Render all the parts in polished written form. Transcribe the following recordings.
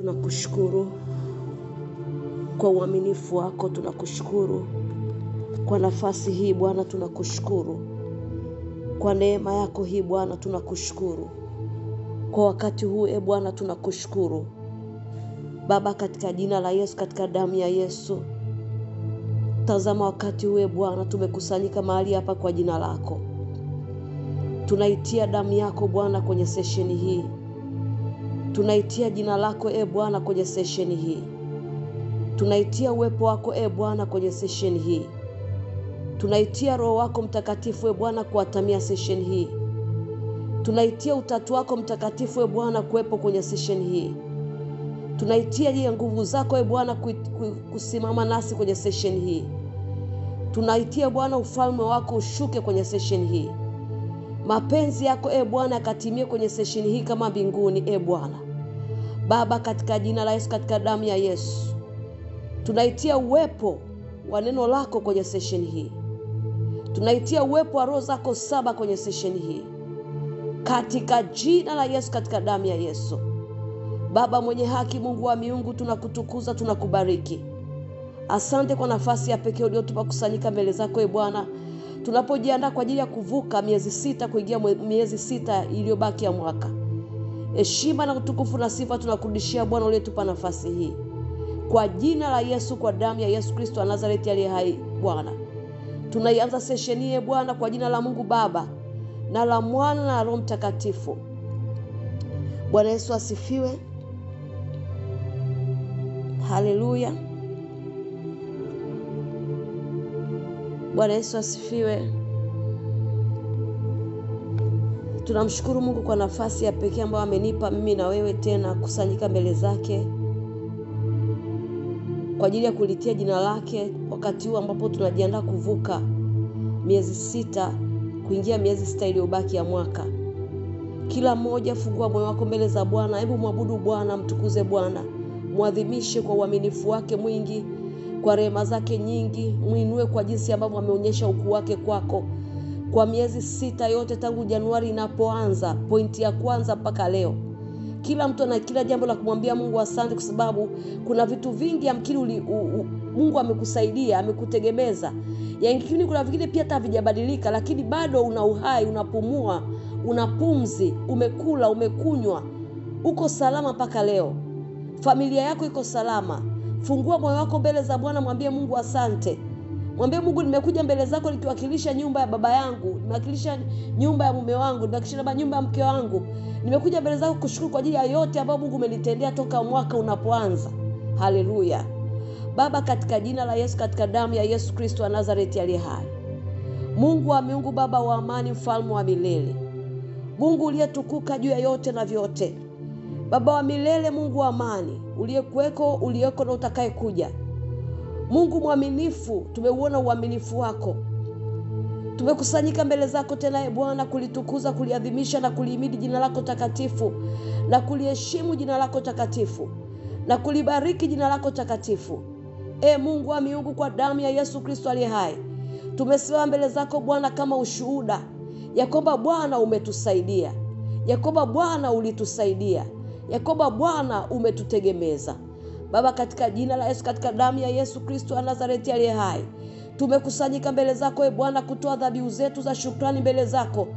Tunakushukuru kwa uaminifu wako, tunakushukuru kwa nafasi hii Bwana, tunakushukuru kwa neema yako hii Bwana, tunakushukuru kwa wakati huu Bwana, tunakushukuru Baba, katika jina la Yesu, katika damu ya Yesu. Tazama wakati huu Bwana, tumekusanyika mahali hapa kwa jina lako. Tunaitia damu yako Bwana kwenye sesheni hii. Tunaitia jina lako Bwana kwenye sesheni hii. Tunaitia uwepo wako Bwana kwenye sesheni hii. Tunaitia Roho wako Mtakatifu Bwana kuatamia sesheni hii. Tunaitia utatu wako Mtakatifu Bwana kuwepo kwenye sesheni hii. Tunaitia nguvu zako Bwana kusimama nasi kwenye sesheni hii. Tunaitia Bwana ufalme wako ushuke kwenye sesheni hii. Mapenzi yako Bwana yakatimie kwenye sesheni hii kama mbinguni Bwana. Baba, katika jina la Yesu, katika damu ya Yesu, tunaitia uwepo wa neno lako kwenye sesheni hii. Tunaitia uwepo wa roho zako 7 kwenye sesheni hii. Katika jina la Yesu, katika damu ya Yesu. Baba mwenye haki, Mungu wa miungu, tunakutukuza, tunakubariki. Asante kwa nafasi ya pekee uliyotupa kusanyika mbele zako Bwana. Tunapojiandaa kwa ajili ya kuvuka miezi 6 kuingia miezi 6 iliyobaki ya mwaka. Heshima na utukufu na sifa tunakurudishia Bwana uliyetupa nafasi hii. Kwa jina la Yesu, kwa damu ya Yesu Kristo wa Nazareti aliye hai Bwana. Tunaianza sesheni hii Bwana kwa jina la Mungu Baba na la Mwana na Roho Mtakatifu. Bwana Yesu asifiwe. Haleluya. Bwana Yesu asifiwe. Tunamshukuru Mungu kwa nafasi ya pekee ambayo amenipa mimi na wewe tena kusanyika mbele zake kwa ajili ya kulitia jina lake wakati huu ambapo tunajiandaa kuvuka miezi 6 kuingia miezi 6 iliyobaki ya mwaka. Kila mmoja fungua moyo wako mbele za Bwana. Hebu muabudu Bwana, mtukuze Bwana, muadhimishe kwa uaminifu wake mwingi, kwa rehema zake nyingi. Muinue kwa jinsi ambavyo ameonyesha ukuu wake kwako kwa miezi 6 yote tangu Januari inapoanza, pointi ya kwanza mpaka leo. Kila mtu ana kila jambo la kumwambia Mungu asante, kwa sababu kuna vitu vingi amkini Mungu amekusaidia, amekutegemeza. Yangine kuna vingine pia hata havijabadilika, lakini bado una uhai, unapumua, una pumzi, umekula, umekunywa, uko salama mpaka leo. Familia yako iko salama. Fungua moyo wako mbele za Bwana, mwambie Mungu asante. Mwambie Mungu, nimekuja mbele zako nikiwakilisha nyumba ya baba yangu, nimewakilisha nyumba ya mume wangu, nimewakilisha nyumba ya mke wangu. Nimekuja mbele zako kushukuru kwa ajili ya yote ambayo Mungu umenitendea toka mwaka unapoanza. Haleluya. Baba, katika jina la Yesu, katika damu ya Yesu Kristo wa Nazareti aliye hai. Mungu wa miungu, Baba wa amani, mfalme wa milele. Mungu uliyetukuka juu ya yote na vyote. Baba wa milele, Mungu wa amani, uliyekuweko, uliyeko na utakaye kuja. Mungu mwaminifu, tumeuona uaminifu wako. Tumekusanyika mbele zako tena Bwana kulitukuza, kuliadhimisha na kulihimidi jina lako takatifu, na kuliheshimu jina lako takatifu, na kulibariki jina lako takatifu. Mungu wa miungu, kwa damu ya Yesu Kristo aliye hai, tumesimama mbele zako Bwana kama ushuhuda ya kwamba Bwana umetusaidia, ya kwamba Bwana ulitusaidia, ya kwamba Bwana umetutegemeza. Baba, katika jina la Yesu, katika damu ya Yesu Kristo wa Nazareti aliye hai, tumekusanyika mbele zako Bwana kutoa dhabihu zetu za shukrani mbele zako,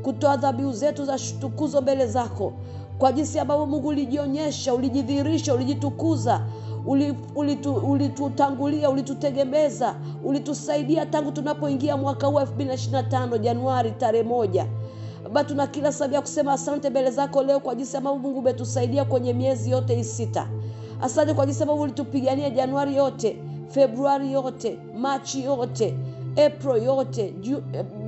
kutoa dhabihu zetu za tukuzo mbele zako, kwa jinsi ambavyo Mungu ulijionyesha, ulijidhihirisha, ulijitukuza, ulitutangulia, ulitutegemeza, ulitusaidia tangu tunapoingia mwaka huu 2025 Januari tarehe 1. Baba, tuna kila sababu ya kusema asante mbele zako leo kwa jinsi ambavyo Mungu umetusaidia kwenye miezi yote hii 6. Asante kwa jinsi ambavyo ulitupigania Januari yote, Februari yote, Machi yote, April yote,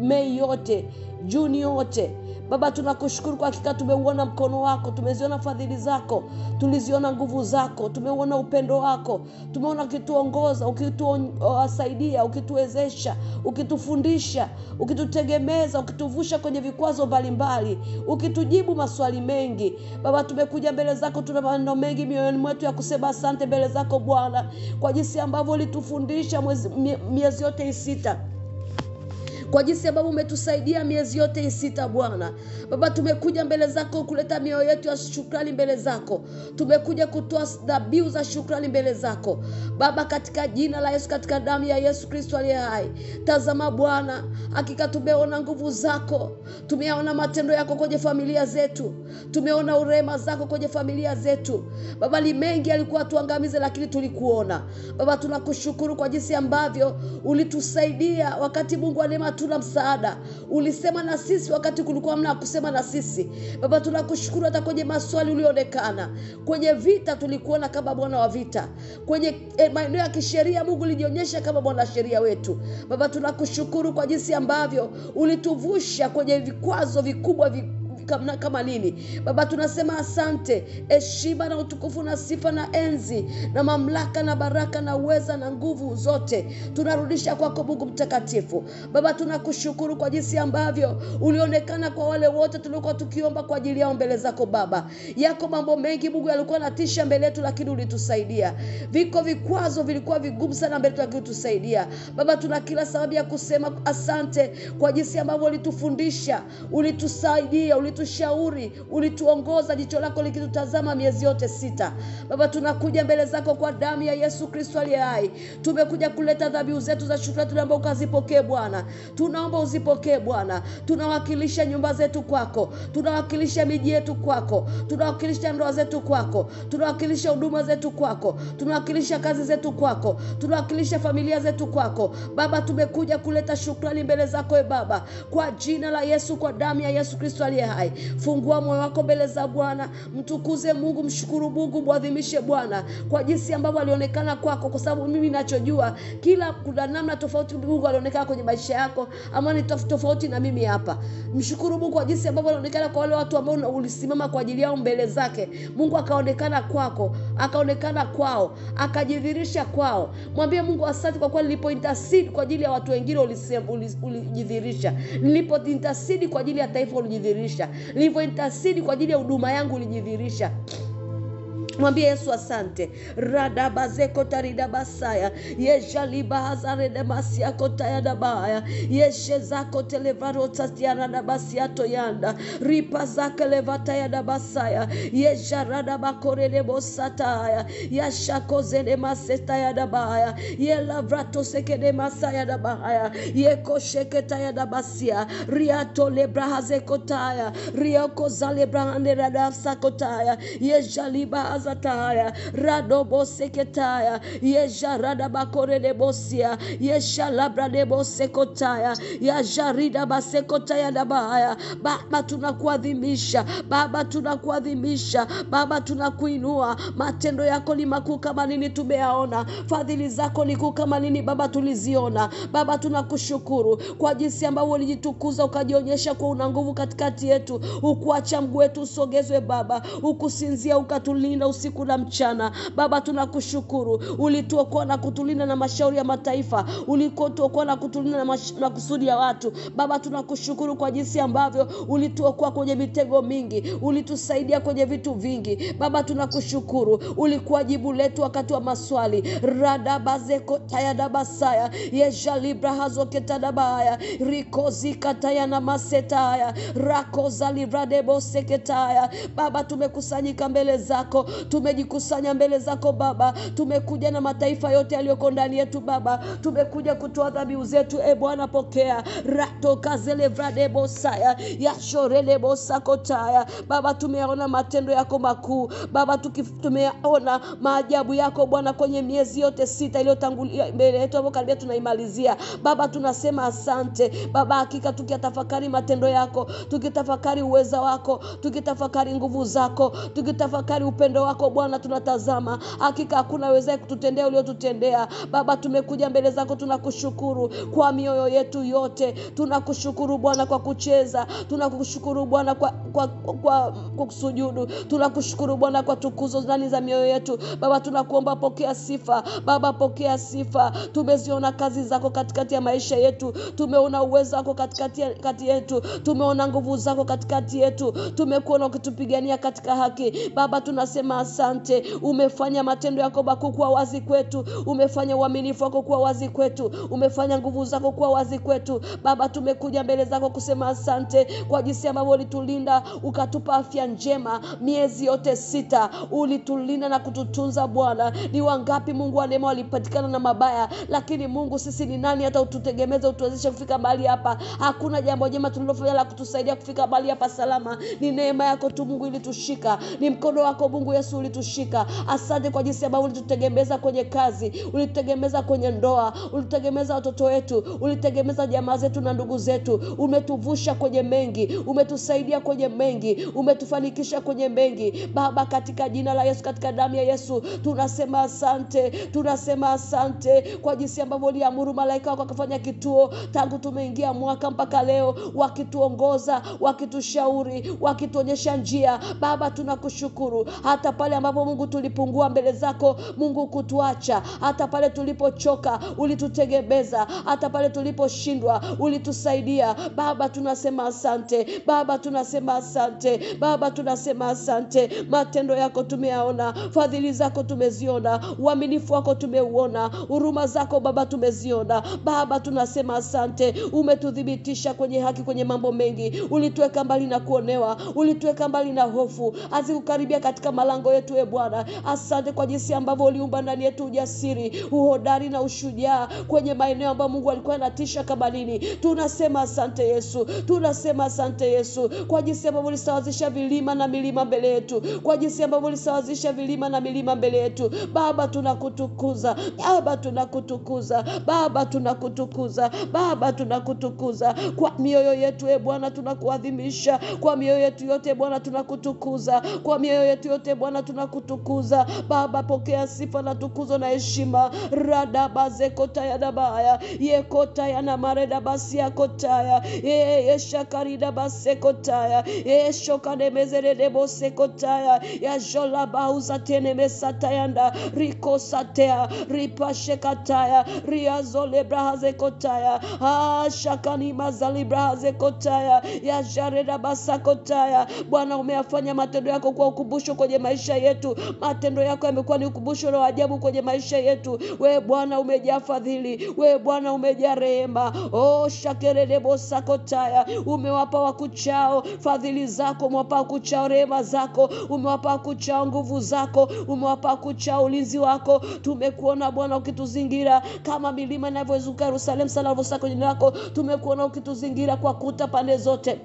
Mei yote, Juni yote. Baba, tunakushukuru kwa hakika tumeuona mkono wako, tumeziona fadhili zako, tuliziona nguvu zako, tumeuona upendo wako, tumeona ukituongoza, ukituwasaidia, ukituwezesha, ukitufundisha, ukitutegemeza, ukituvusha kwenye vikwazo mbalimbali, ukitujibu maswali mengi. Baba, tumekuja mbele zako, tuna maneno mengi mioyoni mwetu ya kusema asante mbele zako Bwana, kwa jinsi ambavyo ulitufundisha miezi yote 6. kwa jinsi ambavyo umetusaidia miezi yote 6 Bwana. Baba, tumekuja mbele zako kuleta mioyo yetu ya shukrani mbele zako. Tumekuja kutoa dhabihu za shukrani mbele zako Baba, katika jina la Yesu, katika damu ya Yesu Kristo aliye hai. Tazama Bwana, hakika tumeona nguvu zako, tumeona matendo yako kwenye familia zetu, tumeona urema zako kwenye familia zetu Baba. Ni mengi alikuwa tuangamize, lakini tulikuona Baba. Tunakushukuru kwa jinsi ambavyo ulitusaidia wakati Mungu wa neema tuna msaada. Ulisema na sisi wakati kulikuwa mna kusema na sisi Baba. Tunakushukuru hata kwenye maswali ulionekana, kwenye vita tulikuona kama Bwana wa vita, kwenye maeneo ya kisheria Mungu ulijionyesha kama Bwana sheria wetu Baba. Tunakushukuru kwa jinsi ambavyo ulituvusha kwenye vikwazo vikubwa kama nini Baba. Tunasema asante. Heshima na utukufu na sifa na enzi na mamlaka na baraka na uweza na nguvu zote tunarudisha kwako Mungu mtakatifu Baba. Tunakushukuru kwa jinsi ambavyo ulionekana kwa wale wote tulikuwa tukiomba kwa ajili yao mbele zako Baba. Yako mambo mengi Mungu yalikuwa natisha mbele yetu, lakini ulitusaidia. Viko vikwazo vilikuwa vigumu sana mbele yetu, lakini ulitusaidia Baba. Tuna kila sababu ya kusema asante kwa jinsi ambavyo ulitufundisha, ulitusaidia, ulitushauri, ulituongoza, jicho lako likitutazama miezi yote 6 Baba. Tunakuja mbele zako kwa damu ya Yesu Kristo aliye hai. Tumekuja kuleta dhabihu zetu za shukrani, tunaomba ukazipokee Bwana. Tunaomba uzipokee Bwana. Tunawakilisha nyumba zetu kwako, tunawakilisha miji yetu kwako, tunawakilisha ndoa zetu kwako, tunawakilisha huduma zetu kwako, tunawakilisha kazi zetu kwako, tunawakilisha familia zetu kwako Baba. Tumekuja kuleta shukrani mbele zako Baba, kwa jina la Yesu, kwa damu ya Yesu Kristo aliye hai. Fungua moyo wako mbele za Bwana, mtukuze Mungu, mshukuru Mungu, muadhimishe Bwana kwa jinsi ambavyo alionekana kwako, kwa sababu mimi ninachojua kila kuna namna tofauti Mungu alionekana kwenye maisha yako, ama ni tofauti na mimi hapa. Mshukuru Mungu kwa jinsi ambavyo alionekana kwa wale watu ambao ulisimama kwa ajili yao mbele zake. Mungu akaonekana kwako, akaonekana kwao, akajidhihirisha kwao. Mwambie Mungu asante kwa kuwa nilipo intercede kwa ajili ya watu wengine ulijidhihirisha. Nilipo intercede kwa ajili ya taifa ulijidhihirisha. Nilipo intercede kwa ajili ya huduma yangu ulijidhihirisha. Mwambie Yesu asante. Radabazeko taridabasaya yeshaliba hazarede masia kotaya dabaya yeshezako televaro tatiana dabasia toyanda ripa zake levataya dabasaya yesharada bakorele bosataya yashakozene maseta dabaya yelavrato sekede masaya dabaya yekosheketaya dabasia riato lebrahazeko taya rioko zalebrahande radasakotaya yeshaliba azataya radobo seketaya yejarada bakorele bosia yeshalabra debo sekotaya yajarida basekotaya dabaya. Baba tunakuadhimisha, Baba tunakuadhimisha, Baba tunakuinua. Matendo yako ni makuu kama nini tumeyaona, fadhili zako ni kuu kama nini Baba tuliziona. Baba tunakushukuru kwa jinsi ambavyo ulijitukuza, ukajionyesha kwa una nguvu katikati yetu, ukuacha mguu wetu usogezwe Baba, ukusinzia ukatulinda usiku na mchana. Baba tunakushukuru, ulituokoa na kutulinda na mashauri ya mataifa, ulituokoa na kutulinda na makusudi ya watu. Baba tunakushukuru kwa jinsi ambavyo ulituokoa kwenye mitego mingi, ulitusaidia kwenye vitu vingi. Baba tunakushukuru, ulikuwa jibu letu wakati wa maswali. Radabazeko tayadabasaya yejalibra hazoketadabaya rikozika tayana masetaya rakozalivradebo seketaya. Baba tumekusanyika mbele zako, tumejikusanya mbele zako Baba, tumekuja na mataifa yote yaliyoko ndani yetu Baba, tumekuja kutoa dhabihu zetu. Bwana pokea. Rato kazele vradebo saya yashorelebo sakotaya. Baba tumeona matendo yako makuu Baba, tumeona maajabu yako Bwana kwenye miezi yote 6 iliyotangulia mbele yetu hapo karibia tunaimalizia. Baba tunasema asante Baba, hakika tukitafakari matendo yako, tukitafakari uweza wako, tukitafakari nguvu zako, tukitafakari upendo wako Bwana, tunatazama hakika hakuna wezaye kututendea uliotutendea Baba. Tumekuja mbele zako, tunakushukuru kwa mioyo yetu yote. Tunakushukuru Bwana kwa kucheza, tunakushukuru Bwana kwa kwa kusujudu. Tunakushukuru Bwana kwa tukuzo ndani za mioyo yetu. Baba tunakuomba pokea sifa. Baba pokea sifa. Tumeziona kazi zako katikati ya maisha yetu. Tumeona uwezo wako katikati yetu. Tumeona nguvu zako katikati yetu. Tumekuona ukitupigania katika haki. Baba tunasema asante. Umefanya matendo yako makuu kuwa wazi kwetu. Umefanya uaminifu wako kuwa wazi kwetu. Umefanya nguvu zako kuwa wazi kwetu. Baba tumekuja mbele zako kusema asante kwa jinsi ambavyo ulitulinda ukatupa afya njema miezi yote 6. Ulitulinda na kututunza Bwana. Ni wangapi Mungu wa neema walipatikana na mabaya, lakini Mungu sisi ni nani hata ututegemeze utuwezeshe kufika mahali hapa? Hakuna jambo jema tulilofanya la kutusaidia kufika mahali hapa salama. Ni neema yako tu Mungu ilitushika. Ni mkono wako Mungu Yesu ulitushika. Asante kwa jinsi ambavyo ulitutegemeza kwenye kazi, ulitutegemeza kwenye ndoa, ulitutegemeza watoto wetu, ulitutegemeza jamaa zetu na ndugu zetu. Umetuvusha kwenye mengi, umetusaidia kwenye mengi, umetufanikisha kwenye mengi. Baba katika jina la Yesu, katika damu ya Yesu tunasema asante. Tunasema asante kwa jinsi ambavyo uliamuru malaika wako wakafanya kituo tangu tumeingia mwaka mpaka leo, wakituongoza, wakitushauri, wakituonyesha njia. Baba tunakushukuru. Hata pale ambapo Mungu tulipungua mbele zako Mungu kutuacha, hata pale tulipochoka ulitutegemeza, hata pale tuliposhindwa ulitusaidia. Baba tunasema asante. Baba tunasema asante. Baba tunasema asante. Matendo yako tumeyaona, fadhili zako tumeziona, uaminifu wako tumeuona, huruma zako Baba tumeziona. Baba tunasema asante. Umetudhibitisha kwenye haki kwenye mambo mengi. Ulituweka mbali na kuonewa, ulituweka mbali na hofu azikukaribia katika malango yetu Bwana. Asante kwa jinsi ambavyo uliumba ndani yetu ujasiri, uhodari na ushujaa kwenye maeneo ambayo Mungu alikuwa anatisha kama nini. Tunasema asante Yesu. Tunasema asante Yesu kwa jinsi ambavyo ulisawazisha vilima na milima mbele yetu, kwa jinsi ambavyo ulisawazisha vilima na milima mbele yetu. Baba tunakutukuza. Baba tunakutukuza. Baba tunakutukuza. Baba tunakutukuza kwa mioyo yetu Bwana, tunakuadhimisha kwa mioyo yetu yote Bwana, tunakutukuza kwa mioyo yetu yote Bwana, tunakutukuza. Baba pokea sifa na tukuzo na heshima. Rada bazekota ya dabaya yekota ya na mareda basi ya kotaya shakarida basekotaya shokane mezere debo sekotaya ya jola bauza tene mesatayanda rikosatea ripashekataya riazole brahaze kotaya shakani mazali brahaze kotaya ya jareda basakotaya. Bwana umeyafanya matendo yako kwa ukumbusho kwenye maisha yetu. Matendo yako yamekuwa ni ukumbusho na ajabu kwenye maisha yetu. Wewe Bwana umejaa fadhili, wewe Bwana umejaa rehema. Shakerede bosakotaya, umewapa wakuchao fadhili zako, umewapa wakuchao rehema zako, umewapa wakuchao nguvu zako, umewapa wakuchao ulinzi wako. Tumekuona Bwana ukituzingira kama milima inavyozunguka Yerusalemu sana ulivyosaka jina lako. Tumekuona ukituzingira kwa kuta pande zote.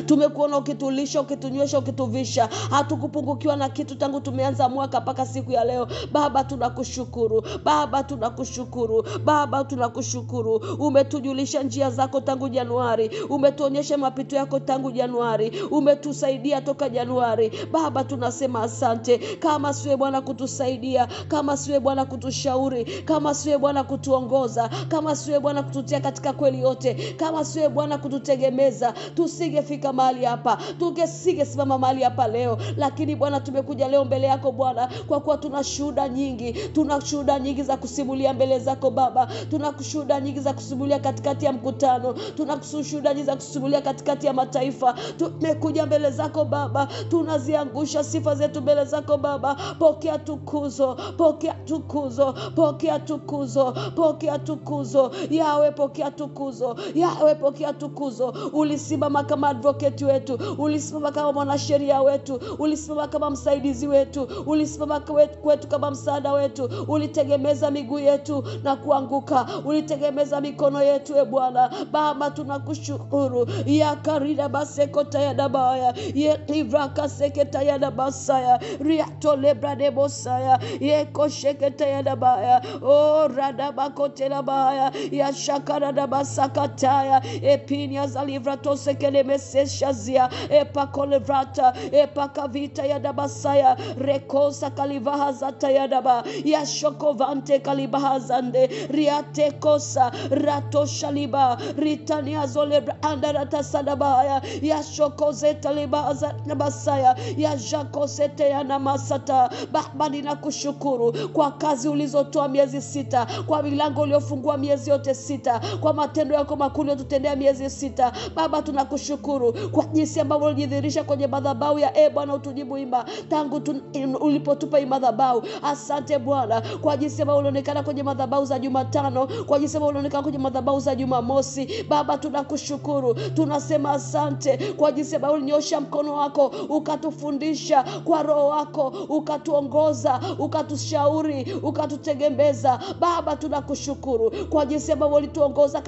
Tumekuona ukitulisha, ukitunywesha, ukituvisha. Hatukupungukiwa na kitu tangu tumeanza mwaka mpaka siku ya leo. Baba tunakushukuru. Baba tunakushukuru. Baba tunakushukuru. Umetujulisha njia zako tangu Januari. Umetuonyesha mapito yako tangu Januari. Umetusaidia toka Januari. Baba tunasema asante. Kama siwe Bwana kutusaidia, kama siwe Bwana kutushauri, kama siwe Bwana kutuongoza, kama siwe Bwana kututia katika kweli yote, kama siwe Bwana kututegemeza, tusingefika mahali hapa, tusingesimama mahali hapa leo. Lakini Bwana tumekuja leo mbele yako Bwana kwa kuwa tuna shuhuda nyingi. Tuna shuhuda nyingi za kusimulia mbele zako Baba. Tuna shuhuda nyingi za kusimulia katikati ya mkutano. Tuna shuhuda nyingi za kusimulia katikati ya mataifa. Tumekuja mbele zako Baba, tunaziangusha sifa zetu mbele zako Baba. Pokea tukuzo, pokea tukuzo, pokea tukuzo, pokea tukuzo. Yawe pokea tukuzo, Yawe pokea tukuzo. Ulisimama kama advocate wetu, ulisimama kama mwanasheria wetu, ulisimama kama msaidizi wetu, ulisimama kwetu kama msaada wetu. Ulitegemeza miguu yetu na kuanguka, ulitegemeza mikono yetu Bwana. Baba tunakushukuru. Ya karida basekota ya dabaya, ye ivraka seketa ya dabasaya, riato lebra de bosaya, ye kosheketa ya dabaya, o radabakote labaya, ya shakara dabasakataya, epinia zalivra tosekele seshazia epakolevrata epakavita yadabasaya rekosa kalivahazata yadaba yashokovante kalibahazande riate kosa rato shaliba ritania zolebra andarata sadabaya yashokozeta libahazabasaya yajakosete yanamasata. Baba ninakushukuru kwa kazi ulizotoa miezi 6, kwa milango uliofungua miezi yote 6, kwa matendo yako makuu uliyotutendea miezi 6. Baba tunakushukuru kwa jinsi ambavyo ulijidhihirisha kwenye madhabahu ya Bwana utujibu imba tangu ulipotupa madhabahu. Asante Bwana kwa jinsi ambavyo ulionekana kwenye madhabahu za Jumatano, kwa jinsi ambavyo ulionekana kwenye madhabahu za Jumamosi. Baba tunakushukuru, tunasema asante kwa jinsi ambavyo ulinyosha mkono wako ukatufundisha, kwa roho wako ukatuongoza, ukatushauri, ukatutegemeza. Baba tunakushukuru kwa jinsi ambavyo ulituongoza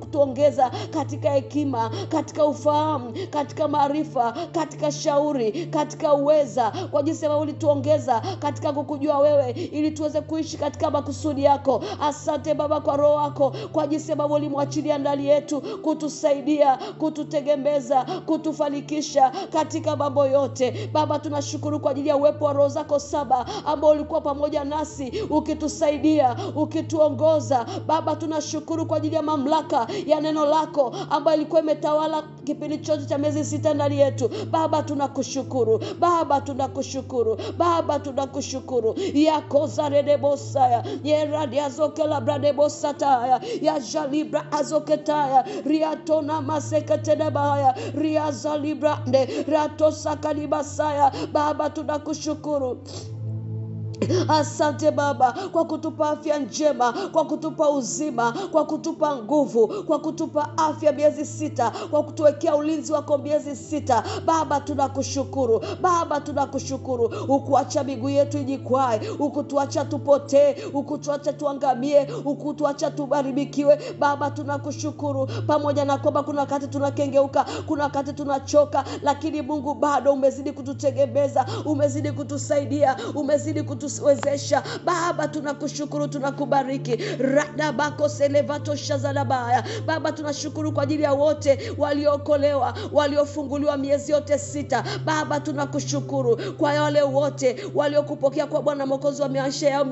kutuongeza katika hekima, katika ufahamu, katika maarifa, katika shauri, katika uweza, kwa jinsi ambavyo ulituongeza katika kukujua wewe ili tuweze kuishi katika makusudi yako. Asante Baba kwa roho wako, kwa jinsi ambavyo ulimwachilia ndani yetu kutusaidia, kututegemeza, kutufanikisha katika mambo yote. Baba tunashukuru kwa ajili ya uwepo wa roho zako 7 ambao ulikuwa pamoja nasi ukitusaidia, ukituongoza. Baba tunashukuru kwa ajili ya mamlaka ya neno lako ambayo ilikuwa imetawala kipindi chote cha miezi 6 ndani yetu. Baba tunakushukuru, Baba tunakushukuru, Baba tunakushukuru. Yakoza redebosaya yeradia zokela bradebosataya ya jalibra azoketaya riatona maseketedabaya riaza librande ratosakalibasaya. Baba tunakushukuru. Asante Baba kwa kutupa afya njema, kwa kutupa uzima, kwa kutupa nguvu, kwa kutupa afya miezi 6, kwa kutuwekea ulinzi wako miezi 6. Baba tunakushukuru, Baba tunakushukuru. Ukuacha miguu yetu ijikwae, ukutuacha tupotee, ukutuacha tuangamie, ukutuacha tubaribikiwe. Baba tunakushukuru, pamoja na kwamba kuna wakati tunakengeuka, kuna wakati tunachoka, lakini Mungu bado umezidi kututegemeza, umezidi kutusaidia, umezidi kutuwezesha. Baba tunakushukuru, tunakubariki. Radabako selevato shazalabaya. Baba tunashukuru kwa ajili ya wote waliokolewa, waliofunguliwa miezi yote 6. Baba tunakushukuru kwa wale wote waliokupokea kwa Bwana Mwokozi wa maisha yao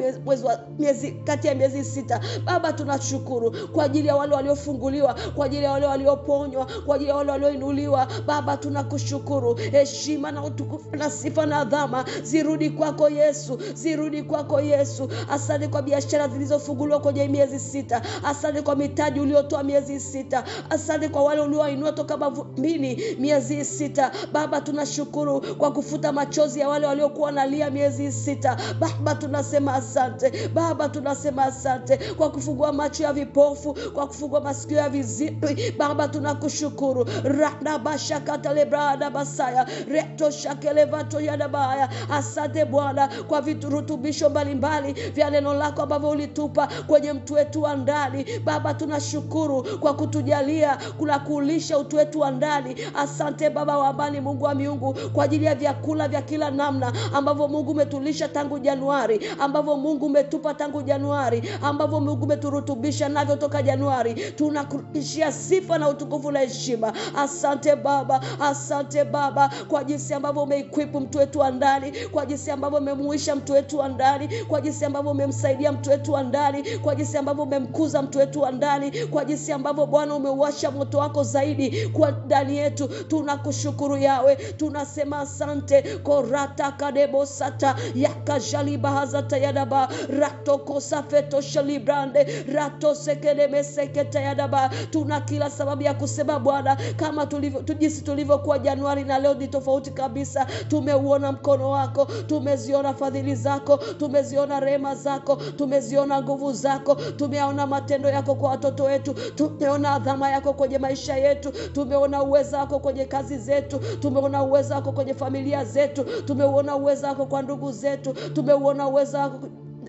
miezi kati ya miezi 6. Baba tunashukuru kwa ajili ya wale waliofunguliwa, kwa ajili ya wale walioponywa, kwa ajili ya wale walioinuliwa. Baba tunakushukuru. Heshima na utukufu na sifa na adhama zirudi kwako Yesu, zirudi kwako Yesu. Asante kwa biashara zilizofunguliwa kwenye miezi 6. Asante kwa mitaji uliotoa miezi 6. Asante kwa wale ulioinua toka mavumbini miezi 6. Baba tunashukuru kwa kufuta machozi ya wale waliokuwa wanalia miezi 6. Baba tunasema asante. Baba tunasema asante kwa kufungua macho ya vipofu, kwa kufungua masikio ya viziwi. Baba tunakushukuru. Rada bashakata lebrada basaya reto shakelevato yadabaya. Asante Bwana kwa viturutubisho mbalimbali vya neno lako ambavyo ulitupa kwenye mtu wetu wa ndani. Baba tunashukuru kwa kutujalia kuna kulisha utu wetu wa ndani. Asante Baba wa amani, Mungu wa miungu, kwa ajili ya vyakula vya kila namna ambavyo Mungu umetulisha tangu Januari, ambavyo Mungu umetupa tangu Januari, ambavyo Mungu umeturutubisha navyo toka Januari. Tunakurudishia sifa na utukufu na heshima. Asante Baba, asante Baba kwa jinsi ambavyo umeequip mtu wetu wa ndani, kwa jinsi ambavyo umemuisha mtu wetu wa ndani, kwa jinsi ambavyo umemsaidia mtu wetu wa ndani, kwa jinsi ambavyo umemkuza mtu wetu wa ndani, kwa jinsi ambavyo Bwana umeuasha moto wako zaidi kwa ndani yetu. Tunakushukuru Yawe, tunasema asante. Korata kadebo sata yakajali bahazata yadaba rato kosafeto shalibrande rato sekele meseketa yadaba. Tuna kila sababu ya kusema Bwana, kama jinsi tulivyokuwa Januari na leo ni tofauti kabisa. Tumeuona mkono wako, tumeziona fadhili zako, tumeziona rehema zako, tumeziona nguvu zako, tumeona matendo yako kwa watoto wetu, tumeona adhama yako kwenye maisha yetu, tumeona uwezo wako kwenye kazi zetu, tumeona uwezo wako kwenye familia zetu, tumeona uwezo wako kwa ndugu zetu, tumeona uwezo wako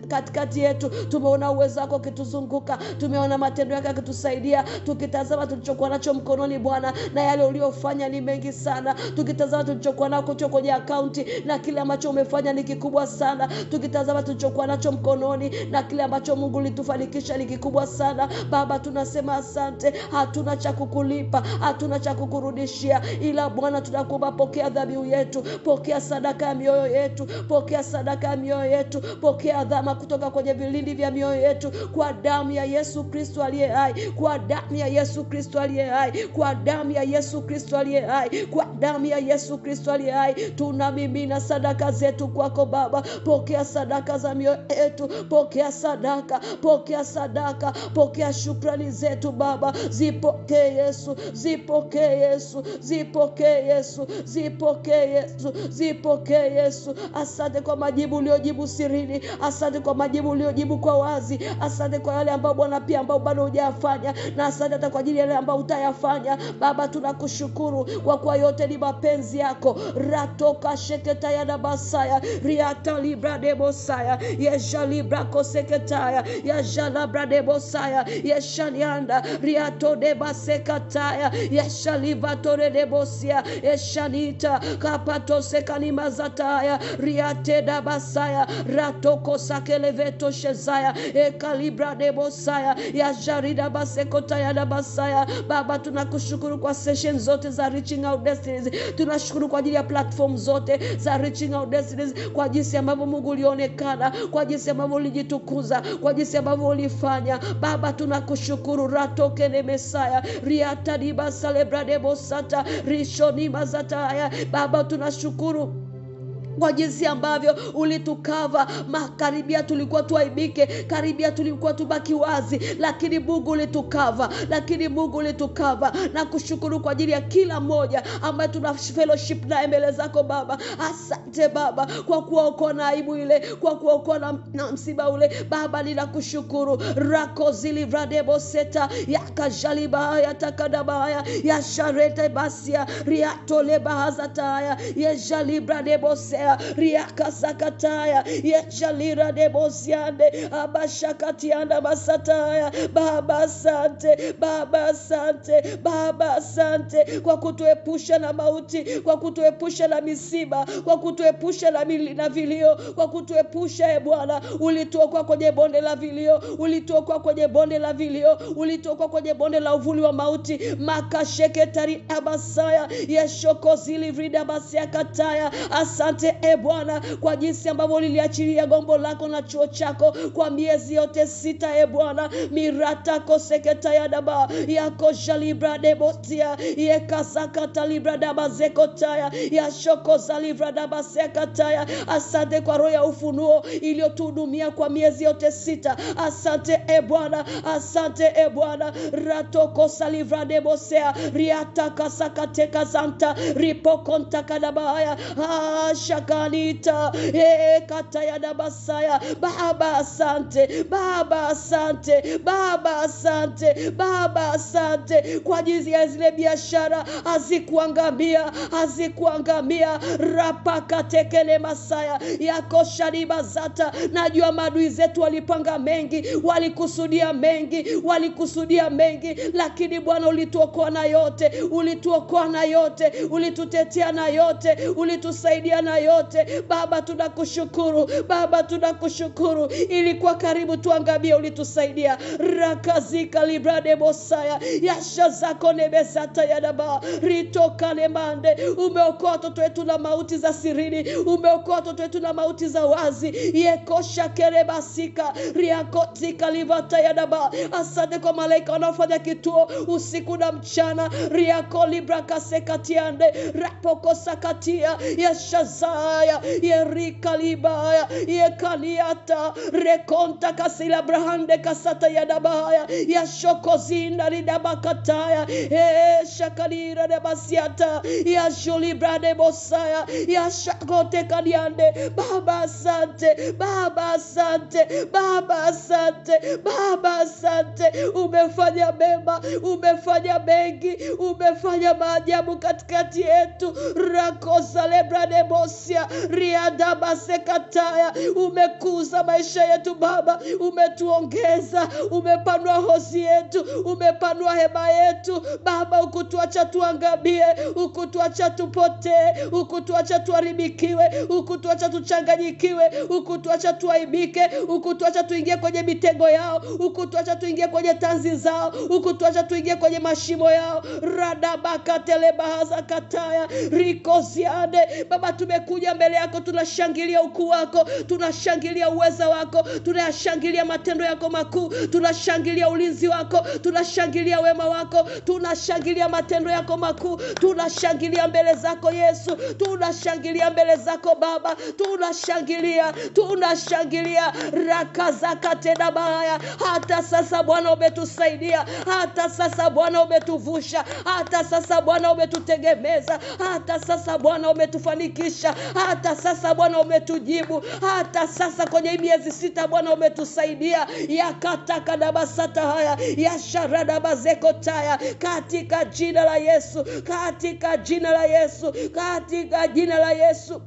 katikati yetu, tumeona uwezo wako ukituzunguka, tumeona matendo yako yakitusaidia. Tukitazama tulichokuwa nacho mkononi Bwana, na yale uliofanya ni mengi sana. Tukitazama tulichokuwa nacho kwenye akaunti, na kile ambacho umefanya ni kikubwa sana. Tukitazama tulichokuwa nacho mkononi, na kile ambacho Mungu ulitufanikisha ni kikubwa sana. Baba, tunasema asante. Hatuna cha kukulipa, hatuna cha kukurudishia, ila Bwana tunakuomba, pokea dhabihu yetu, pokea sadaka ya mioyo yetu, pokea sadaka ya mioyo yetu, pokea adhama kutoka kwenye vilindi vya mioyo yetu, kwa damu ya Yesu Kristo aliye hai, kwa damu ya Yesu Kristo aliye hai, kwa damu ya Yesu Kristo aliye hai, kwa damu ya Yesu Kristo aliye hai. Tunamimina sadaka zetu kwako Baba. Pokea sadaka za mioyo yetu, pokea sadaka, pokea sadaka, pokea shukrani zetu Baba. Zipokee Yesu, zipokee Yesu, zipokee Yesu, zipokee Yesu, zipokee Yesu. Asante kwa majibu uliojibu sirini, asante kwa majibu uliojibu kwa wazi, asante kwa yale ambao Bwana pia ambao bado hujayafanya, na asante hata kwa ajili ya yale ambao utayafanya Baba. Tunakushukuru kwa kuwa yote ni mapenzi yako. Ratoka sheketaya na basaya, riata libra de bosaya, yesha libra koseketaya, yesha labra de bosaya, yesha nianda, riato de basekataya, yesha livatore de bosia, yesha nita, kapato sekani mazataya, riate da basaya, ratoko sakeleveto shezaya, ekalibra de bosaya, yesha rida basekotaya da basaya. Baba, tunakushukuru kwa session zote za Reaching Out Destinies. Tunashukuru kwa ajili ya platform zote za Reaching Out Destinies, kwa jinsi ambavyo Mungu ulionekana, kwa jinsi ambavyo ulijitukuza, kwa jinsi ambavyo ulifanya. Baba, tunakushukuru. Ratoke ne Mesaya, riata diba celebra de bosata, rishoni mazataya. Baba, tunashukuru kwa jinsi ambavyo ulitukava. Makaribia tulikuwa tuaibike, karibia tulikuwa tubaki wazi, lakini Mungu ulitukava, lakini Mungu ulitukava. Na kushukuru kwa ajili ya kila mmoja ambaye tuna fellowship na mbele zako Baba. Asante Baba kwa kuokoa na aibu ile, kwa kuokoa na msiba ule Baba. Ninakushukuru. Rako zilivrade boseta yakajaliba yatakadabaya yasharete basia riatole bahazataya yejalibrade boseta riaka sakataya yechalira de bosiande abashakatiana basataya. Baba asante, Baba asante, Baba asante kwa kutuepusha na mauti, kwa kutuepusha na misiba, kwa kutuepusha na vilio, kwa kutuepusha Bwana. Ulituokoa kwenye bonde la vilio, ulituokoa kwenye bonde la vilio, ulituokoa kwenye bonde la uvuli wa mauti. Makasheketari abasaya yeshokozili vrida basia kataya. Asante Bwana kwa jinsi ambavyo uliliachilia gombo lako na chuo chako kwa miezi yote 6 Bwana. Mirata koseketa ya daba yako jalibra de botia yekasakata libra daba zekotaya ya shoko zalibra daba sekataya. Asante kwa roho ya ufunuo iliyotuhudumia kwa miezi yote 6. Asante Bwana, asante Bwana. Ratoko salivra de bosea riata kasakate kazanta ripokonta kadabaya shakanita kataya da basaya. Baba asante, Baba asante, Baba asante, Baba asante kwa jinsi ya zile biashara hazikuangamia rapaka tekele masaya yako shariba zata. Najua maadui zetu walipanga mengi, walikusudia mengi, lakini Bwana ulituokoa na yote, ulituokoa na yote, ulitutetea na yote, ulitusaidia na yote. Baba tunakushukuru, Baba tunakushukuru. Ilikuwa karibu tuangamie, ulitusaidia. Rakazika librade bosaya yasha zako nebesata yadaba ritoka lemande. Umeokoa watoto wetu na mauti za sirini, umeokoa watoto wetu na mauti za wazi. Yekosha kerebasika riakotika livata yadaba. Asante kwa malaika wanaofanya kituo usiku na mchana. Riako libra kasekatiande rapoko sakatia yashazaya yerika libaya yekaliata rekonta kasila brahande kasata yadabaya yashokozina lidabakataya shakalira de basiata yashulibra de bosaya yashakote kadiande. Baba asante, Baba asante, Baba asante, Baba asante. Umefanya mema, umefanya mengi, umefanya maajabu katikati yetu. Rakosa lebra de bosia katia riada basekataya. Umekuza maisha yetu Baba, umetuongeza, umepanua hosi yetu, umepanua hema yetu Baba. Ukutuacha tuangamie, ukutuacha tupotee, ukutuacha tuharibikiwe, ukutuacha tuchanganyikiwe, ukutuacha tuaibike, ukutuacha tuingie kwenye mitego yao, ukutuacha tuingie kwenye tanzi zao, ukutuacha tuingie kwenye mashimo yao. Radabakatele bahaza kataya rikoziade. Baba, tumekuja mbele yako, tunashangilia ukuu wako, tunashangilia uweza wako, tunashangilia matendo yako makuu, tunashangilia ulinzi wako, tunashangilia wema wako, tunashangilia matendo yako makuu, tunashangilia mbele zako Yesu, tunashangilia mbele zako Baba, tunashangilia rakazaka tena baya. Hata sasa Bwana umetusaidia, hata sasa Bwana umetuvusha, hata sasa Bwana umetutegemeza, hata sasa Bwana umetufanikisha, hata sasa Bwana umetujibu, hata sasa kwenye miezi 6 Bwana umetusaidia. Yakataka na basata haya ya sharada bazeko taya, katika jina la Yesu, katika jina la Yesu, katika jina la Yesu,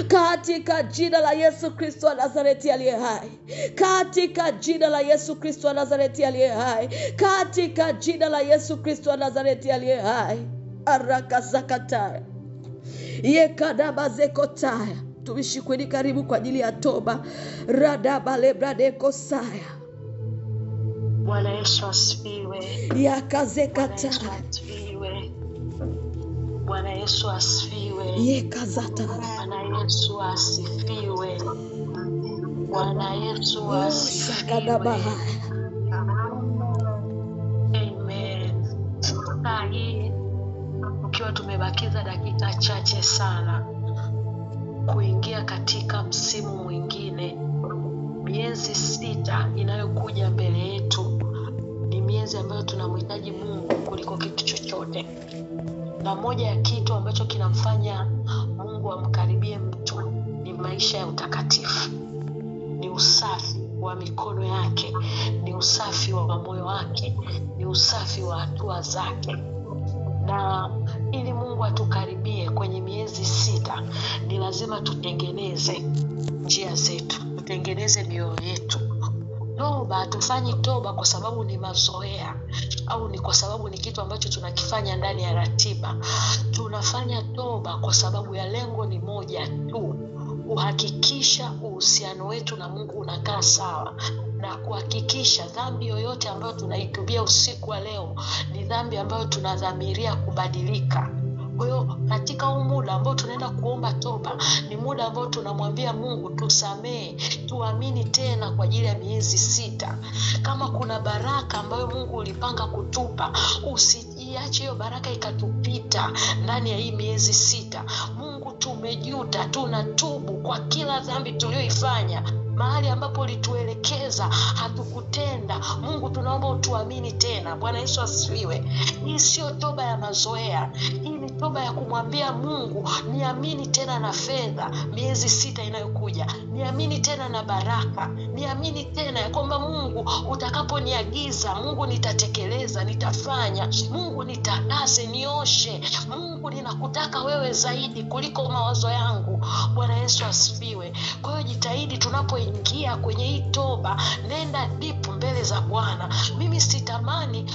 katika jina la Yesu Kristo wa Nazareti aliye hai, katika jina la Yesu Kristo wa Nazareti aliye hai, katika jina la Yesu Kristo wa Nazareti aliye hai. Arakazakataya yekadabazekotaya. Tumishi kweli karibu kwa ajili ya toba. Radabalebradekosaya. Bwana Yesu asifiwe. Yakazekataya. Bwana Yesu asifiwe. Yekazata. Bwana Yesu asifiwe. Bwana Yesu asifiwe. Amen. Sahi ukiwa tumebakiza dakika chache sana kuingia katika msimu mwingine, miezi 6 inayokuja mbele yetu ni miezi ambayo tunamhitaji Mungu kuliko kitu chochote. Na moja ya kitu ambacho kinamfanya Mungu amkaribie mtu ni maisha ya utakatifu, ni usafi wa mikono yake, ni usafi wa moyo wake, ni usafi wa hatua zake. Na ili Mungu atukaribie kwenye miezi 6 ni lazima tutengeneze njia zetu, tutengeneze mioyo yetu. Toba, hatufanyi toba kwa sababu ni mazoea au ni kwa sababu ni kitu ambacho tunakifanya ndani ya ratiba. Tunafanya toba kwa sababu ya lengo ni moja tu, kuhakikisha uhusiano wetu na Mungu unakaa sawa, na kuhakikisha dhambi yoyote ambayo tunaitubia usiku wa leo ni dhambi ambayo tunadhamiria kubadilika. Kwa hiyo katika huu muda ambao tunaenda kuomba toba, ni muda ambao tunamwambia Mungu tusamee, tuamini tena kwa ajili ya miezi 6. Kama kuna baraka ambayo Mungu ulipanga kutupa, usiache hiyo baraka ikatupita ndani ya hii miezi 6. Mungu, tumejuta, tunatubu kwa kila dhambi tuliyoifanya. Mahali ambapo ulituelekeza hatukutenda, Mungu tunaomba utuamini tena. Bwana Yesu asifiwe. Hii sio toba ya mazoea, hii ni toba ya kumwambia Mungu, niamini tena na fedha miezi 6 inayokuja, niamini tena na baraka, niamini tena ya kwamba Mungu utakaponiagiza, Mungu nitatekeleza, nitafanya. Mungu nitakase, nioshe. Mungu ninakutaka wewe zaidi kuliko mawazo yangu. Bwana Yesu asifiwe. Kwa hiyo jitahidi tunapoingia kwenye hii toba, nenda deep mbele za Bwana. Mimi sitamani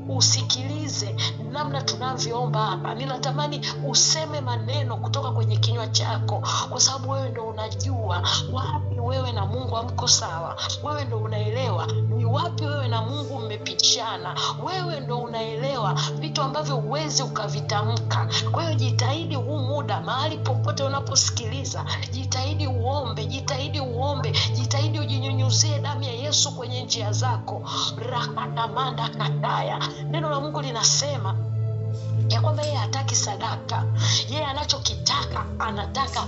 usikilize namna tunavyoomba hapa, ninatamani useme maneno kutoka kwenye kinywa chako, kwa sababu wewe ndo unajua wapi wewe na Mungu hamko sawa. Wewe ndo unaelewa ni wapi wewe na Mungu mmepishana. Wewe ndo unaelewa vitu ambavyo huwezi ukavitamka. Kwa hiyo jitahidi huu muda, mahali popote unaposikiliza, jitahidi uombe, jitahidi uombe, jitahidi ujinyunyuzie damu ya Yesu kwenye njia zako. Rakatamanda kataya. Neno la Mungu linasema ya kwamba yeye hataki sadaka. Yeye anachokitaka, anataka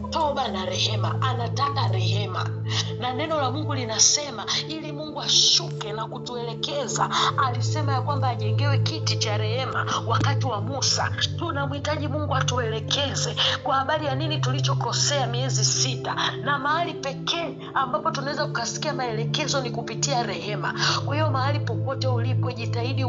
toba na rehema, anataka rehema. Na neno la Mungu linasema ili Mungu Mungu ashuke na kutuelekeza. Alisema ya kwamba ajengewe kiti cha rehema wakati wa Musa. Tunamhitaji Mungu atuelekeze kwa habari ya nini tulichokosea miezi 6, na mahali pekee ambapo tunaweza kukasikia maelekezo ni kupitia rehema. Kwa hiyo mahali popote ulipo, jitahidi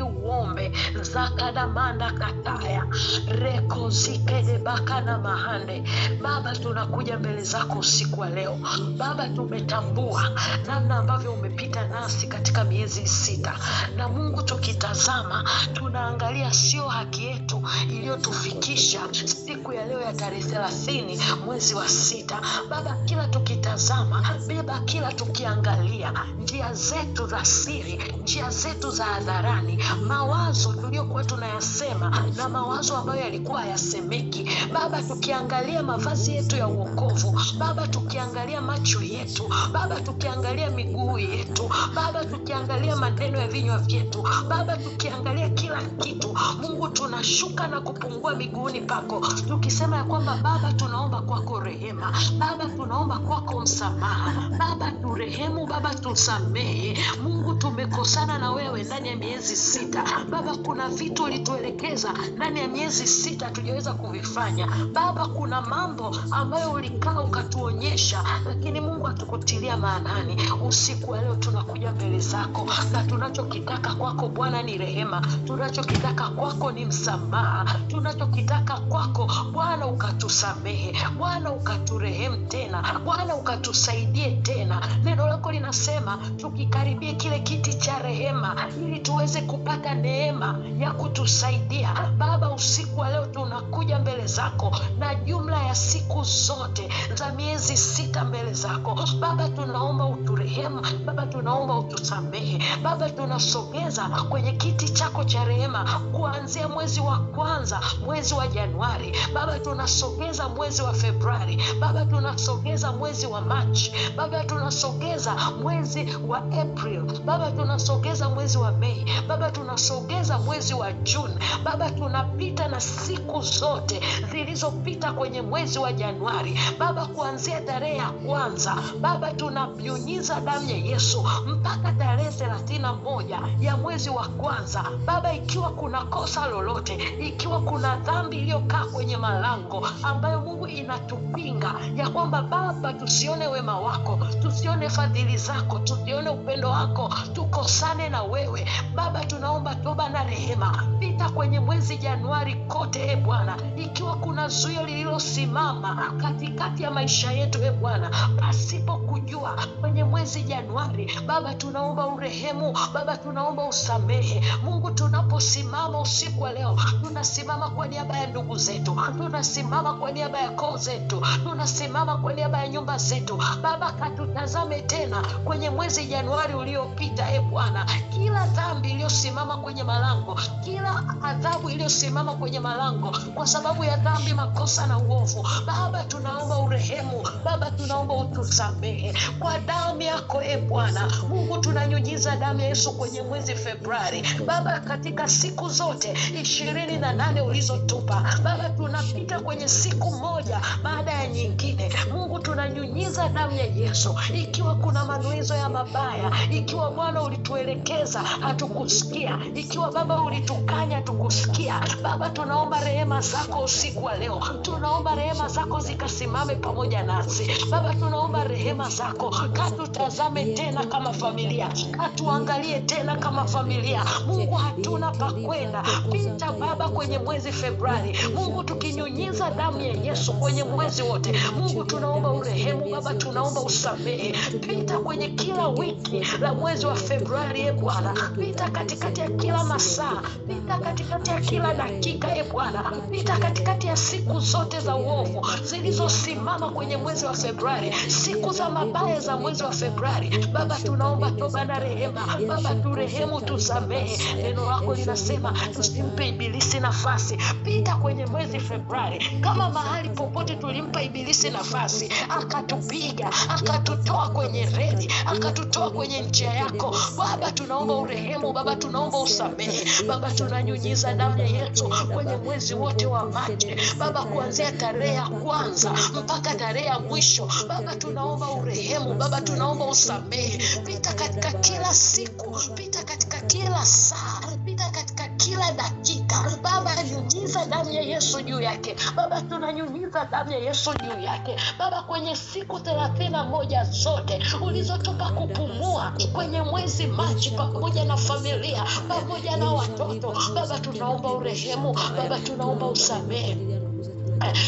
uombe zakadamanda kataya reko zikede baka na mahande. Baba, tunakuja mbele zako usiku wa leo. Baba, tumetambua namna ambavyo umepita nasi katika miezi 6, na Mungu tukitazama tunaangalia sio haki yetu iliyotufikisha siku ya leo ya tarehe 30 mwezi wa 6. Baba, kila tukitazama, Baba, kila tukiangalia njia zetu za siri, njia zetu za hadharani, mawazo tuliyokuwa tunayasema na mawazo ambayo yalikuwa hayasemeki, Baba, tukiangalia mavazi yetu ya wokovu, Baba, tukiangalia macho yetu, Baba, tukiangalia miguu yetu, Baba, tukiangalia maneno ya vinywa vyetu, Baba, tukiangalia kila kitu, Mungu, tunashuka na kupungua miguuni pako tukisema ya kwamba Baba, tunaomba kwako rehema. Baba, tunaomba kwako msamaha. Baba, turehemu. Baba, tusamehe. Mungu, tumekosana na wewe ndani ya miezi 6. Baba, kuna vitu ulituelekeza ndani ya miezi 6 tujaweza kuvifanya. Baba, kuna mambo ambayo ulikaa ukatuonyesha, lakini Mungu hatukutilia maanani. Usiku wa leo tunakuja mbele zako, na tunachokitaka kwako Bwana ni rehema. Tunachokitaka kwako ni msamaha. Tunachokitaka kwako Bwana, ukatusamehe. Bwana, ukaturehemu tena. Bwana, ukatusaidie tena. Neno lako linasema tukikaribia kile kiti cha rehema ili tuweze kupata neema ya kutusaidia. Baba, usiku wa leo tunakuja mbele zako na jumla ya siku zote za miezi 6 mbele zako. Baba, tunaomba uturehemu. Baba, tunaomba utusamehe. Baba, tunasogeza kwenye kiti chako cha rehema kuanzia mwezi wa kwanza, mwezi wa Januari. Baba, tunasogeza mwezi wa Februari. Baba, tunasogeza mwezi wa Machi. Baba, tunasogeza mwezi wa April. Baba, tunasogeza mwezi wa Mei. Baba, tunasogeza mwezi wa June. Baba, tunapita na siku zote zilizopita kwenye mwezi wa Januari. Baba, kuanzia tarehe ya kwanza, Baba, tunanyunyiza damu ya Yesu mpaka tarehe 31 ya mwezi wa kwanza. Baba, ikiwa kuna kosa lolote, ikiwa kuna dhambi iliyokaa kwenye malango ambayo Mungu inatupinga ya kwamba Baba tusione wema wako, tusione fadhili zako, tusione upendo wako, tukosane na wewe, Baba, tunaomba toba na rehema. Pita kwenye mwezi Januari kote, Bwana, ikiwa kuna zuio lililosimama katikati ya maisha yetu, Bwana, pasipo kujua kwenye mwezi Januari, Baba, tunaomba urehemu. Baba, tunaomba usamehe. Mungu, tunaposimama usiku wa leo, tunasimama kwa niaba ya ndugu zetu, tunasimama kwa niaba ya koo zetu, tunasimama kwa niaba ya nyumba zetu. Baba, katutazame tena kwenye mwezi Januari uliopita, Bwana, kila dhambi iliyosimama kwenye malango, kila adhabu iliyosimama kwenye malango kwa sababu ya dhambi, makosa na uovu, Baba, tunaomba urehemu. Baba, tunaomba utusamehe kwa damu yako, Bwana. Mungu, tunanyunyiza damu ya Yesu kwenye mwezi Februari. Baba, katika siku zote 28 ulizotupa, Baba, tunapita kwenye siku moja baada ya nyingine. Mungu, tunanyunyiza damu ya Yesu. Ikiwa kuna manuizo ya mabaya, ikiwa Bwana ulituelekeza hatukusikia, ikiwa Baba ulitukanya hatukusikia, Baba, tunaomba rehema zako usiku wa leo. Tunaomba rehema zako zikasimame pamoja nasi. Baba, tunaomba rehema zako, katutazame tena kama familia, katuangalie tena kama familia. Mungu, hatuna pa kwenda. Pita Baba kwenye mwezi Februari, Mungu, tukinyunyiza damu ya Yesu kwenye mwezi wote. Mungu, tunaomba urehemu. Baba, tunaomba usamehe. Pita kwenye kila wiki la mwezi wa Februari, Bwana. Pita katikati ya kila masaa, pita katikati ya kila dakika, Bwana. Pita katikati ya siku zote za uovu zilizosimama kwenye mwezi wa Februari, siku za mabaya za mwezi wa Februari. Baba, tunaomba toba na rehema. Baba, turehemu, tusamehe. Neno lako linasema tusimpe ibilisi nafasi. Pita kwenye mwezi Februari. Kama mahali popote tulimpa ibilisi nafasi, akatupiga, akatutoa kwenye reli, akatutoa kwenye njia yako. Baba tunaomba urehemu, Baba tunaomba usamehe. Baba tunanyunyiza damu ya Yesu kwenye mwezi wote wa Machi, Baba kuanzia tarehe ya kwanza mpaka tarehe ya mwisho. Baba tunaomba urehemu, Baba tunaomba usamehe. Pita katika kila siku, pita katika kila saa, pita katika kila dakika. Baba nyunyiza damu ya Yesu juu yake. Baba tunanyunyiza damu ya Yesu juu yake. Baba kwenye siku 31 zote ulizotupa kupumua kwenye mwezi Machi, pamoja na familia, pamoja na watoto, Baba tunaomba urehemu, Baba tunaomba usamehe.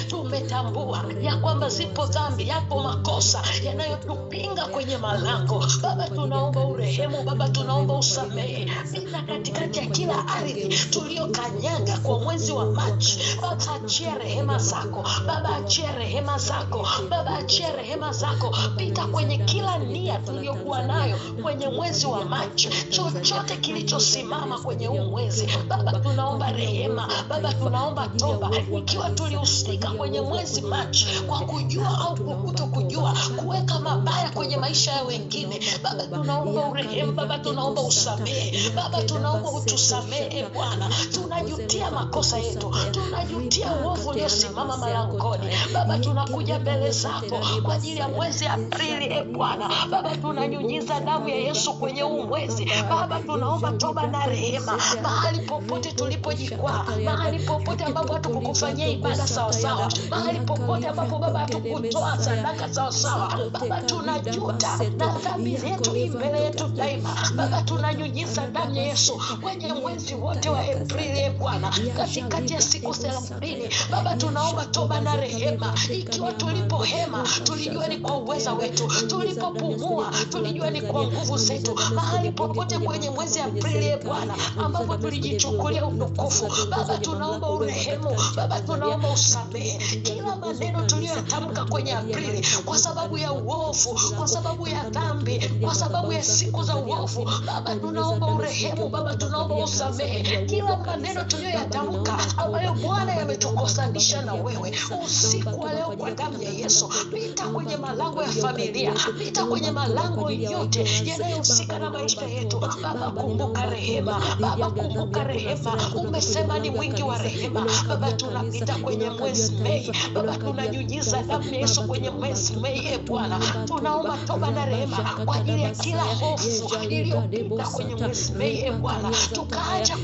Tumetambua ya kwamba zipo dhambi, yapo makosa yanayotupinga kwenye malango. Baba tunaomba urehemu, Baba tunaomba usamehe. Pita katikati ya kila ardhi tuliyokanyaga kwa mwezi wa Machi. Baba achia rehema zako, Baba achia rehema zako, Baba achia rehema zako. Pita kwenye kila nia tuliyokuwa nayo kwenye mwezi wa Machi, chochote kilichosimama kwenye huu mwezi. Baba tunaomba rehema, Baba tunaomba toba. Ikiwa tulihusika kwenye mwezi Machi kwa kujua au kutokujua kuweka mabaya kwenye maisha ya wengine, Baba tunaomba urehemu, Baba tunaomba usamehe. Baba tunaomba utusamehe Bwana, tunajutia makosa yetu, tunajutia uovu uliosimama malangoni. Baba tunakuja mbele zako kwa ajili ya mwezi Aprili Bwana. Baba tunanyunyiza damu ya Yesu kwenye huu mwezi. Baba tunaomba toba na rehema mahali popote tulipojikwaa, mahali popote ambapo hatukukufanyia ibada sawa sawa, mahali popote ambapo Baba hatukutoa sadaka sawa sawa. Baba tunajuta na dhambi zetu mbele yetu daima. Baba tunanyunyiza damu ya Yesu kwenye mwezi wote wa Aprili Bwana, katikati ya siku 30. Baba tunaomba toba na rehema. Ikiwa tulipohema tulijua ni kwa uweza wetu, tulipopumua tulijua ni kwa nguvu zetu, mahali popote kwenye mwezi Aprili Bwana ambapo tulijichukulia utukufu, Baba tunaomba urehemu, Baba tunaomba usamehe. Kila maneno tuliyotamka kwenye Aprili kwa sababu ya uovu, kwa sababu ya dhambi, kwa sababu ya siku za uovu, Baba tunaomba urehemu, Baba tunaomba usamehe. Kila maneno tuliyotamka ambayo Bwana yametukosanisha na wewe, usiku wa leo kwa damu ya Yesu, pita kwenye malango ya familia, pita kwenye malango yote yanayohusika na maisha yetu. Baba kumbuka rehema, Baba kumbuka rehema. Umesema ni mwingi wa rehema. Baba tunapita kwenye mwezi Mei, Baba tunanyunyiza damu ya Yesu kwenye mwezi Mei Bwana. Tunaomba toba na rehema kwa ajili ya kila hofu iliyopita kwenye mwezi Mei Bwana. Tukaacha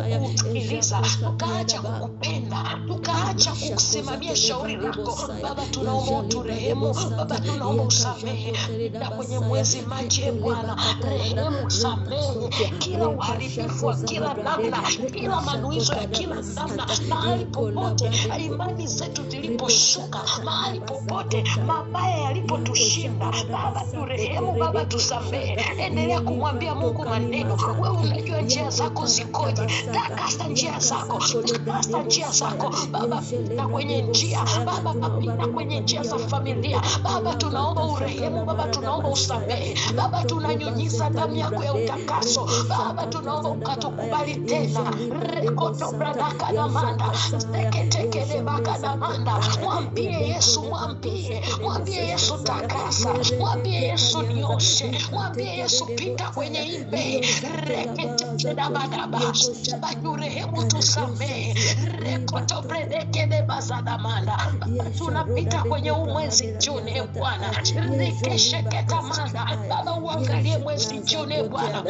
kukusikiliza, tukaacha kukupenda, tukaacha kusimamia shauri lako. Baba tunaomba uturehemu, Baba tunaomba usamehe. Na kwenye mwezi Machi Bwana, rehemu, samehe kila uharibifu wa kila namna, kila manuizo ya kila namna, mahali popote imani zetu ziliposhuka, mahali popote mabaya yalipotushinda, Baba turehemu, Baba tusamehe. Endelea kumwambia Mungu maneno, wewe unajua njia zako zikoje. Takasa njia zako, takasa njia zako Baba. Pita kwenye njia Baba, pita kwenye njia za familia Baba, tunaomba urehemu, Baba tunaomba usamehe. Baba tunanyunyiza damu yako ya utakaso Baba, tunaomba ukatukubali tena. Rekoto bradaka na manda teketeke baka na manda. Mwambie Yesu, mwambie Yesu takasa, mwambie Yesu nioshe, mwambie Yesu pita kwenye imbe. Rekete na badaba Baba urehemu tusamehe. Rekoto bredeke de bazada manda. Tunapita kwenye mwezi Juni Bwana, rekesheketa manda Baba, uangalie mwezi Juni Bwana,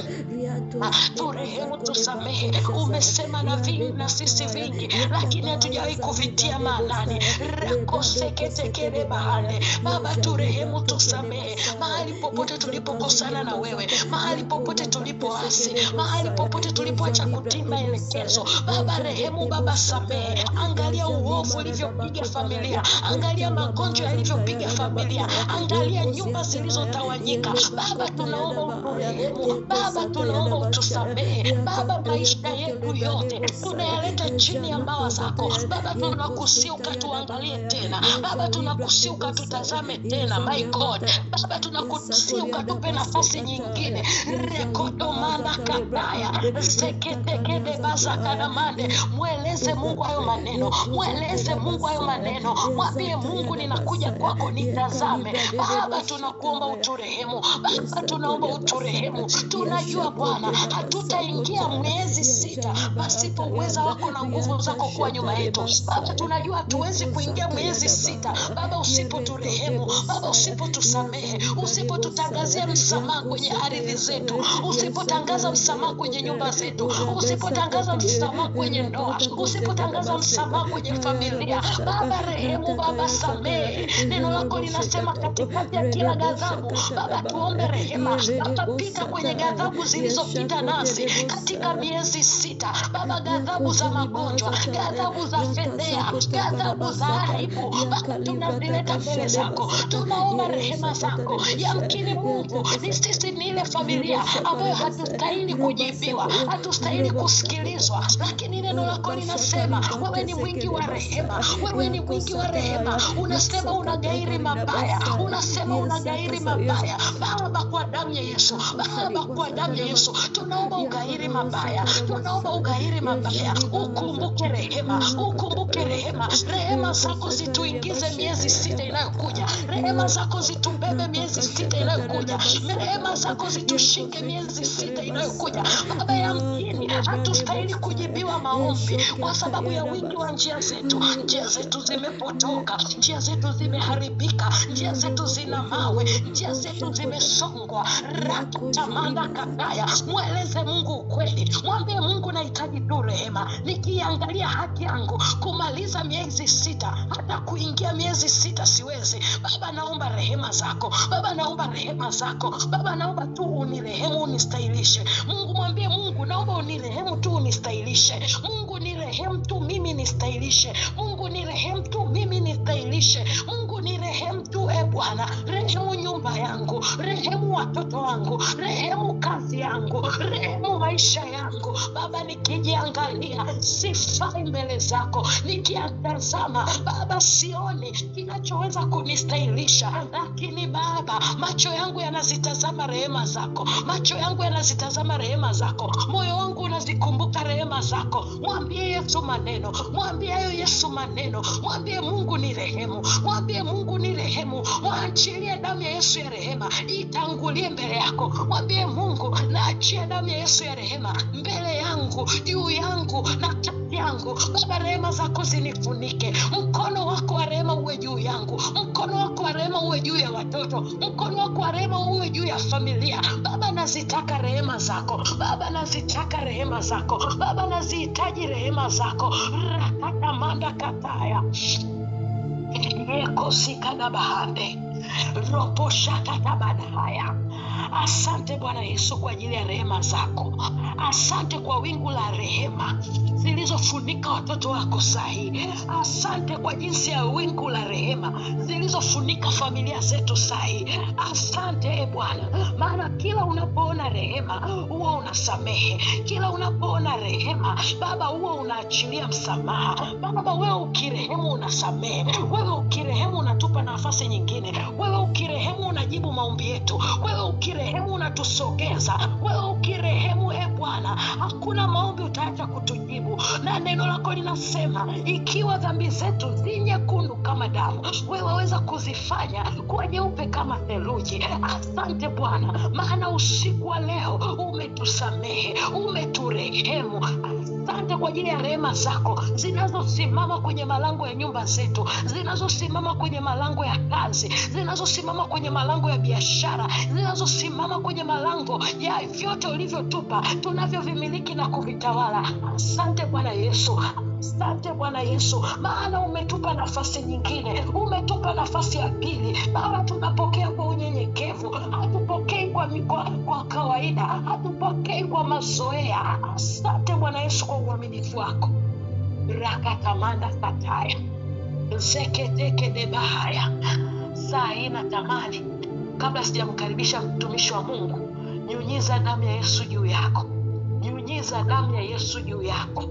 turehemu tusamehe. Umesema na sisi vingi, lakini hatujawahi kuvitia maanani. Rakoseketekele bahane Baba, turehemu tusamehe mahali popote tulipokosana na wewe, mahali popote tulipoasi, mahali popote tulipoacha kutii maelekezo. Baba rehemu, Baba samehe. Angalia uovu ulivyopiga familia, angalia magonjwa yalivyopiga familia, angalia nyumba zilizotawanyika. Baba tunaomba uturehemu, Baba tunaomba utusamehe. Baba maisha yetu yote tunayaleta chini ya mbawa zako zako. Baba tunakusihi ukatuangalie tena. Baba tunakusihi ukatutazame tena, my God. Baba tunakusihi ukatupe nafasi nyingine. Rekodomana kataya seketekede bazakanamande. Mweleze Mungu hayo maneno, mweleze Mungu hayo maneno. Mwambie Mungu, ninakuja kwako, nitazame. Baba tunakuomba uturehemu, Baba tunaomba uturehemu. Tunajua Bwana hatutaingia miezi 6 pasipo uweza wako na nguvu zako kuwa nyuma yetu. Baba tunajua hatuwezi kuingia miezi 6 Baba usipoturehemu, Baba usipotusamehe, usipotutangazia msamaha kwenye ardhi zetu, usipotangaza msamaha kwenye nyumba zetu, usipotangaza msamaha kwenye ndoa, usipotangaza msamaha kwenye familia. Baba rehemu, Baba samehe. Neno lako linasema katikati ya kila ghadhabu, Baba tuombe rehema. Baba pita kwenye ghadhabu zilizopita nasi katika miezi 6 Baba, ghadhabu za magonjwa, ghadhabu za fedhea, ghadhabu za aibu, Baba tunazileta mbele zako. Tunaomba rehema zako. Yamkini Mungu ni sisi, ni ile familia ambayo hatustahili kujibiwa, hatustahili kusikilizwa, lakini neno lako linasema wewe ni mwingi wa rehema, wewe ni mwingi wa rehema. Unasema unagairi mabaya, unasema unagairi mabaya. Baba kwa damu ya Yesu, Baba kwa damu ya Yesu, tunaomba ugairi mabaya, tunaomba ugairi mabaya. Ukumbuke rehema, ukumbuke rehema. Rehema zako zituingize miezi 6 inayokuja, rehema zako zitubebe miezi 6 inayokuja, rehema zako zitushike miezi 6 inayokuja. Baba, yamkini hatustahili kujibiwa maombi kwa sababu ya wingi wa njia zetu. Njia zetu zimepotoka, njia zetu zimeharibika, njia zetu zina mawe, njia zetu zimesongwa. Rakutamanda kataya. Mweleze Mungu ukweli, mwambie Mungu nahitaji tu rehema. Nikiangalia haki yangu kumaliza miezi 6, hata kuingia miezi 6 siwezi. Baba naomba rehema zako, Baba naomba rehema zako, Baba naomba tu unirehemu, unistahilishe. Mungu mwambie Mungu naomba unirehemu tu, unistahilishe. Mungu nirehemu tu mimi, nistahilishe. Mungu nirehemu tu mimi, nistahilishe. Mungu nirehemu tu, Bwana. Rehemu nyumba yangu, rehemu watoto wangu, rehemu kazi yangu, rehemu maisha yangu. Baba nikijiangalia sifai mbele zako, nikiatazama Baba sioni kinachoweza kunistahilisha, lakini Baba macho yangu yanazitazama rehema zako, macho yangu yanazitazama rehema zako, moyo wangu unazikumbuka rehema zako. Mwambie Yesu maneno, mwambie Yesu maneno, mwambie Mungu ni rehemu, mwambie Mungu ni rehemu. Waachilie damu ya Yesu ya rehema itangulie mbele yako. Mwambie Mungu naachia damu ya Yesu ya rehema mbele yangu, juu yangu na kati yangu. Baba rehema zako zinifunike, mkono wako wa rehema uwe juu yangu, mkono wako wa rehema uwe juu ya watoto, mkono wako wa rehema uwe juu ya familia. Baba nazitaka rehema zako, Baba nazitaka rehema zako, Baba nazihitaji rehema zako. Rakatamanda kataya Ekosika bahande ropo shakata badaya. Asante Bwana Yesu kwa ajili ya rehema zako. Asante kwa wingu la rehema zilizofunika watoto wako sahi. Asante kwa jinsi ya wingu la rehema zilizofunika familia zetu sahi. Asante Bwana, maana kila unapoona rehema huwa unasamehe, kila unapoona rehema Baba huwa unaachilia msamaha. Baba wewe ukirehemu unasamehe, wewe ukirehemu unatupa nafasi nyingine, wewe ukirehemu unajibu maombi yetu, wewe ukirehemu unatusogeza, wewe ukirehemu Bwana hakuna maombi utaacha kutujibu. Na neno lako linasema ikiwa dhambi zetu zi nyekundu kama damu, wewe waweza kuzifanya kuwa nyeupe kama theluji. Asante Bwana, maana usiku wa leo umetusamehe, umeturehemu. Asante kwa ajili ya rehema zako zinazosimama kwenye malango ya nyumba zetu, zinazosimama kwenye malango ya kazi, zinazosimama kwenye malango ya biashara, zinazosimama kwenye malango ya vyote ulivyotupa tunavyovimiliki na kuvitawala. Asante Bwana Yesu, asante Bwana Yesu, maana umetupa nafasi nyingine, umetupa nafasi ya pili. Baba tunapokea kwa unyenyekevu, hatupokei kwa kawaida, hatupokei kwa mazoea. Asante Bwana Yesu kwa uaminifu wako. Rakatamanda kataya zeketeke de bahaya. Saa ina tamani, kabla sijamkaribisha mtumishi wa Mungu, nyunyiza damu ya Yesu juu yako, nyunyiza damu ya Yesu juu yako,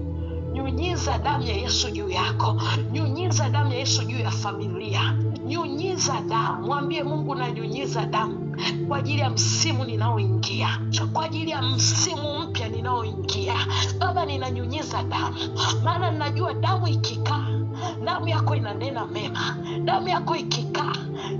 Nyunyiza damu ya Yesu juu yako. Nyunyiza damu ya Yesu juu ya familia. Nyunyiza damu. Mwambie Mungu, na nyunyiza damu kwa ajili ya msimu ninaoingia, kwa ajili ya msimu mpya ninaoingia. Baba, ninanyunyiza damu, maana ninajua damu ikikaa, damu yako inanena mema. Damu yako ikikaa,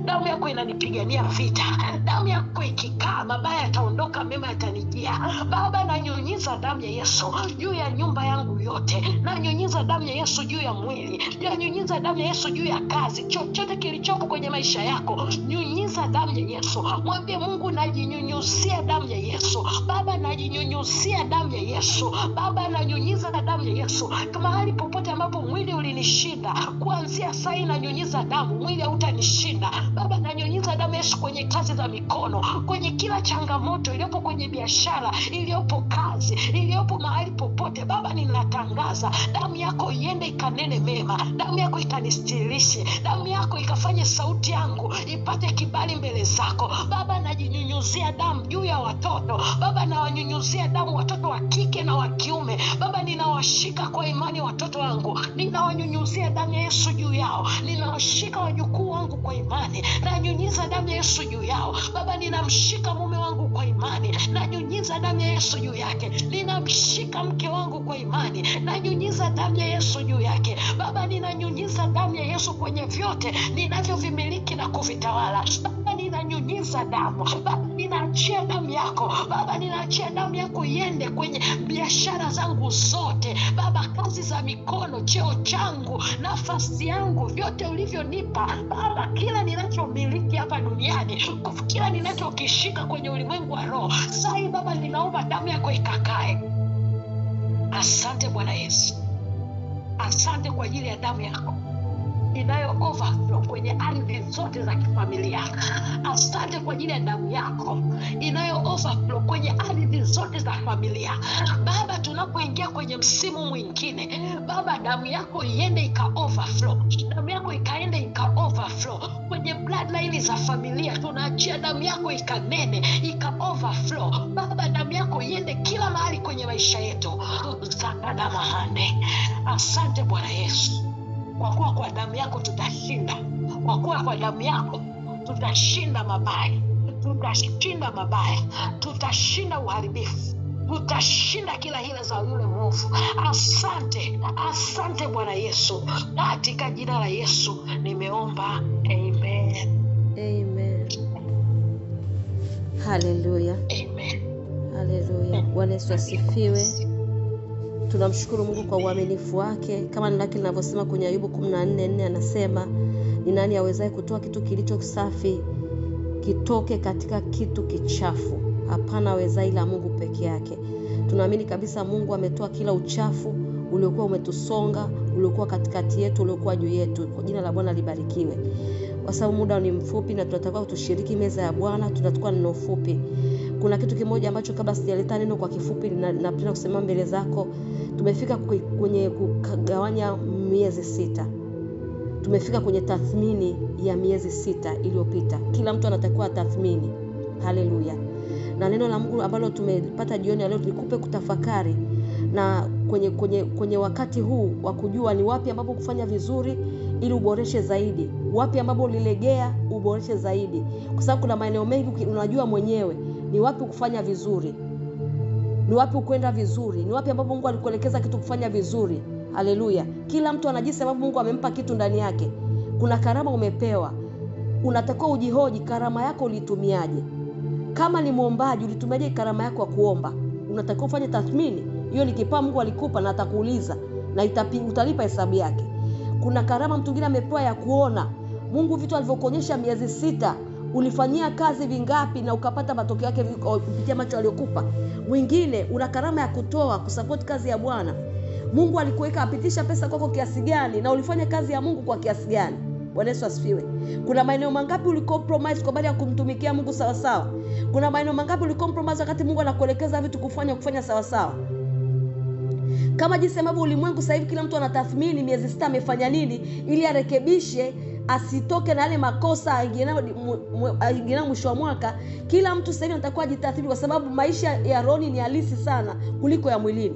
damu yako inanipigania vita. Damu yako ikikaa, mabaya yataondoka, mema yatanijia. Baba, nanyunyiza damu ya Yesu juu ya nyumba yangu yote. Nanyunyiza damu ya Yesu juu ya mwili. Nanyunyiza damu ya Yesu juu ya kazi. Chochote kilichoko kwenye maisha yako, nyunyiza damu ya Yesu. Mwambie Mungu, najinyunyuzia damu ya Yesu. Baba, najinyunyuzia damu ya Yesu. Baba, nanyunyiza damu ya Yesu. Mahali popote ambapo mwili ulinishinda, kuanzia sasa nanyunyiza damu, mwili hautanishinda. Baba, nanyunyiza damu ya Yesu kwenye kazi za mikono, kwenye kila changamoto iliyopo kwenye biashara, iliyopo kazi, iliyopo mahali popote. Baba, ninatangaza damu yako iende ikanene mema. Damu yako ikanistirishe. Damu yako ikafanye sauti yangu ipate kibali mbele zako. Baba, najinyunyuzia damu juu ya watoto. Baba, nawanyunyuzia damu watoto wa kike na wa kiume. Baba, ninawashika kwa imani watoto wangu. Ninawanyunyuzia damu ya Yesu juu yao. Ninawashika wajukuu wangu kwa imani. Nanyunyiza damu ya Yesu juu yao. Baba, ninamshika mume wangu kwa imani. Nanyunyiza damu ya Yesu juu yake. Ninamshika mke wangu kwa imani. Nanyunyiza damu ya Yesu juu yake. Baba, ninanyunyiza damu ya Yesu kwenye vyote ninavyovimiliki na kuvitawala. Baba, ninanyunyiza damu. Baba, ninaachia damu yako. Baba, ninaachia damu yako iende kwenye biashara zangu zote. Baba, kazi za mikono, cheo changu, nafasi yangu, vyote ulivyonipa. Baba, kila ninachomiliki hapa duniani, kila ninachokishika kwenye ulimwengu wa roho, sasa Baba, ninaomba damu yako ikakae. Asante Bwana Yesu. Asante kwa ajili ya damu yako inayo overflow kwenye ardhi zote za kifamilia. Asante kwa ajili ya damu yako inayo overflow kwenye ardhi zote za familia. Baba, tunapoingia kwenye msimu mwingine, Baba, damu yako iende ika overflow. Damu yako ikaende ika overflow kwenye bloodline za familia. Tunaachia damu yako ikanene, ika overflow. Baba, damu yako iende kila mahali kwenye maisha yetu. Zakada mahande. Asante Bwana Yesu. Kwa kuwa kwa damu yako tutashinda. Kwa kuwa kwa damu yako tutashinda mabaya. Tutashinda mabaya. Tutashinda uharibifu. Tutashinda kila hila za yule mwovu. Asante. Asante Bwana Yesu. Katika jina la Yesu nimeomba. Amen. Amen. Haleluya. Amen. Haleluya. Bwana Yesu asifiwe. Tunamshukuru Mungu kwa uaminifu wake. Kama neno lake linavyosema kwenye Ayubu 14:4, anasema, ni nani awezaye kutoa kitu kilicho safi kitoke katika kitu kichafu? Hapana awezaye ila Mungu peke yake. Tunaamini kabisa Mungu ametoa kila uchafu uliokuwa umetusonga, uliokuwa katikati yetu, uliokuwa juu yetu. Kwa jina la Bwana libarikiwe. Kwa sababu muda ni mfupi na tunataka tushiriki meza ya Bwana, tunachukua neno fupi. Kuna kitu kimoja ambacho kabla sijaleta neno kwa kifupi napenda kusema mbele zako. Tumefika kwenye kugawanya miezi 6. Tumefika kwenye tathmini ya miezi 6 iliyopita. Kila mtu anatakiwa tathmini. Haleluya. Na neno la Mungu ambalo tumepata jioni leo nikupe kutafakari na kwenye wakati huu wa kujua ni wapi ambapo kufanya vizuri ili uboreshe zaidi, wapi ambapo ulilegea uboreshe zaidi, kwa sababu kuna maeneo mengi unajua mwenyewe ni wapi kufanya vizuri, ni wapi kwenda vizuri, ni wapi ambapo Mungu alikuelekeza kitu kufanya vizuri. Haleluya. Kila mtu anajisi sababu Mungu amempa kitu ndani yake. Kuna karama umepewa, unatakiwa ujihoji karama yako ulitumiaje. Kama ni muombaji, ulitumiaje karama yako ya kuomba? Unatakiwa ufanye tathmini. Hiyo ni kipawa Mungu alikupa na atakuuliza na utalipa hesabu yake. Kuna karama mtu mwingine amepewa ya kuona. Mungu vitu alivyokuonyesha miezi 6, ulifanyia kazi vingapi na ukapata matokeo yake kupitia macho aliyokupa. Mwingine una karama ya kutoa, kusupport kazi ya Bwana. Mungu alikuweka apitisha pesa kwako kiasi gani na ulifanya kazi ya Mungu kwa kiasi gani. Bwana Yesu asifiwe. Kuna maeneo mangapi ulicompromise kwa bali ya kumtumikia Mungu sawa sawa? Kuna maeneo mangapi ulicompromise wakati Mungu anakuelekeza vitu kufanya sawa sawa? Kama jinsi ambavyo ulimwengu sasa hivi kila mtu anatathmini miezi 6 amefanya nini ili arekebishe asitoke na yale makosa aingia mwisho wa mwaka. Kila mtu sasa hivi anatakiwa ajitathmini, kwa sababu maisha ya roho ni halisi sana kuliko ya mwilini.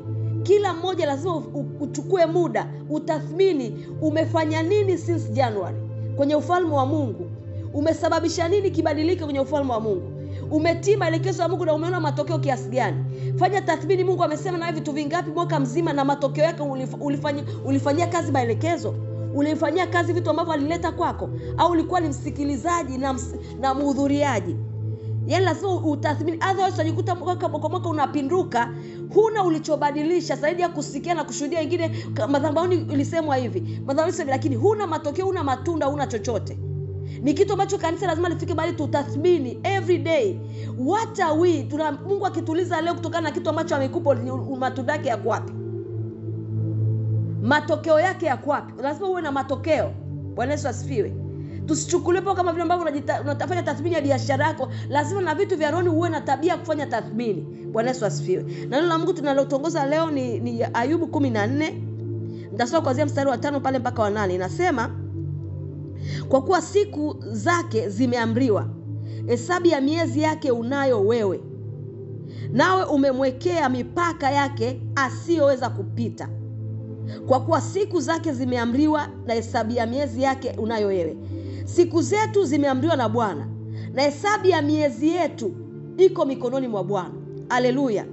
Kila mmoja lazima uchukue muda utathmini umefanya nini since January kwenye ufalme wa Mungu. Umesababisha nini kibadilike kwenye ufalme wa Mungu? Umetii maelekezo ya Mungu na umeona matokeo kiasi gani? Fanya tathmini. Mungu amesema na vitu vingapi mwaka mzima, na matokeo yake ulifanyia kazi maelekezo? Ulifanyia kazi vitu ambavyo alileta kwako, au ulikuwa ni msikilizaji na mhudhuriaji? Yaani lazima utathmini, otherwise unajikuta mwaka unapinduka, huna ulichobadilisha zaidi ya kusikia na kushuhudia wengine madhabahuni ilisemwa hivi, madhabahuni, lakini huna matokeo, huna matunda, huna chochote. Ni kitu ambacho kanisa lazima lifike mahali tutathmini every day. What are we? Mungu akituliza leo kutokana na kitu ambacho amekupa, matunda yake yako wapi? Matokeo yake yako wapi? Lazima uwe na matokeo. Bwana Yesu asifiwe. Tusichukulie poa kama vile ambavyo unatafanya tathmini ya biashara yako. Lazima na vitu vya roho uwe na tabia kufanya tathmini. Bwana Yesu asifiwe. Na neno la Mungu tunalotongoza leo ni Ayubu 14. Nitasoma kuanzia mstari wa 5 pale mpaka wa 8. Inasema, kwa kuwa siku zake zimeamriwa, hesabu ya miezi yake unayo wewe, nawe umemwekea mipaka yake asiyoweza kupita. Kwa kuwa siku zake zimeamriwa na hesabu ya miezi yake unayo wewe. Siku zetu zimeamriwa na Bwana, na hesabu ya miezi yetu iko mikononi mwa Bwana. Haleluya.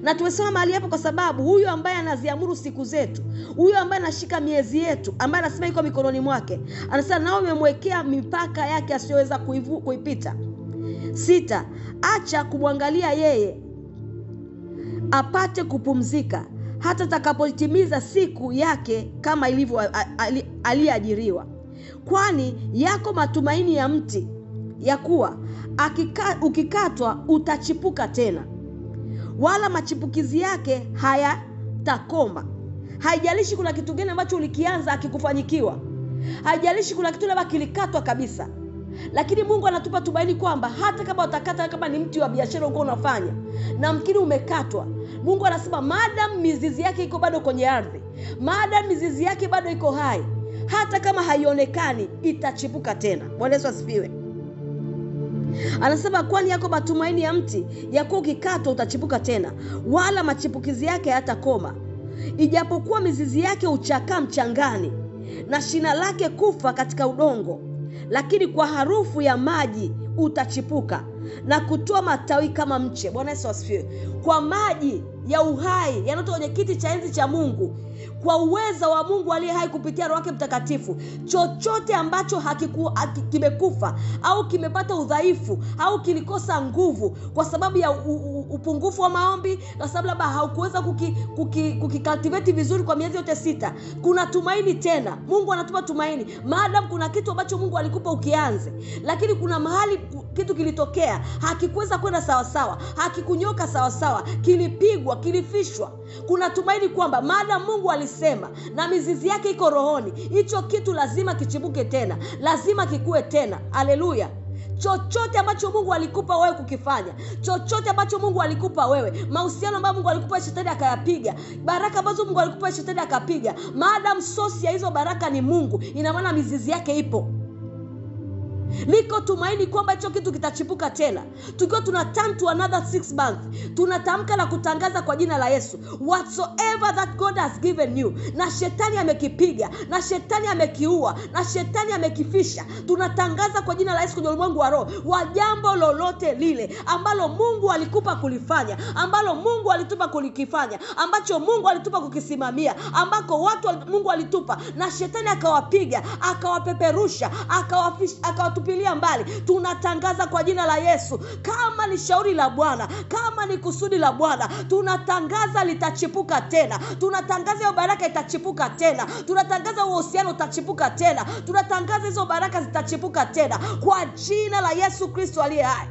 Na tumesema mahali hapo kwa sababu huyu ambaye anaziamuru siku zetu, huyu ambaye anashika miezi yetu, ambaye anasema iko mikononi mwake, anasema nao umemwekea mipaka yake asiyoweza kuipita. 6. Acha kumwangalia yeye apate kupumzika, hata atakapotimiza siku yake kama ilivyo aliyeajiriwa. Kwani yako matumaini ya mti, ya kuwa ukikatwa utachipuka tena, wala machipukizi yake hayatakoma. Haijalishi kuna kitu gani ambacho ulikianza akikufanyikiwa, haijalishi kuna kitu labda kilikatwa kabisa, lakini Mungu anatupa tumaini kwamba hata kama utakata, kama ni mti wa biashara uko unafanya na mkini umekatwa, Mungu anasema madam mizizi yake iko bado kwenye ardhi, madam mizizi yake bado iko hai, hata kama haionekani itachipuka tena. Bwana Yesu asifiwe. Anasema kwani yako matumaini ya mti, ya kuwa ukikatwa utachipuka tena, wala machipukizi yake hayatakoma. Ijapokuwa mizizi yake uchakaa mchangani na shina lake kufa katika udongo, lakini kwa harufu ya maji utachipuka na kutoa matawi kama mche. Bwana Yesu asifiwe. Kwa maji ya uhai yanayotoka kwenye kiti cha enzi cha Mungu, kwa uweza wa Mungu aliye hai kupitia Roho wake Mtakatifu, chochote ambacho kimekufa au kimepata udhaifu au kilikosa nguvu kwa sababu ya upungufu wa maombi, kwa sababu labda haukuweza kukicultivate vizuri kwa miezi yote 6, kuna tumaini tena. Mungu anatupa tumaini. Maadamu kuna kitu ambacho Mungu alikupa ukianze, lakini kuna mahali kitu kilitokea hakikuweza kwenda sawa sawa, hakikunyoka sawa sawa, kilipigwa, kilifishwa, kuna tumaini kwamba maadamu Mungu alisema na mizizi yake iko rohoni, hicho kitu lazima kichibuke tena, lazima kikue tena. Haleluya. Chochote ambacho Mungu alikupa wewe kukifanya, chochote ambacho Mungu alikupa wewe, mahusiano ambayo Mungu alikupa shetani akayapiga, baraka ambazo Mungu alikupa shetani akapiga, maadamu sosi ya hizo baraka ni Mungu, ina maana mizizi yake ipo. Niko tumaini kwamba hicho kitu kitachipuka tena. Tukiwa tuna turn to another 6 months, tunatamka na kutangaza kwa jina la Yesu, whatsoever that God has given you, na shetani amekipiga, na shetani amekiua, na shetani amekifisha, tunatangaza kwa jina la Yesu kwenye ulimwengu wa roho, wa jambo lolote lile ambalo Mungu alikupa kulifanya, ambalo Mungu alitupa kulikifanya, ambacho Mungu alitupa kukisimamia, ambako watu Mungu alitupa na shetani akawapiga, akawapeperusha, akawatupilia mbali, tunatangaza kwa jina la Yesu, kama ni shauri la Bwana, kama ni kusudi la Bwana, tunatangaza litachipuka tena. Tunatangaza hiyo baraka itachipuka tena. Tunatangaza uhusiano utachipuka tena. Tunatangaza hizo baraka zitachipuka tena kwa jina la Yesu Kristo aliye hai.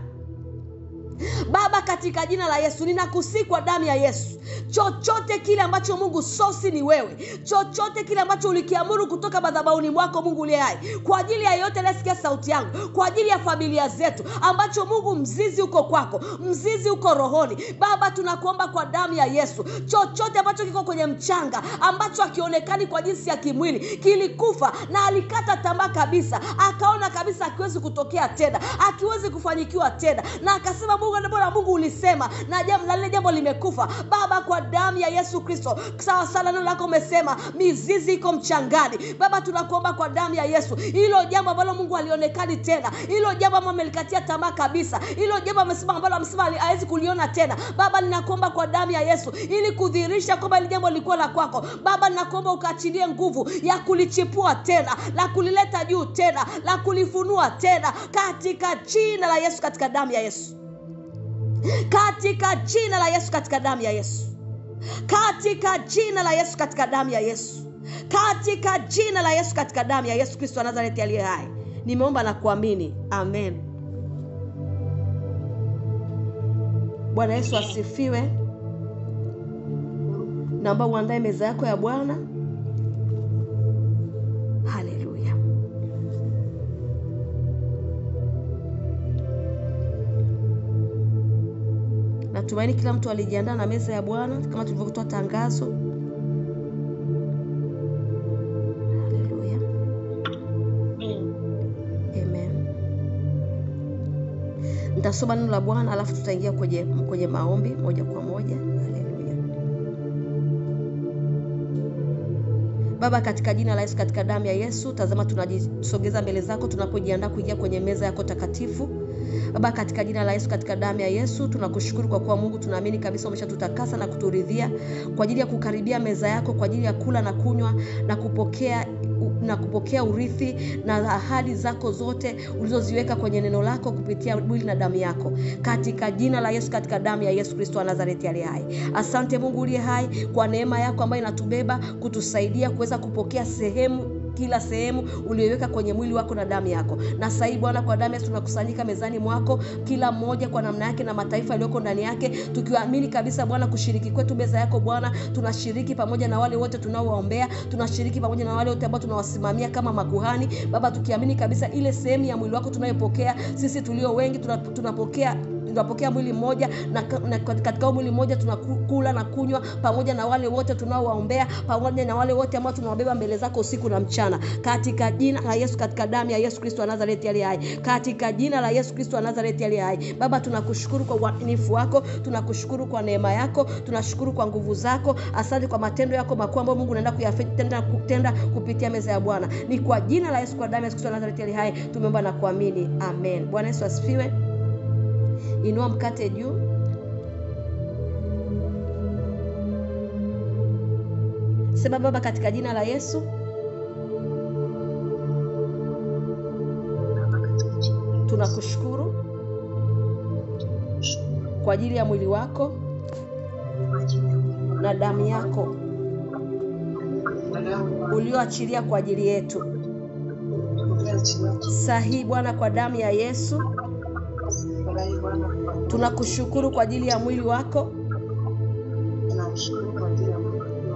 Baba, katika jina la Yesu ninakusihi kwa damu ya Yesu, chochote kile ambacho Mungu sosi ni wewe, chochote kile ambacho ulikiamuru kutoka madhabahuni mwako Mungu uliye hai, kwa ajili ya yote nasikia sauti yangu, kwa ajili ya familia zetu, ambacho Mungu mzizi uko kwako, mzizi uko rohoni, Baba tunakuomba kwa damu ya Yesu, chochote ambacho kiko kwenye mchanga, ambacho hakionekani kwa jinsi ya kimwili, kilikufa na alikata tamaa kabisa, akaona kabisa akiwezi kutokea tena, akiwezi kufanyikiwa tena, na akasema Mungu ulisema na lile jambo limekufa. Baba, kwa damu ya Yesu Kristo, sawa sana neno lako umesema mizizi iko mchangani. Baba, tunakuomba kwa damu ya Yesu, hilo jambo ambalo Mungu alionekani tena, hilo jambo ambalo amelikatia tamaa kabisa, hilo jambo amesema ambalo amesema hawezi kuliona tena, Baba ninakuomba kwa damu ya Yesu, ili kudhihirisha kwamba hili jambo lilikuwa la kwako. Baba ninakuomba ukaachilie nguvu ya kulichipua tena, la kulileta juu tena, la kulifunua tena, katika jina la Yesu, katika damu ya Yesu, katika jina la Yesu, katika damu ya Yesu, katika jina la Yesu, katika damu ya Yesu, katika jina la Yesu, katika damu ya Yesu Kristo wa Nazareti aliye hai. Nimeomba na kuamini. Amen. Bwana Yesu asifiwe. Naomba uandae meza yako ya Bwana. Haleluya. Natumaini kila mtu alijiandaa na meza ya Bwana kama tulivyokutoa tangazo. Haleluya. Amen. Nitasoma neno la Bwana alafu tutaingia kwenye maombi moja kwa moja. Haleluya. Baba, katika jina la Yesu, katika damu ya Yesu, tazama tunajisogeza mbele zako tunapojiandaa kuingia kwenye meza yako takatifu. Baba, katika jina la Yesu, katika damu ya Yesu, tunakushukuru kwa kuwa Mungu tunaamini kabisa umeshatutakasa na kuturidhia kwa ajili ya kukaribia meza yako, kwa ajili ya kula na kunywa na kupokea urithi na ahadi zako zote ulizoziweka kwenye neno lako kupitia mwili na damu yako, katika jina la Yesu, katika damu ya Yesu Kristo wa Nazareti aliye hai. Asante Mungu uliye hai kwa neema yako ambayo inatubeba kutusaidia kuweza kupokea kila sehemu uliyoweka kwenye mwili wako na damu yako. Na sasa Bwana, kwa damu Yesu tunakusanyika mezani mwako, kila mmoja kwa namna yake na mataifa yaliyoko ndani yake, tukiamini kabisa Bwana kushiriki kwetu meza yako Bwana. Tunashiriki pamoja na wale wote tunaowaombea, tunashiriki pamoja na wale wote ambao tunawasimamia kama makuhani Baba, tukiamini kabisa ile sehemu ya mwili wako tunayopokea sisi tulio wengi, tunapokea mwili mmoja na katika mwili mmoja tunakula na kunywa pamoja na wale wote tunaowaombea, pamoja na wale wote ambao tunawabeba mbele zako usiku na mchana, katika jina la Yesu, katika damu ya Yesu Kristo wa Nazareti aliye hai, katika jina la Yesu Kristo wa Nazareti aliye hai. Baba, tunakushukuru kwa uaminifu wako, tunakushukuru kwa neema yako, tunashukuru kwa nguvu zako. Asante kwa matendo yako makuu ambayo Mungu unaenda kuyatenda kupitia meza ya Bwana. Ni kwa jina la Yesu, kwa damu ya Yesu Kristo wa Nazareti aliye hai tumeomba na kuamini. Amen. Bwana Yesu asifiwe. Inua mkate juu. Sema, Baba, katika jina la Yesu tunakushukuru kwa ajili ya mwili wako na damu yako ulioachilia kwa ajili yetu. Sahi Bwana, kwa damu ya Yesu tunakushukuru kwa ajili ya mwili wako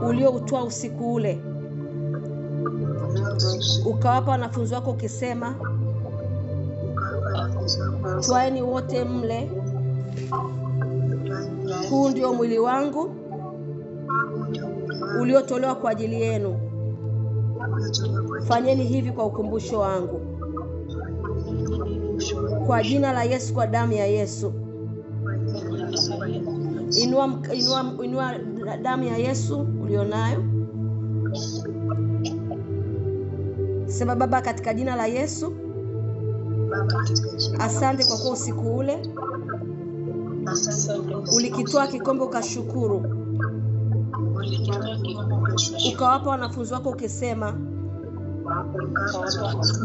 ulioutoa usiku ule, ukawapa wanafunzi wako ukisema, twaeni wote mle, huu ndio mwili wangu uliotolewa kwa ajili yenu, fanyeni hivi kwa ukumbusho wangu. Kwa jina la Yesu, kwa damu ya Yesu, inua damu ya Yesu ulionayo. Sema, Baba, katika jina la Yesu, asante kwa kuwa usiku ule ulikitoa kikombe ukashukuru, ukawapa wanafunzi wako ukisema,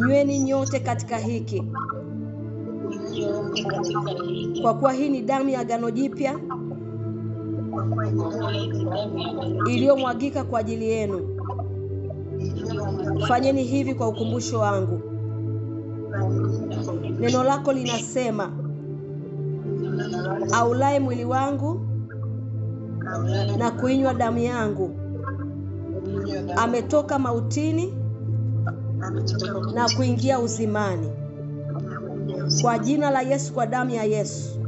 nyweni nyote katika hiki, kwa kuwa hii ni damu ya agano jipya iliyomwagika kwa ajili yenu. Fanyeni hivi kwa ukumbusho wangu. Neno lako linasema, aulaye mwili wangu na kuinywa damu yangu ametoka mautini na kuingia uzimani. Kwa jina la Yesu, kwa damu ya Yesu,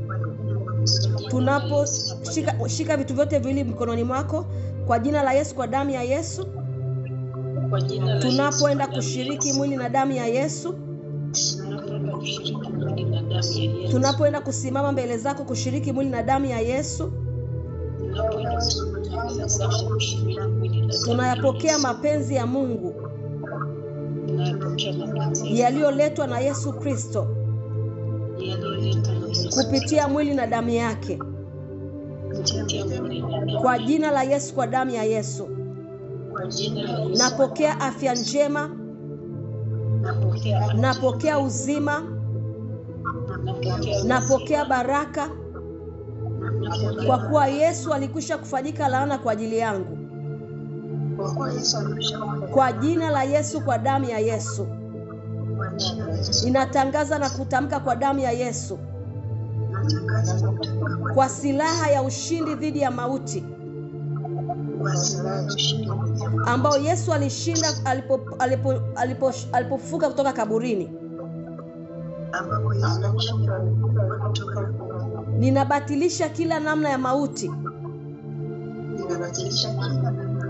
tunaposhika vitu vyote viwili mkononi mwako, kwa jina la Yesu, kwa damu ya Yesu, tunapoenda kushiriki mwili na damu ya Yesu, Tunapoenda kusimama mbele zako kushiriki mwili na damu ya Yesu, tunayapokea mapenzi ya Mungu yaliyoletwa na Yesu Kristo kupitia mwili na damu yake. Kwa jina la Yesu, kwa damu ya Yesu, napokea afya njema, napokea uzima, napokea baraka, kwa kuwa Yesu alikwisha kufanyika laana kwa ajili yangu. Kwa jina la Yesu, kwa damu ya Yesu, ninatangaza na kutamka kwa damu ya Yesu, kwa silaha ya ushindi dhidi ya mauti ambao Yesu alishinda alipofufuka kutoka kaburini. Ninabatilisha kila namna ya mauti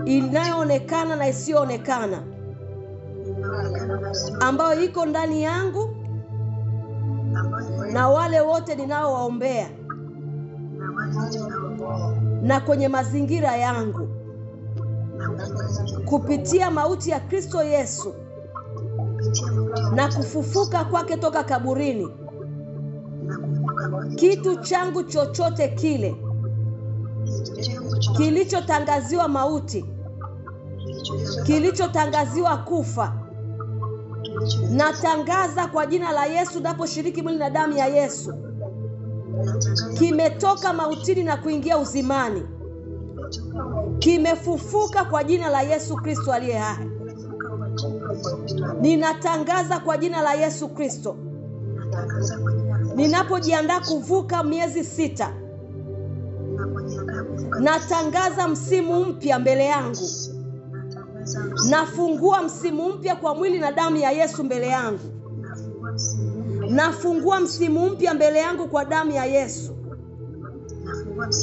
inayoonekana na isiyoonekana ambayo iko ndani yangu na wale wote ninaowaombea na kwenye mazingira yangu, kupitia mauti ya Kristo Yesu na kufufuka kwake toka kaburini. Kitu changu chochote kile kilichotangaziwa mauti, kilichotangaziwa kufa, natangaza kwa jina la Yesu, naposhiriki mwili na damu ya Yesu, kimetoka mautini na kuingia uzimani, kimefufuka kwa jina la Yesu Kristo aliye hai. Ninatangaza kwa jina la Yesu Kristo, ninapojiandaa kuvuka miezi 6, natangaza msimu mpya mbele yangu. Nafungua msimu mpya kwa mwili na damu ya Yesu mbele yangu. Nafungua msimu mpya mbele yangu kwa damu ya Yesu.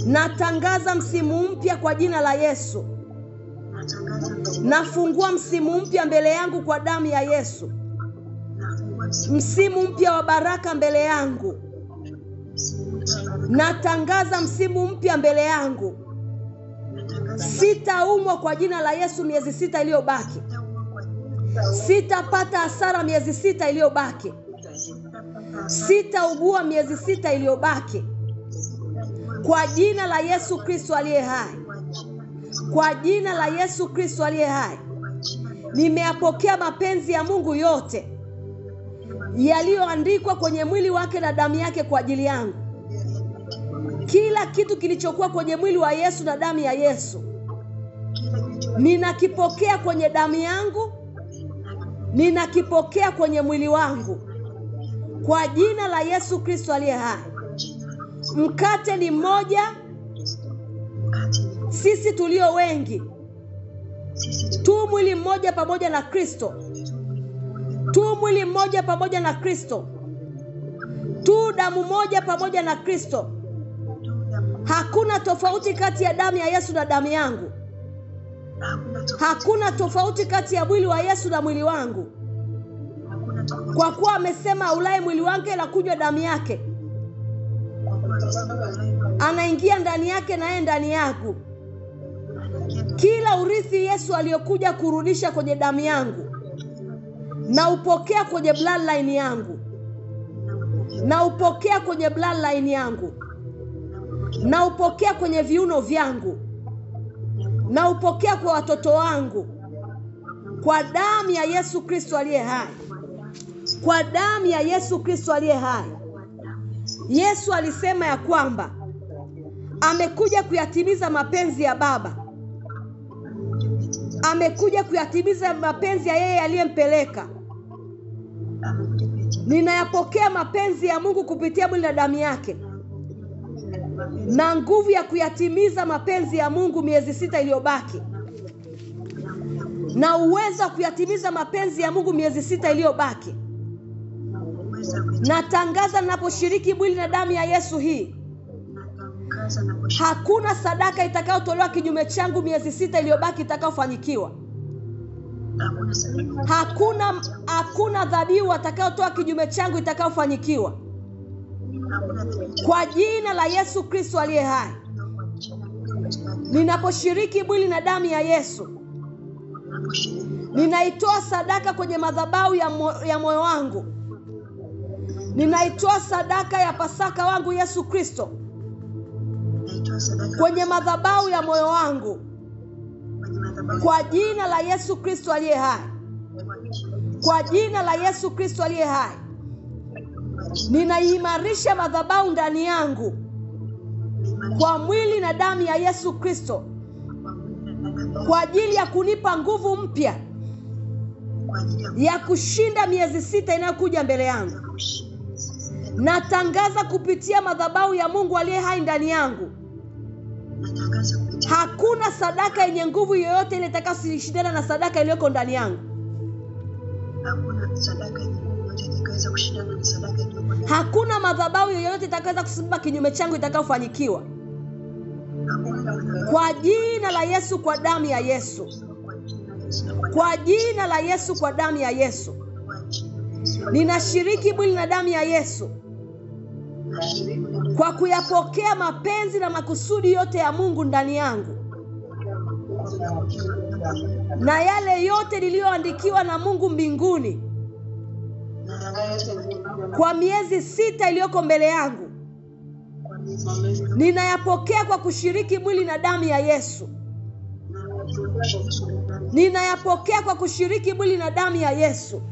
Natangaza msimu mpya kwa jina la Yesu. Nafungua msimu mpya mbele yangu kwa damu ya Yesu. Msimu mpya wa baraka mbele yangu. Natangaza msimu mpya mbele yangu. Sitaumwa kwa jina la Yesu miezi 6 iliyobaki. Sitapata hasara miezi 6 iliyobaki. Sitaugua miezi 6 iliyobaki. Kwa jina la Yesu Kristo aliye hai. Kwa jina la Yesu Kristo aliye hai. Nimeyapokea mapenzi ya Mungu yote yaliyoandikwa kwenye mwili wake na damu yake kwa ajili yangu. Kila kitu kilichokuwa kwenye mwili wa Yesu na damu ya Yesu ninakipokea kwenye damu yangu, ninakipokea kwenye mwili wangu kwa jina la Yesu Kristo aliye hai. Mkate ni mmoja, sisi tulio wengi tu mwili mmoja pamoja na Kristo. Tu mwili mmoja pamoja na Kristo. Tu damu moja pamoja na Kristo. Hakuna tofauti kati ya damu ya Yesu na damu yangu. Hakuna tofauti kati ya mwili wa Yesu na mwili wangu. Kwa kuwa amesema ulaye mwili wake na kunywa damu yake, anaingia ndani yake na yeye ndani yangu. Kila urithi Yesu aliyokuja kurudisha kwenye damu yangu na upokea kwenye bloodline yangu. Na upokea kwenye bloodline yangu. Na upokea kwenye viuno vyangu. Na upokea kwa watoto wangu. Kwa damu ya Yesu Kristo aliye hai. Kwa damu ya Yesu Kristo aliye hai. Yesu alisema ya kwamba amekuja kuyatimiza mapenzi ya Baba. Amekuja kuyatimiza mapenzi ya yeye aliyempeleka. Ninayapokea mapenzi ya Mungu kupitia mwili na damu yake, na nguvu ya kuyatimiza mapenzi ya Mungu miezi 6 iliyobaki, na uwezo wa kuyatimiza mapenzi ya Mungu miezi 6 iliyobaki. Natangaza ninaposhiriki mwili na damu ya Yesu hii, hakuna sadaka itakayotolewa kinyume changu miezi 6 iliyobaki itakayofanikiwa. Hakuna dhabihu atakayotoa kinyume changu itakayofanyikiwa. Kwa jina la Yesu Kristo aliye hai. Ninaposhiriki mwili na damu ya Yesu, ninaitoa sadaka kwenye madhabahu ya moyo wangu. Ninaitoa sadaka ya Pasaka wangu Yesu Kristo kwenye madhabahu ya moyo wangu. Kwa jina la Yesu Kristo aliye hai. Kwa jina la Yesu Kristo aliye hai. Ninaimarisha madhabahu ndani yangu kwa mwili na damu ya Yesu Kristo, kwa ajili ya kunipa nguvu mpya ya kushinda miezi 6 inayokuja mbele yangu. Natangaza kupitia madhabahu ya Mungu aliye hai ndani yangu, hakuna sadaka yenye nguvu yoyote ile itakayoshindana na sadaka iliyoko ndani yangu. Hakuna madhabahu yoyote itakayoweza kusimama kinyume changu itakayofanikiwa. Kwa jina la Yesu, kwa damu ya Yesu. Kwa jina la Yesu, kwa damu ya Yesu. Ninashiriki mwili na damu ya Yesu kwa kuyapokea mapenzi na makusudi yote ya Mungu ndani yangu, na yale yote niliyoandikiwa na Mungu mbinguni kwa miezi 6 iliyoko mbele yangu, ninayapokea kwa kushiriki mwili na damu ya Yesu. Ninayapokea kwa kushiriki mwili na damu ya Yesu.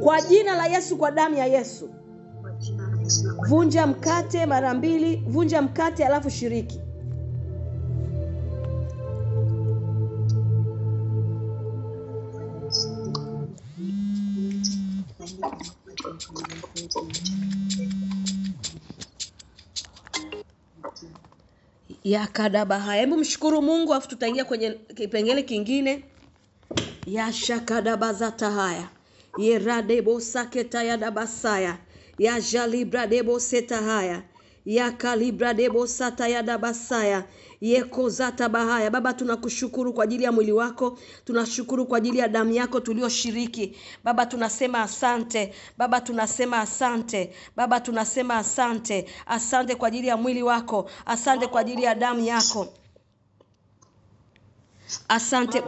Kwa jina la Yesu, kwa damu ya Yesu. Vunja mkate mara 2, vunja mkate alafu shiriki. Ya kadabaha. Hebu mshukuru Mungu afu tutaingia kwenye kipengele kingine. Ya shakadabazata haya. Yeradebo saketa ya dabasaya. Ya jalibra debo seta haya. Ya kalibra debo sata ya dabasaya. Yekozata bahaya. Baba, tunakushukuru kwa ajili ya mwili wako. Tunashukuru kwa ajili ya damu yako tulioshiriki. Baba, tunasema asante. Baba, tunasema asante. Baba, tunasema asante. Asante kwa ajili ya mwili wako. Asante kwa ajili ya damu yako. Asante.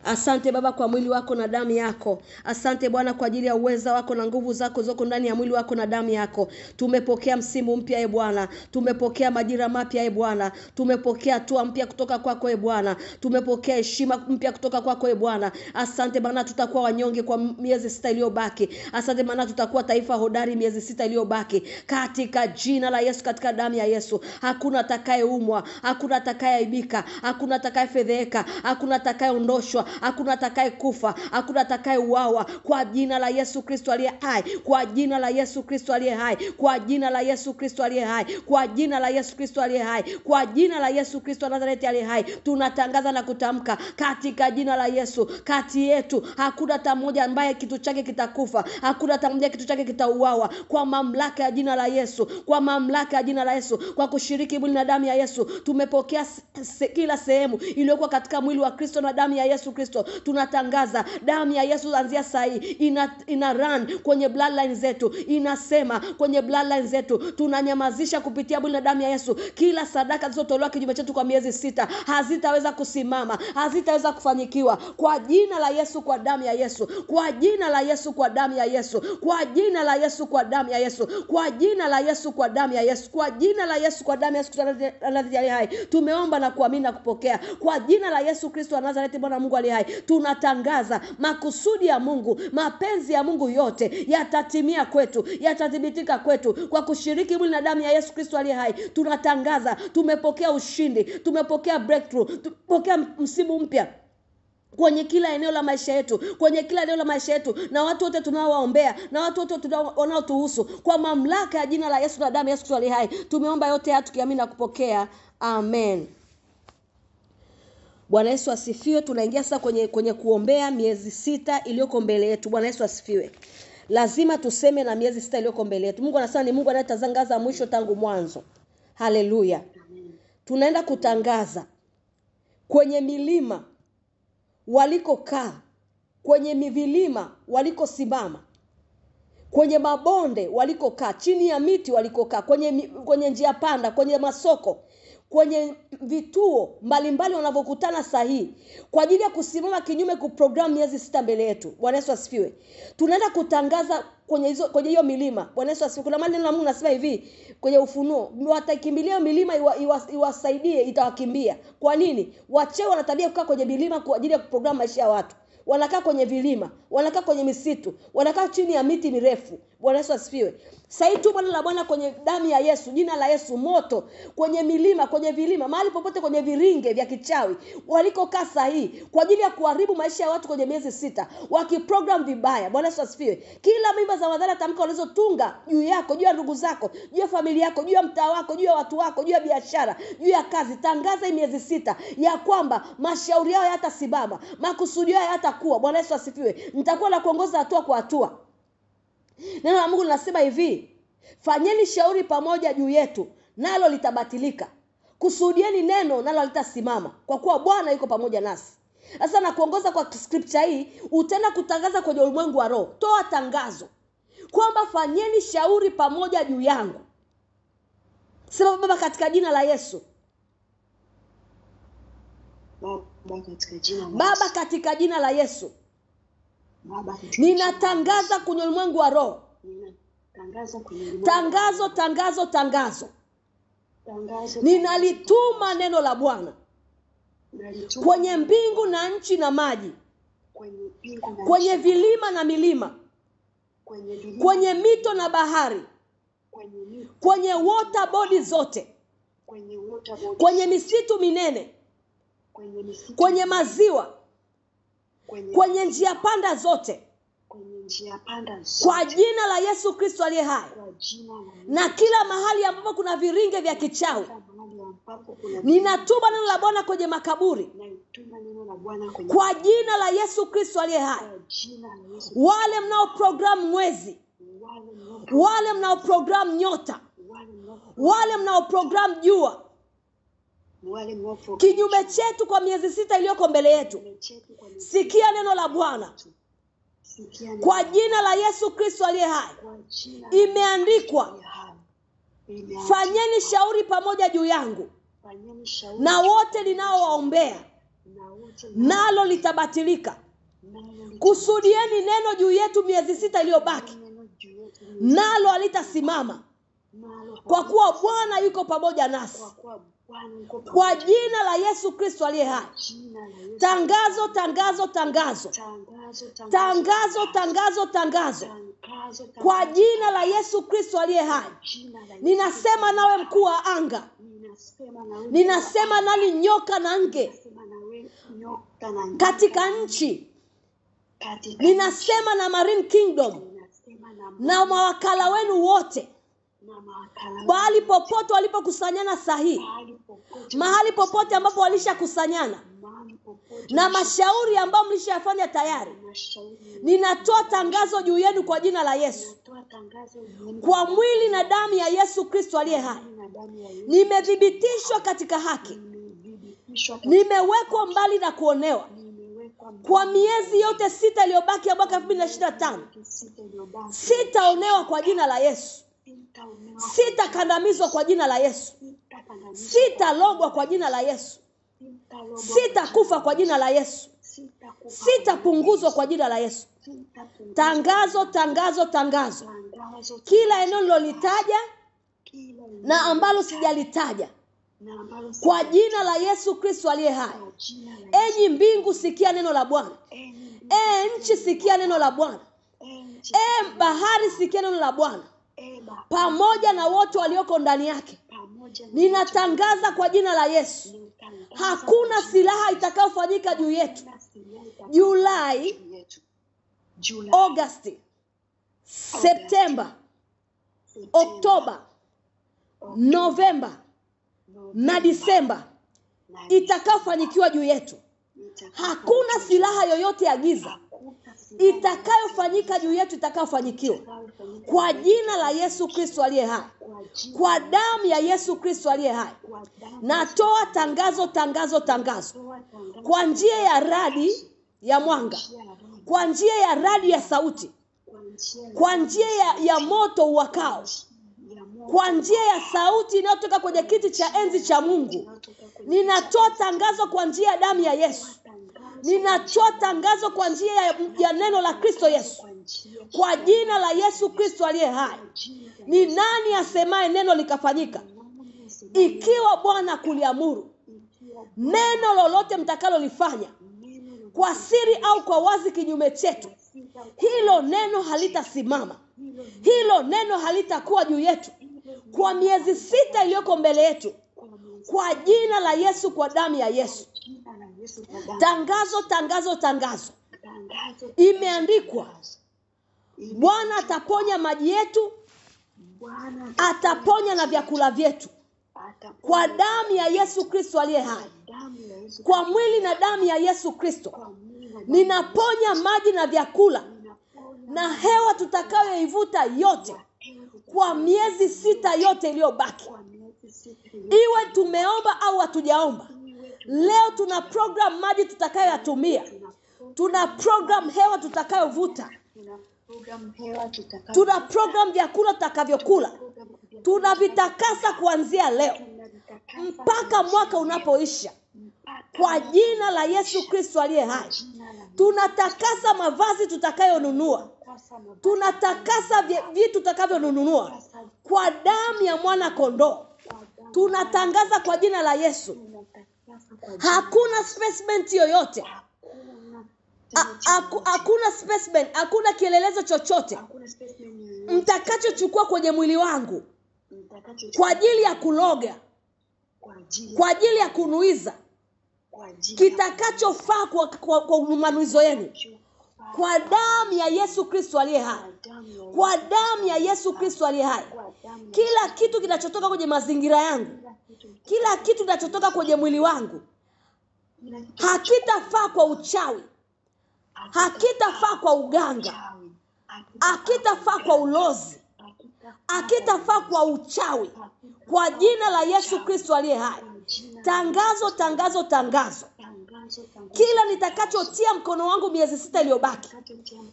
Asante Baba kwa mwili wako na damu yako. Asante Bwana kwa ajili ya uweza wako na nguvu zako zoko ndani ya mwili wako na damu yako. Tumepokea msimu mpya Bwana. Tumepokea majira mapya Bwana. Tumepokea hatua mpya kutoka kwako Bwana. Tumepokea heshima mpya kutoka kwako Bwana. Asante maana tutakuwa wanyonge kwa miezi 6 iliyobaki. Asante maana tutakuwa taifa hodari miezi 6 iliyobaki. Katika jina la Yesu, katika damu ya Yesu. Hakuna atakayeumwa, hakuna atakayeaibika, hakuna atakayefedheka, hakuna atakayeondoshwa, hakuna atakaye kufa, hakuna atakaye uawa. Kwa jina la Yesu Kristo aliye hai. Kwa jina la Yesu Kristo aliye hai. Kwa jina la Yesu Kristo aliye hai. Kwa jina la Yesu Kristo aliye hai. Kwa jina la Yesu Kristo wa Nazareti aliye hai. Tunatangaza na kutamka katika jina la Yesu, kati yetu hakuna hata mmoja ambaye kitu chake kitakufa, hakuna hata mmoja kitu chake kitauawa. Kwa mamlaka ya jina la Yesu, kwa mamlaka ya jina la Yesu, kwa kushiriki mwili na damu ya Yesu, tumepokea kila sehemu iliyokuwa katika mwili wa Kristo na damu ya Yesu Kristo. Tunatangaza damu ya Yesu anzia saa hii ina run kwenye bloodline zetu, inasema kwenye bloodline zetu. Tunanyamazisha kupitia mwili na damu ya Yesu kila sadaka zilizotolewa kinyume chetu kwa miezi 6 hazitaweza kusimama, hazitaweza kufanyikiwa. Kwa jina la Yesu, kwa damu ya Yesu, kwa jina la Yesu, kwa damu ya Yesu, kwa jina la Yesu, kwa damu ya Yesu, kwa jina la Yesu, kwa damu ya Yesu, kwa jina la Yesu, kwa damu ya Yesu aliye hai. Tumeomba na kuamini na kupokea kwa jina la Yesu Kristo wa Nazareti, Bwana Mungu aliye hai. Tunatangaza makusudi ya Mungu, mapenzi ya Mungu yote yatatimia kwetu, yatathibitika kwetu kwa kushiriki mwili na damu ya Yesu Kristo aliye hai. Tunatangaza tumepokea ushindi, tumepokea breakthrough, tumepokea msimu mpya kwenye kila eneo la maisha yetu, kwenye kila eneo la maisha yetu, na watu wote tunaowaombea, na watu wote wanaotuhusu, kwa mamlaka ya jina la Yesu na damu ya Yesu Kristo aliye hai. Tumeomba yote haya tukiamini na kupokea. Amen. Bwana Yesu asifiwe. Tunaingia sasa kwenye kuombea miezi 6 iliyoko mbele yetu. Bwana Yesu asifiwe. Lazima tuseme na miezi 6 iliyoko mbele yetu. Mungu anasema ni Mungu anayetangaza mwisho tangu mwanzo. Haleluya. tunaenda kutangaza kwenye milima walikokaa, kwenye mivilima walikosimama, kwenye mabonde walikokaa, chini ya miti walikokaa, kwenye njia panda, kwenye masoko, kwenye vituo mbalimbali wanavyokutana sahihi, kwa ajili ya kusimama kinyume kuprogram miezi 6 mbele yetu. Bwana Yesu asifiwe. Tunaenda kutangaza kwenye hiyo milima. Bwana Yesu asifiwe. Kuna maneno ya Mungu nasema hivi kwenye Ufunuo, watakimbilia milima iwasaidie, itawakimbia. Kwa nini? Wachewa wana tabia kukaa kwenye milima kwa ajili ya kuprogram maisha ya watu. Wanakaa kwenye vilima, wanakaa kwenye misitu, wanakaa chini ya miti mirefu. Bwana Yesu asifiwe. Sasa tu Bwana la Bwana kwenye damu ya Yesu, jina la Yesu, moto kwenye milima, kwenye vilima, mahali popote kwenye viringe vya kichawi walikokaa sahihi kwa ajili ya kuharibu maisha ya watu kwenye miezi 6, wakiprogram vibaya. Bwana Yesu asifiwe. Kila mimba za madhara tamka walizotunga juu yako, juu ya ndugu zako, juu ya familia yako, juu ya mtaa wako, juu ya watu wako, juu ya biashara, juu ya kazi, tangaza hii miezi 6 ya kwamba mashauri yao hayatasimama, makusudi yao hayatakuwa. Bwana Yesu asifiwe. Nitakuwa na kuongoza hatua kwa hatua. Neno la Mungu linasema hivi, fanyeni shauri pamoja juu yetu, nalo litabatilika. Kusudieni neno, nalo litasimama, kwa kuwa Bwana yuko pamoja nasi. Sasa na kuongoza kwa scripture hii, utaenda kutangaza kwenye ulimwengu wa roho. Toa tangazo kwamba fanyeni shauri pamoja juu yangu. Sema, Baba, katika jina la Yesu. Baba, katika jina la Yesu. Ninatangaza kwenye ulimwengu wa roho. Tangazo. Ninalituma neno la Bwana kwenye mbingu na nchi na maji, kwenye vilima na milima, kwenye mito na bahari, kwenye water body zote, kwenye misitu minene, kwenye maziwa, kwenye njia panda zote, kwa jina la Yesu Kristo aliye hai. Na kila mahali ambapo kuna viringe vya kichawi, ninatuma neno la Bwana kwenye makaburi, kwa jina la Yesu Kristo aliye hai. Wale mnao program mwezi, wale mnao program nyota, wale mnao program jua kinyume chetu kwa miezi 6 iliyoko mbele yetu, sikia neno la Bwana kwa jina la Yesu Kristo aliye hai. Imeandikwa, fanyeni shauri pamoja juu yangu, na wote ninaowaombea, nalo litabatilika. Kusudieni neno juu yetu miezi 6 iliyobaki, nalo halitasimama, kwa kuwa Bwana yuko pamoja nasi. Kwa jina la Yesu Kristo aliye hai. Tangazo. Kwa jina la Yesu Kristo aliye hai. Ninasema nawe mkuu wa anga. Ninasema nani nyoka na nge katika nchi. Ninasema na Marine Kingdom na mawakala wenu wote, mahali popote walipokusanyana sahihi, mahali popote ambapo walishakusanyana, na mashauri ambayo mlishafanya tayari, ninatoa tangazo juu yenu kwa jina la Yesu, kwa mwili na damu ya Yesu Kristo aliye hai. Nimethibitishwa katika haki, nimewekwa mbali na kuonewa. Kwa miezi yote 6 iliyobaki ya mwaka 2025, sitaonewa kwa jina la Yesu. Sitakandamizwa kwa jina la Yesu. Sitalogwa kwa jina la Yesu. Sitakufa kwa jina la Yesu. Sitapunguzwa kwa jina la Yesu. Tangazo. Kila eneo nilolitaja na ambalo sijalitaja, kwa jina la Yesu Kristo aliye hai. Enyi mbingu, sikia neno la Bwana. Nchi, sikia neno la Bwana. Bahari, sikia neno la Bwana, pamoja na wote walioko ndani yake. Ninatangaza kwa jina la Yesu, hakuna silaha itakayofanyika juu yetu Julai, Agosti, Septemba, Oktoba, Novemba na Disemba itakayofanikiwa juu yetu. Hakuna silaha yoyote ya giza itakayofanyika juu yetu itakayofanikiwa kwa jina la Yesu Kristo aliye hai, kwa damu ya Yesu Kristo aliye hai. Natoa tangazo kwa njia ya radi ya mwanga, kwa njia ya radi ya sauti, kwa njia ya moto uwakao, kwa njia ya sauti inayotoka kwenye kiti cha enzi cha Mungu. Ninatoa tangazo kwa njia ya damu ya Yesu. Ninatoa tangazo kwa njia ya neno la Kristo Yesu, kwa jina la Yesu Kristo aliye hai. Ni nani asemaye neno likafanyika? Ikiwa Bwana kuliamuru, neno lolote mtakalolifanya kwa siri au kwa wazi kinyume chetu, hilo neno halitasimama, hilo neno halitakuwa juu yetu kwa miezi 6 iliyoko mbele yetu, kwa jina la Yesu, kwa damu ya Yesu. Tangazo. Imeandikwa, Bwana ataponya maji yetu, ataponya na vyakula vyetu, kwa damu ya Yesu Kristo aliye hai, kwa mwili na damu ya Yesu Kristo. Ninaponya maji na vyakula na hewa tutakayoivuta yote kwa miezi 6 yote iliyobaki. Iwe tumeomba au hatujaomba, leo tuna program maji tutakayoyatumia, tuna program hewa tutakayovuta, tuna program vyakula tutakavyokula. Tunavitakasa kuanzia leo mpaka mwaka unapoisha, kwa jina la Yesu Kristo aliye hai. Tunatakasa mavazi tutakayonunua, tunatakasa vitu tutakavyonunua kwa damu ya mwana kondoo. Tunatangaza kwa jina la Yesu, hakuna specimen yoyote, hakuna specimen, hakuna kielelezo chochote mtakachochukua kwenye mwili wangu kwa ajili ya kuloga, kwa ajili ya kunuiza, kitakachofaa kwa manuizo yenu, kwa damu ya Yesu Kristo aliye hai, kwa damu ya Yesu Kristo aliye hai. Kila kitu kinachotoka kwenye mazingira yangu, kila kitu kinachotoka kwenye mwili wangu hakitafaa kwa uchawi, hakitafaa kwa uganga, hakitafaa kwa ulozi, hakitafaa kwa uchawi, kwa jina la Yesu Kristo aliye hai. Tangazo. Kila nitakachotia mkono wangu miezi 6 iliyobaki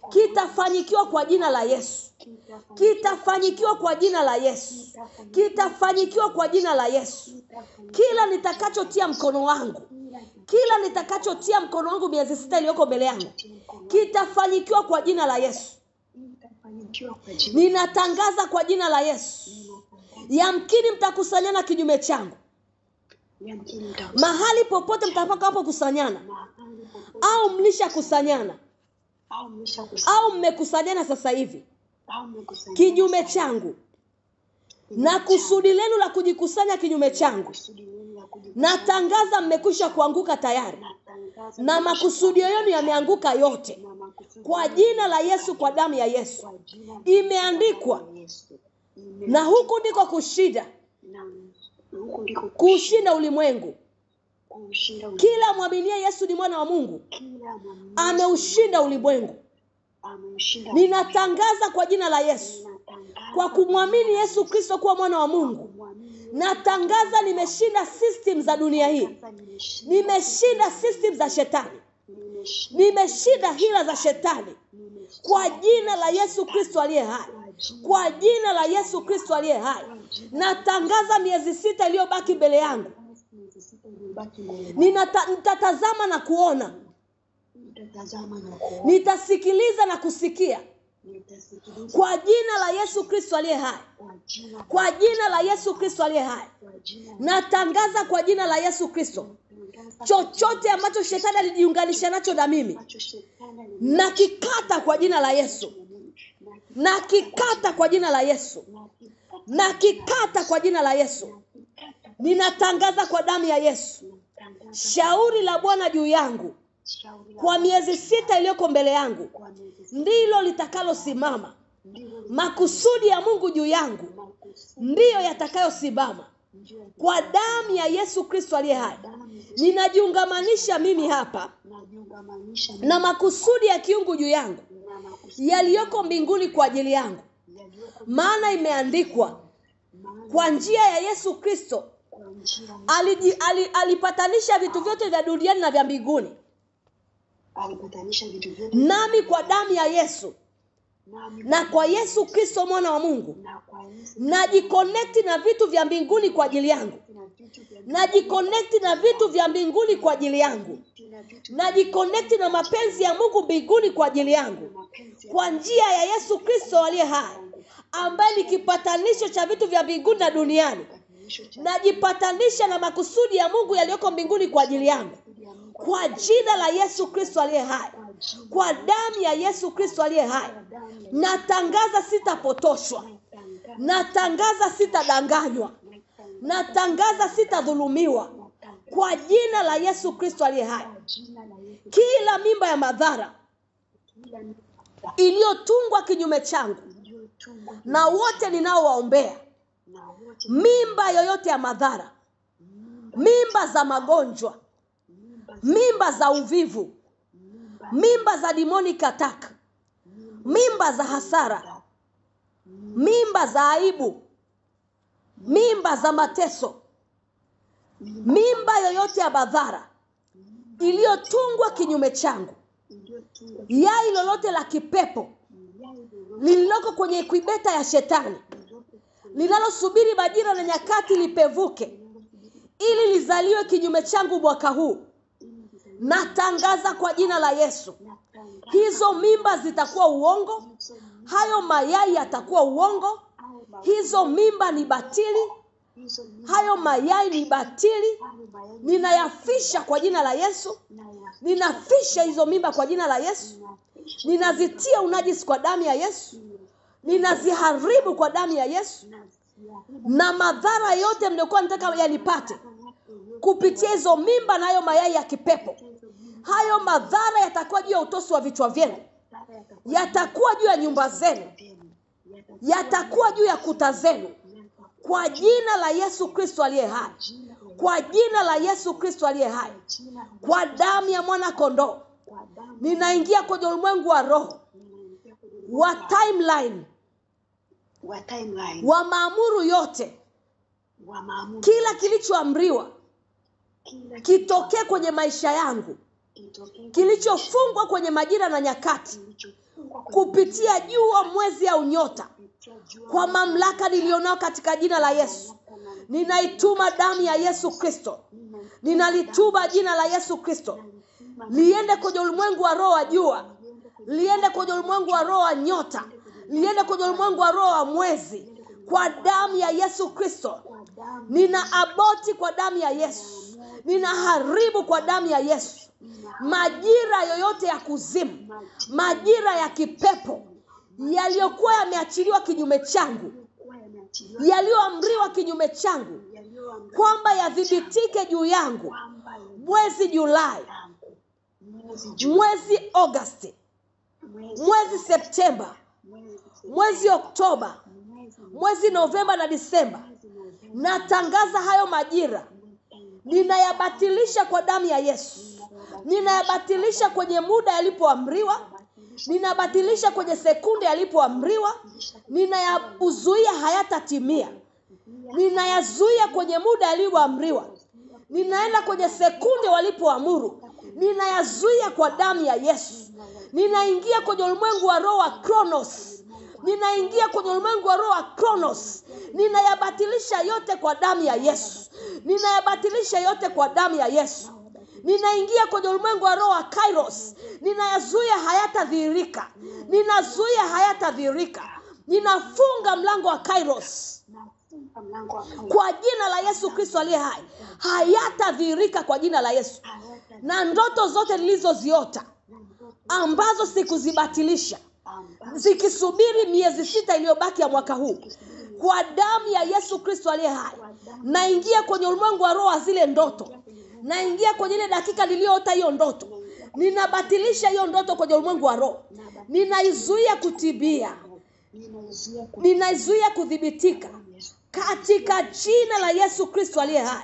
kitafanikiwa kwa jina la Yesu. Kitafanikiwa kwa jina la Yesu. Kitafanikiwa kwa jina la Yesu. Kila nitakachotia mkono wangu, kila nitakachotia mkono wangu miezi 6 iliyoko mbele yangu kitafanikiwa kwa jina la Yesu. Ninatangaza kwa jina la Yesu. Yamkini mtakusanyana kinyume changu, mahali popote mtakapokusanyana, au mlishakusanyana, au mmekusanyana sasa hivi kinyume changu, na kusudi lenu la kujikusanya kinyume changu, natangaza mmekwisha kuanguka tayari, na makusudi yenu yameanguka yote kwa jina la Yesu, kwa damu ya Yesu. Imeandikwa, na huku ndiko kushinda ulimwengu. Kila mwaminie Yesu ni mwana wa Mungu ameushinda ulimwengu. Ninatangaza kwa jina la Yesu, kwa kumwamini Yesu Kristo kuwa mwana wa Mungu, natangaza nimeshinda system za dunia hii, nimeshinda system za shetani, nimeshinda hila za shetani kwa jina la Yesu Kristo aliye hai, kwa jina la Yesu Kristo aliye hai. Natangaza miezi 6 iliyobaki mbele yangu, nitatazama na kuona, nitasikiliza na kusikia kwa jina la Yesu Kristo aliye hai, kwa jina la Yesu Kristo aliye hai. Natangaza kwa jina la Yesu Kristo, chochote ambacho shetani alijiunganisha nacho na mimi, nakikata kwa jina la Yesu, nakikata kwa jina la Yesu, nakikata kwa jina la Yesu. Ninatangaza kwa damu ya Yesu, shauri la Bwana juu yangu kwa miezi 6 iliyoko mbele yangu ndilo litakalosimama. Makusudi ya Mungu juu yangu ndiyo yatakayosimama kwa damu ya Yesu Kristo aliye hai, ninajiungamanisha mimi hapa na makusudi ya kiungu juu yangu yaliyoko mbinguni kwa ajili yangu. Maana imeandikwa, kwa njia ya Yesu Kristo alipatanisha vitu vyote vya duniani na vya mbinguni. Nami kwa damu ya Yesu na kwa Yesu Kristo mwana wa Mungu najiconnect na vitu vya mbinguni kwa ajili yangu. Najiconnect na vitu vya mbinguni kwa ajili yangu. Najiconnect na mapenzi ya Mungu mbinguni kwa ajili yangu, kwa njia ya Yesu Kristo aliye hai, ambaye ni kipatanisho cha vitu vya mbinguni na duniani. Najipatanisha na makusudi ya Mungu yaliyoko mbinguni kwa ajili yangu, kwa jina la Yesu Kristo aliye hai, kwa damu ya Yesu Kristo aliye hai. Natangaza sitapotoshwa, natangaza sitadanganywa, natangaza sitadhulumiwa, kwa jina la Yesu Kristo aliye hai. Kila mimba ya madhara iliyotungwa kinyume changu, na wote ninaowaombea, mimba yoyote ya madhara, mimba za magonjwa, mimba za uvivu, mimba za demonic attack, mimba za hasara, mimba za aibu, mimba za mateso, mimba yoyote ya madhara iliyotungwa kinyume changu, yai lolote la kipepo lililoko kwenye ikibeta ya shetani, linalosubiri majira na nyakati lipevuke ili lizaliwe kinyume changu mwaka huu, natangaza kwa jina la Yesu, hizo mimba zitakuwa uongo, hayo mayai yatakuwa uongo, hizo mimba ni batili, hayo mayai ni batili. Ninayafisha kwa jina la Yesu. Ninafisha hizo mimba kwa jina la Yesu. Ninazitia unajisi kwa damu ya Yesu. Ninaziharibu kwa damu ya Yesu. Na madhara yote mliokuwa nataka yanipate kupitia hizo mimba na hayo mayai ya kipepo, hayo madhara yatakuwa juu ya utosi wa vichwa vyenu, yatakuwa juu ya nyumba zenu, yatakuwa juu ya kuta zenu, kwa jina la Yesu Kristo aliye hai, kwa jina la Yesu Kristo aliye hai, kwa damu ya mwana kondoo. Ninaingia kwenye ulimwengu wa roho, wa timeline, wa maamuru yote. Kila kilichoamriwa kitokee kwenye maisha yangu, kilichofungwa kwenye majira na nyakati, kupitia jua, mwezi au nyota, kwa mamlaka nilionao katika jina la Yesu, ninaituma damu ya Yesu Kristo. Ninalituma jina la Yesu Kristo liende kwenye ulimwengu wa roho wa jua, liende kwenye ulimwengu wa roho wa nyota, liende kwenye ulimwengu wa roho wa mwezi, kwa damu ya Yesu Kristo. Nina aboti kwa damu ya Yesu, ninaharibu kwa damu ya Yesu majira yoyote ya kuzimu, majira ya kipepo yaliyokuwa yameachiliwa kinyume changu, yaliyoamriwa kinyume changu kwamba yadhibitike juu yangu, mwezi Julai, mwezi Agosti, mwezi Septemba, mwezi Oktoba, mwezi Novemba na Disemba. Natangaza hayo majira ninayabatilisha kwa damu ya Yesu. Ninayabatilisha kwenye muda yalipoamriwa, ninabatilisha kwenye sekunde yalipoamriwa, ninayazuia hayatatimia. Ninayazuia kwenye muda yalipoamriwa, ninaenda kwenye sekunde walipoamuru, ninayazuia kwa damu ya Yesu. Ninaingia kwenye ulimwengu wa roho wa Kronos, ninaingia kwenye ulimwengu wa roho wa Kronos. Ninayabatilisha yote kwa damu ya Yesu, ninayabatilisha yote kwa damu ya Yesu. Ninaingia kwenye ulimwengu wa roho wa Kairos, ninayazuia hayatadhihirika, ninazuia hayatadhihirika. Ninafunga mlango wa Kairos kwa jina la Yesu Kristo aliye hai, hayatadhihirika kwa jina la Yesu. Na ndoto zote nilizoziota ambazo sikuzibatilisha, zikisubiri miezi 6 iliyobaki ya mwaka huu, kwa damu ya Yesu Kristo aliye hai, naingia kwenye ulimwengu wa roho zile ndoto. Naingia kwenye ile dakika niliyoota hiyo ndoto, ninabatilisha hiyo ndoto kwenye ulimwengu wa roho. Ninaizuia kutibia, ninaizuia kudhibitika katika jina la Yesu Kristo aliye hai.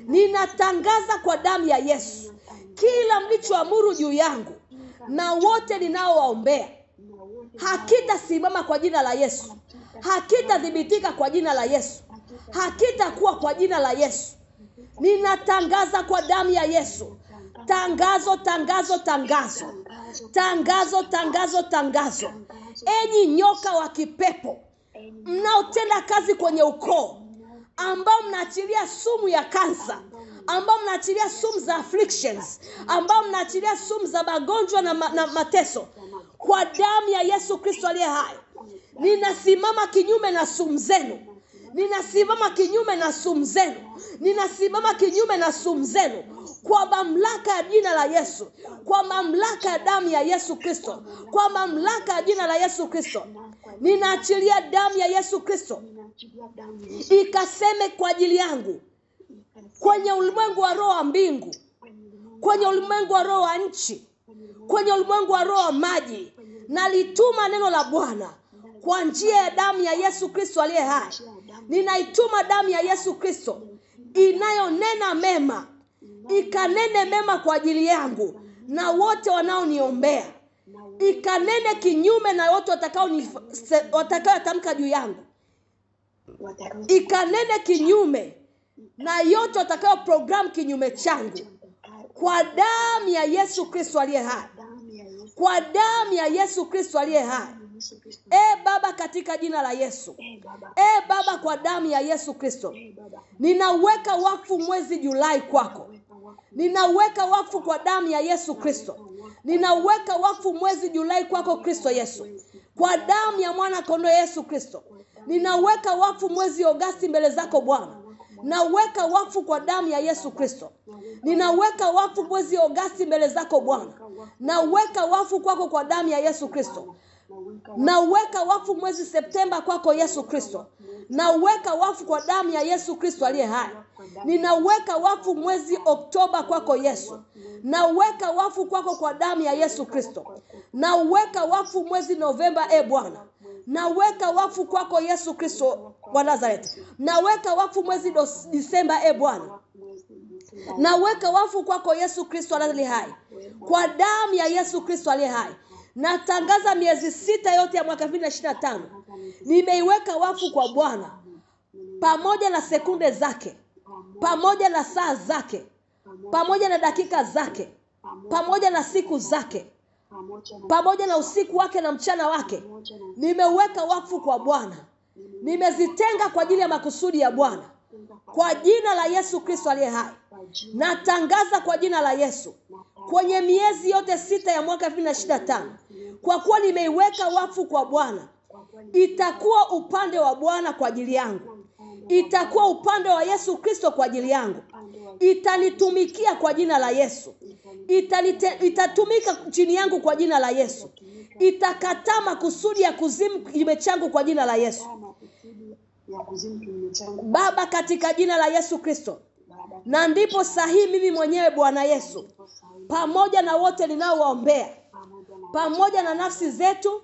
Ninatangaza kwa damu ya Yesu, kila mlichoamuru juu yangu na wote ninaowaombea hakitasimama kwa jina la Yesu, hakitathibitika kwa jina la Yesu, hakitakuwa kwa jina la Yesu. Ninatangaza kwa damu ya Yesu. Tangazo, tangazo, tangazo. Tangazo, tangazo, tangazo. Enyi nyoka wa kipepo mnaotenda kazi kwenye ukoo, ambao mnaachilia sumu ya kansa, ambao mnaachilia sumu za afflictions, ambao mnaachilia sumu za magonjwa na mateso, kwa damu ya Yesu Kristo aliye hai, ninasimama kinyume na sumu zenu. Ninasimama kinyume na sumu zenu. Ninasimama kinyume na sumu zenu kwa mamlaka ya jina la Yesu, kwa mamlaka ya damu ya Yesu Kristo, kwa mamlaka ya jina la Yesu Kristo. Ninaachilia damu ya Yesu Kristo ikaseme kwa ajili yangu kwenye ulimwengu wa roho wa mbingu, kwenye ulimwengu wa roho wa nchi, kwenye ulimwengu wa roho wa maji. Nalituma neno la Bwana kwa njia ya damu ya Yesu Kristo aliye hai. Ninaituma damu ya Yesu Kristo inayonena mema, ikanene mema kwa ajili yangu na wote wanaoniombea, ikanene kinyume na wote watakaotamka juu yangu, ikanene kinyume na yote watakao program kinyume changu, kwa damu ya Yesu Kristo aliye hai, kwa damu ya Yesu Kristo aliye hai. Baba, katika jina la Yesu, Baba, kwa damu ya Yesu Kristo, ninaweka wakfu mwezi Julai kwako. Ninaweka wakfu kwa damu ya Yesu Kristo. Ninaweka wakfu mwezi Julai kwako Kristo Yesu, kwa damu ya mwana kondoo Yesu Kristo. Ninaweka wakfu mwezi Agosti mbele zako Bwana. Naweka wakfu kwa damu ya Yesu Kristo. Ninaweka wakfu mwezi Agosti mbele zako Bwana. Naweka wakfu kwako kwa damu ya Yesu Kristo. Naweka wakfu mwezi Septemba kwako Yesu Kristo. Naweka wakfu kwa damu ya Yesu Kristo aliye hai. Ninaweka wakfu mwezi Oktoba kwako Yesu. Naweka wakfu kwako kwa damu ya Yesu Kristo. Naweka wakfu mwezi Novemba Bwana. Naweka wakfu kwako Yesu Kristo wa Nazareti. Naweka wakfu mwezi Disemba Bwana. Naweka wakfu kwako Yesu Kristo aliye hai, kwa damu ya Yesu Kristo aliye hai. Natangaza miezi 6 yote ya mwaka 2025 nimeiweka wakfu kwa Bwana, pamoja na sekunde zake, pamoja na saa zake, pamoja na dakika zake, pamoja na siku zake, pamoja na usiku wake na mchana wake. Nimeweka wakfu kwa Bwana. Nimezitenga kwa ajili ya makusudi ya Bwana, kwa jina la Yesu Kristo aliye hai. Natangaza kwa jina la Yesu, kwenye miezi yote 6 ya mwaka 2025, kwa kuwa nimeiweka wakfu kwa Bwana, itakuwa upande wa Bwana kwa ajili yangu, itakuwa upande wa Yesu Kristo kwa ajili yangu, itanitumikia kwa jina la Yesu, itatumika chini yangu kwa jina la Yesu, itakataa makusudi ya kuzimu kinyume changu kwa jina la Yesu. Baba, katika jina la Yesu Kristo, na ndipo sahihi mimi mwenyewe Bwana Yesu, pamoja na wote ninaowaombea, pamoja na nafsi zetu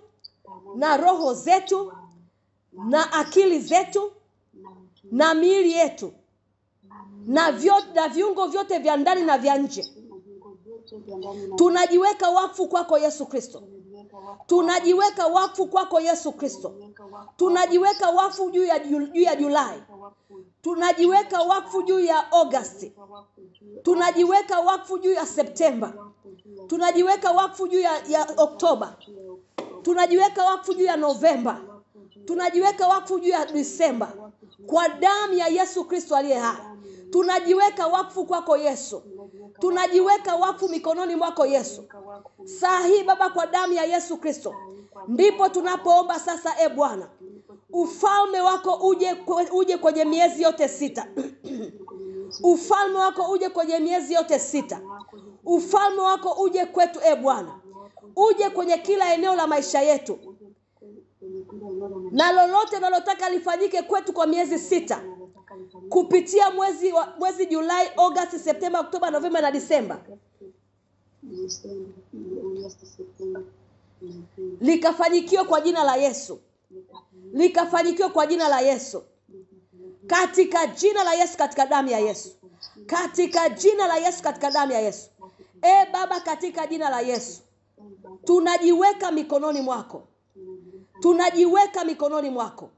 na roho zetu na akili zetu na miili yetu na viungo vyote vya ndani na vya nje, tunajiweka wakfu kwako Yesu Kristo. Tunajiweka wakfu kwako Yesu Kristo. Tunajiweka wakfu juu ya Julai. Tunajiweka wakfu juu ya Agosti. Tunajiweka wakfu juu ya Septemba. Tunajiweka wakfu juu ya Oktoba. Tunajiweka wakfu juu ya Novemba. Tunajiweka wakfu juu ya Disemba, kwa damu ya Yesu Kristo aliye hai. Tunajiweka wakfu kwako Yesu. Tunajiweka wakfu mikononi mwako Yesu. Saa hii Baba, kwa damu ya Yesu Kristo, ndipo tunapoomba sasa, Bwana, ufalme wako uje kwenye miezi yote 6. Ufalme wako uje kwenye miezi yote 6. Ufalme wako uje kwetu, Bwana. Uje kwenye kila eneo la maisha yetu, na lolote nalotaka lifanyike kwetu kwa miezi 6, kupitia mwezi Julai, Agosti, Septemba, Oktoba, Novemba na Disemba, likafanyikiwe kwa jina la Yesu. Likafanyikiwe kwa jina la Yesu. katika jina la Yesu, katika damu ya Yesu, katika jina la Yesu, katika damu ya Yesu. Baba, katika jina la Yesu tunajiweka mikononi mwako, tunajiweka mikononi mwako,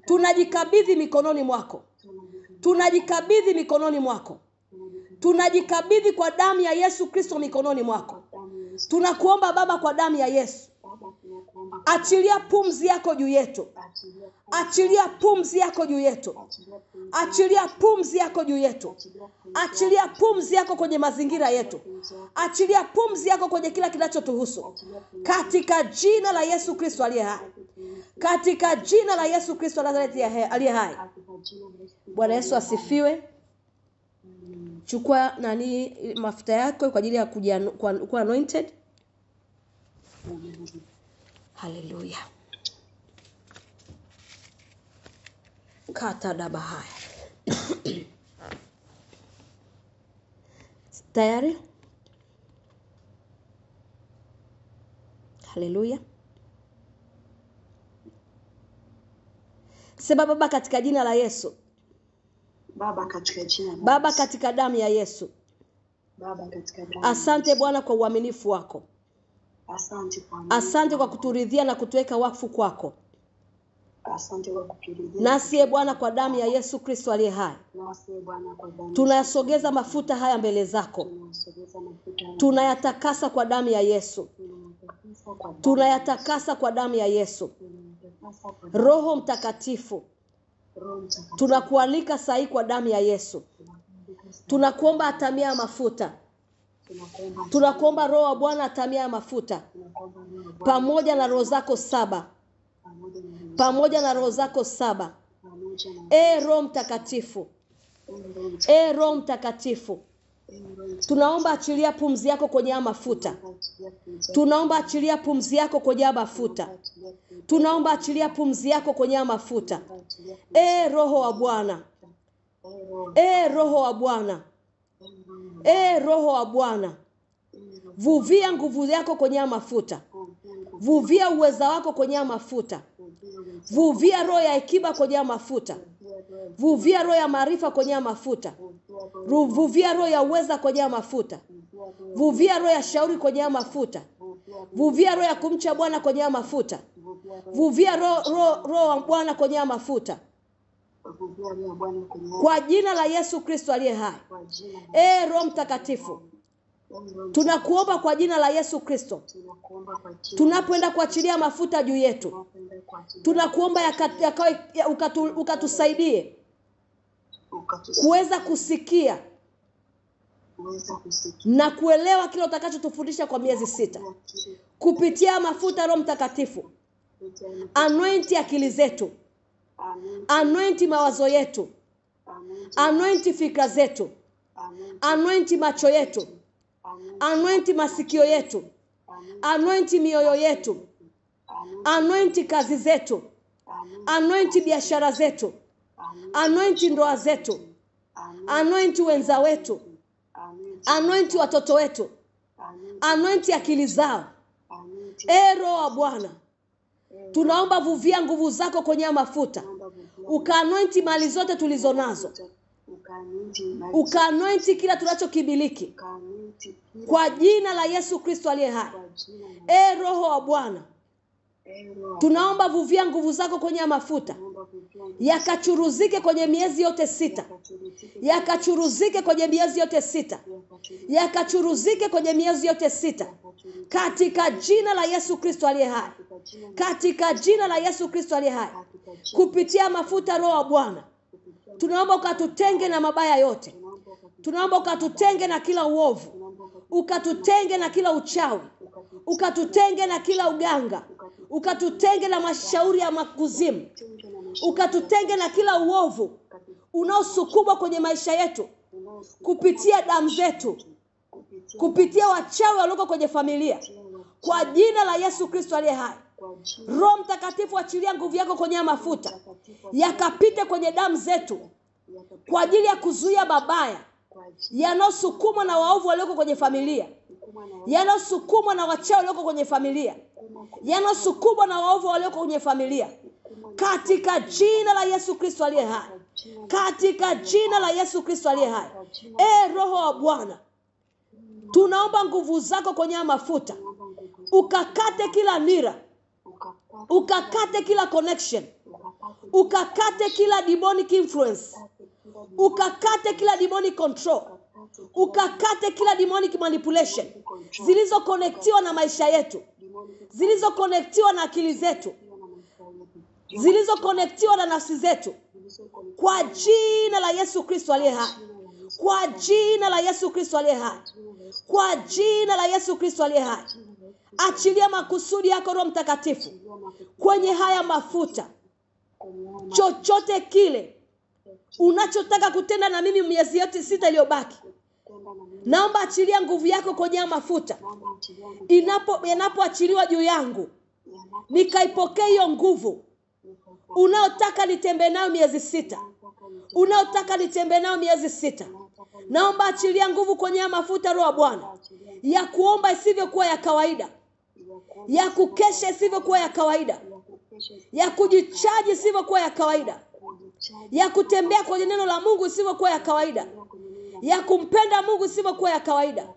tunajikabidhi mikononi mwako, tunajikabidhi mikononi mwako, tunajikabidhi kwa damu ya Yesu Kristo mikononi mwako. Tunakuomba Baba, kwa damu ya Yesu, achilia pumzi yako juu yetu, achilia pumzi yako juu yetu, achilia pumzi yako juu yetu, achilia pumzi yako kwenye mazingira yetu, achilia pumzi yako kwenye kila kinachotuhusu, katika jina la Yesu Kristo aliye hai, katika jina la Yesu Kristo aliye hai. Bwana Yesu asifiwe. Chukua mafuta yako kwa ajili ya kuwa anointed. Haleluya. Kata dabahaya. Tayari? Haleluya. Sema Baba, katika jina la Yesu. Baba, katika jina la Baba, katika damu ya Yesu. Baba, katika damu. Asante Bwana kwa uaminifu wako. Asante kwa kuturidhia na kutuweka wakfu kwako. Asante kwa kuturidhia. Nasi Bwana, kwa damu ya Yesu Kristo aliye hai, tunayasogeza mafuta haya mbele zako. Tunayatakasa kwa damu ya Yesu. Tunayatakasa kwa damu ya Yesu. Roho Mtakatifu, tunakualika sahi kwa damu ya Yesu. Tunakuomba atamia mafuta. Tunakuomba Roho wa Bwana atamia mafuta pamoja na roho zako 7, pamoja na roho zako 7. Roho Mtakatifu, Roho Mtakatifu, tunaomba achilia pumzi yako kwenye mafuta. Tunaomba achilia pumzi yako kwenye mafuta. Tunaomba achilia pumzi yako kwenye mafuta. Roho wa Bwana, Roho wa Bwana, Roho wa Bwana, vuvia nguvu yako kwenye mafuta. Vuvia uweza wako kwenye mafuta. Vuvia roho ya hekima kwenye mafuta. Vuvia roho ya maarifa kwenye mafuta. Vuvia roho ya uweza kwenye mafuta. Vuvia roho ya shauri kwenye mafuta. Vuvia roho ya kumcha Bwana kwenye mafuta. Vuvia roho wa Bwana kwenye mafuta. Kwa jina la Yesu Kristo aliye hai. Roho Mtakatifu, tunakuomba kwa jina la Yesu Kristo, tunapoenda kuachilia mafuta juu yetu, tunakuomba ukatusaidie kuweza kusikia na kuelewa kile utakachotufundisha kwa miezi 6 kupitia mafuta. Roho Mtakatifu, anointi akili zetu, anointi mawazo yetu, anointi fikra zetu, anointi macho yetu, anointi masikio yetu, anointi mioyo yetu, anointi kazi zetu, anointi biashara zetu, anointi ndoa zetu, anointi wenza wetu, anointi watoto wetu, anointi akili zao. Roho wa Bwana, tunaomba vuvia nguvu zako kwenye mafuta, ukaanointi mali zote tulizonazo, ukaanointi kila tunachokimiliki kwa jina la Yesu Kristo aliye hai. Roho wa Bwana, tunaomba vuvia nguvu zako kwenye mafuta, yakachuruzike kwenye miezi yote 6, yakachuruzike kwenye miezi yote 6, yakachuruzike kwenye miezi yote 6, katika jina la Yesu Kristo aliye hai, katika jina la Yesu Kristo aliye hai. Kupitia mafuta, Roho wa Bwana, tunaomba ukatutenge na mabaya yote. Tunaomba ukatutenge na kila uovu, ukatutenge na kila uchawi, ukatutenge na kila uganga, ukatutenge na mashauri ya makuzimu, ukatutenge na kila uovu unaosukuma kwenye maisha yetu kupitia damu zetu, kupitia wachawi walioko kwenye familia, kwa jina la Yesu Kristo aliye hai. Roho Mtakatifu, achilia nguvu yako kwenye mafuta, yakapite kwenye damu zetu kwa ajili ya kuzuia mabaya yanayosukumwa na waovu walioko kwenye familia, yanayosukumwa na wachawi walioko kwenye familia, yanayosukumwa na waovu walioko kwenye familia, katika jina la Yesu Kristo aliye hai. katika jina la Yesu Kristo aliye hai. Roho wa Bwana, tunaomba nguvu zako kwenye mafuta, ukakate kila nira, ukakate kila connection, ukakate kila demonic influence, ukakate kila demonic control, ukakate kila demonic manipulation zilizokonektiwa na maisha yetu, zilizokonektiwa na akili zetu, zilizokonektiwa na nafsi zetu, kwa jina la Yesu Kristo aliye hai. Kwa jina la Yesu Kristo aliye hai. Kwa jina la Yesu Kristo aliye hai. Achilia makusudi yako Roho Mtakatifu kwenye haya mafuta. Chochote kile unachotaka kutenda na mimi miezi yote 6 iliyobaki, naomba achilia nguvu yako kwenye haya mafuta. Yanapoachiliwa juu yangu, nikaipokea hiyo nguvu. Unaotaka nitembee nayo miezi 6, unaotaka nitembee nayo miezi 6, naomba achilia nguvu kwenye mafuta Roho wa Bwana, ya kuomba isivyokuwa ya kawaida, ya kukesha isivyokuwa ya kawaida, ya kujichaji isivyokuwa ya kawaida, ya kutembea kwenye neno la Mungu isivyokuwa ya kawaida, ya kumpenda Mungu isivyokuwa ya kawaida,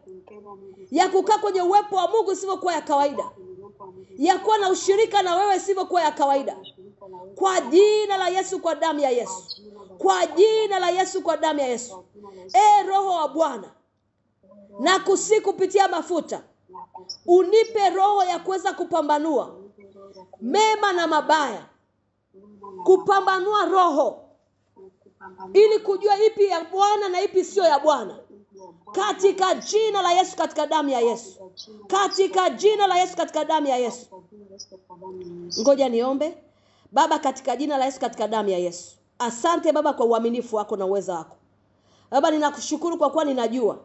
ya kukaa kwenye uwepo wa Mungu isivyokuwa ya kawaida, ya kuwa na ushirika na wewe isivyokuwa ya kawaida. Kwa jina la Yesu, kwa damu ya Yesu. Kwa jina la Yesu, kwa damu ya Yesu. Roho wa Bwana, na kupitia mafuta, unipe roho ya kuweza kupambanua mema na mabaya, kupambanua roho ili kujua ipi ya Bwana na ipi sio ya Bwana, katika jina la Yesu, katika damu ya Yesu, katika jina la Yesu, katika damu ya Yesu. Ngoja niombe. Baba, katika jina la Yesu, katika damu ya Yesu, asante Baba kwa uaminifu wako na uweza wako. Baba, ninakushukuru kwa kuwa ninajua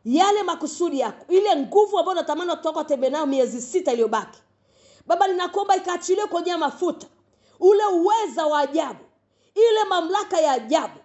yale makusudi yako, ile nguvu ambayo natamani kutoka tembea nayo miezi 6 iliyobaki. Baba, ninakuomba ikaachiliwe kwenye mafuta, ule uweza wa ajabu, ile mamlaka ya ajabu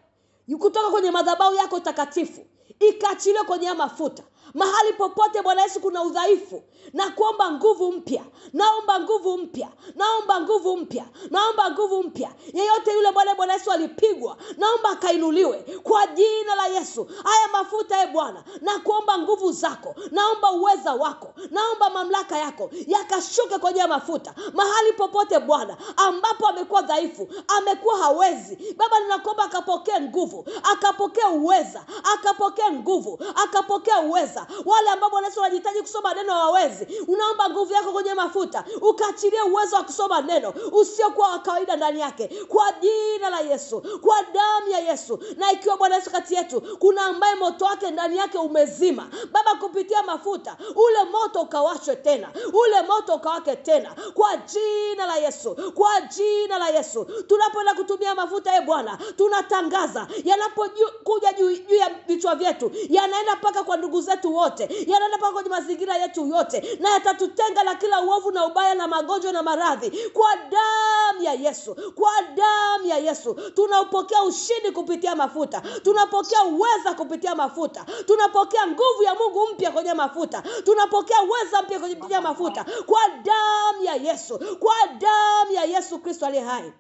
kutoka kwenye madhabahu yako takatifu, ikaachiliwe kwenye mafuta. Mahali popote Bwana Yesu kuna udhaifu, na kuomba nguvu mpya, naomba nguvu mpya, naomba nguvu mpya, naomba nguvu mpya. Yeyote yule Bwana Yesu alipigwa, naomba akainuliwe kwa jina la Yesu. Haya mafuta Bwana, na kuomba nguvu zako, naomba uweza wako, naomba mamlaka yako yakashuke kwenye mafuta. Mahali popote Bwana ambapo amekuwa dhaifu, amekuwa hawezi, Baba ninakuomba akapokee nguvu, akapokee uweza, akapokee nguvu, akapokee uweza. Wale ambao Bwana Yesu wanahitaji kusoma neno hawawezi, unaomba nguvu yako kwenye mafuta, ukaachilie uwezo wa kusoma neno usiokuwa wa kawaida ndani yake, kwa jina la Yesu, kwa damu ya Yesu. Na ikiwa Bwana Yesu kati yetu kuna ambaye moto wake ndani yake umezima, Baba kupitia mafuta ule moto ukawashwe tena, ule moto ukawake tena, kwa jina la Yesu, kwa jina la Yesu. Tunapoenda kutumia mafuta Bwana, tunatangaza yanapokuja juu ya vichwa vyetu, yanaenda paka kwa ndugu zetu wote, yanaenda paka kwenye mazingira yetu yote, na yatatutenga na kila uovu na ubaya na magonjwa na maradhi, kwa damu ya Yesu, kwa damu ya Yesu. Tunaupokea ushindi kupitia mafuta, tunapokea uweza kupitia mafuta, tunapokea nguvu ya Mungu mpya kwenye mafuta, tunapokea uweza mpya kupitia mafuta, kwa damu ya Yesu, kwa damu ya Yesu Kristo aliye hai.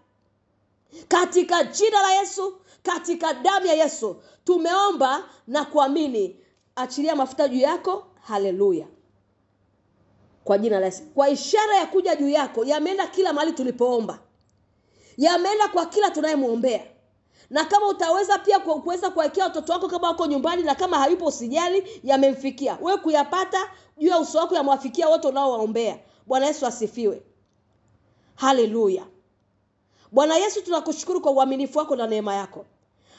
Katika jina la Yesu, katika damu ya Yesu tumeomba na kuamini. Achilia mafuta juu yako. Haleluya. Kwa jina la Yesu, kwa ishara ya kuja juu yako, yameenda kila mahali tulipoomba, yameenda kwa kila tunayemuombea. Na kama utaweza pia kuweza kuwekea watoto wako kama wako nyumbani, na kama hayupo usijali, yamemfikia wewe kuyapata juu ya uso wako, yamwafikia wote unaowaombea. Bwana Yesu asifiwe. Haleluya. Bwana Yesu, tunakushukuru kwa uaminifu wako na neema yako.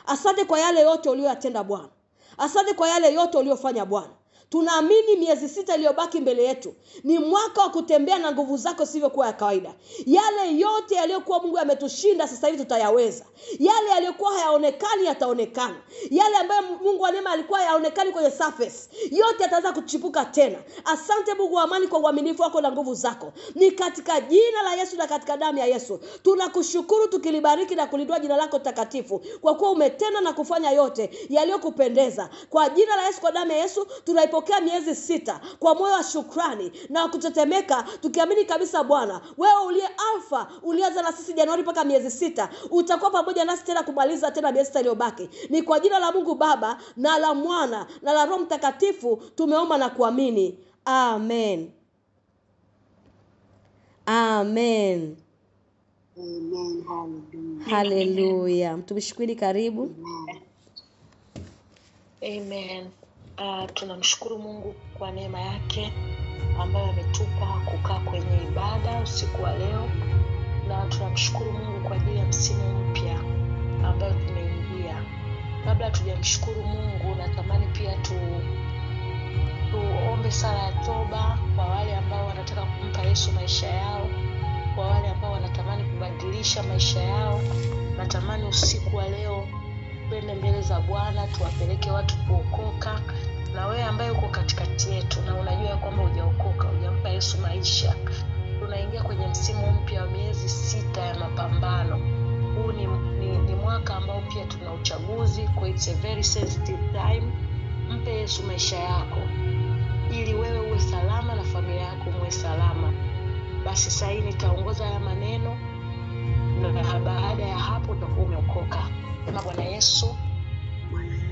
Asante kwa yale yote uliyotenda Bwana. Asante kwa yale yote uliyofanya Bwana. Tunaamini miezi 6 iliyobaki mbele yetu ni mwaka wa kutembea na nguvu zako sivyokuwa ya kawaida. Yale yote yaliyokuwa Mungu ametushinda sasa hivi tutayaweza. Yale yaliyokuwa hayaonekani yataonekana. Yale ambayo Mungu wa neema alikuwa hayaonekani kwenye surface, yote yataanza kuchipuka tena. Asante Mungu wa amani kwa uaminifu wako na nguvu zako. Ni katika jina la Yesu na katika damu ya Yesu tunakushukuru, tukilibariki na kulindua jina lako takatifu, kwa kuwa umetenda na kufanya yote yaliyokupendeza. Kwa jina la Yesu, kwa damu ya Yesu tunaipo tunaipokea miezi 6 kwa moyo wa shukrani na kutetemeka, tukiamini kabisa Bwana, wewe uliye Alfa, ulianza na sisi Januari mpaka miezi 6, utakuwa pamoja nasi tena kumaliza tena miezi 6 iliyobaki. Ni kwa jina la Mungu Baba na la Mwana na la Roho Mtakatifu tumeomba na kuamini. Amen. Amen. Amen. Hallelujah. Haleluya. Mtumishi karibu. Amen. Tunamshukuru Mungu kwa neema yake ambayo ametupa kukaa kwenye ibada usiku wa leo, na tunamshukuru Mungu kwa ajili ya msimu mpya ambao tumeingia. Kabla tujamshukuru Mungu, natamani pia tuombe sala ya toba kwa wale ambao wanataka kumpa Yesu maisha yao, kwa wale ambao wanatamani kubadilisha maisha yao. Natamani usiku wa leo twende mbele za Bwana, tuwapeleke watu kuokoka. Na wewe ambaye uko katikati yetu na unajua kwamba hujaokoka, hujampa Yesu maisha, tunaingia kwenye msimu mpya wa miezi 6 ya mapambano. Huu ni mwaka ambao pia tuna uchaguzi, kwa it's a very sensitive time. Mpe Yesu maisha yako ili wewe uwe salama na familia yako muwe salama. Basi sasa hivi nitaongoza haya maneno, na baada ya hapo utakuwa umeokoka. Bwana Yesu,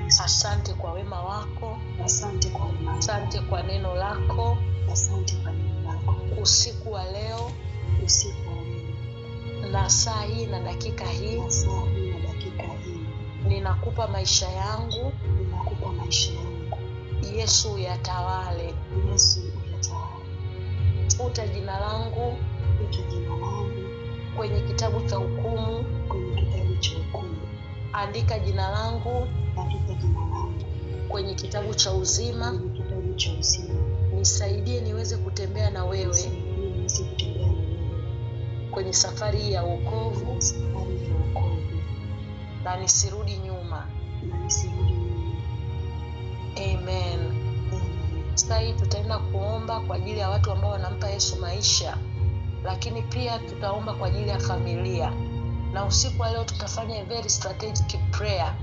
asante kwa wema wako, Asante kwa wema wako. asante kwa neno lako. Asante kwa neno lako. Usiku wa leo Usiku wa leo na saa hii na dakika hii, na saa hii na dakika hii ninakupa maisha yangu. ninakupa maisha yangu. Yesu yatawale. Yesu uyatawale. Futa jina langu Futa jina langu kwenye kitabu cha hukumu. kwenye kitabu cha hukumu. Andika jina langu Andika jina langu kwenye kitabu cha uzima. kwenye kitabu cha uzima. Nisaidie niweze kutembea na wewe Nisaidie niweze kutembea na wewe kwenye safari hii ya wokovu, kwenye safari ya wokovu na nisirudi nyuma. na nisirudi nyuma. Amen. Amen. Sasa hii tutaenda kuomba kwa ajili ya watu ambao wanampa Yesu maisha, lakini pia tutaomba kwa ajili ya familia. Na usiku wa leo tutafanya a very strategic prayer.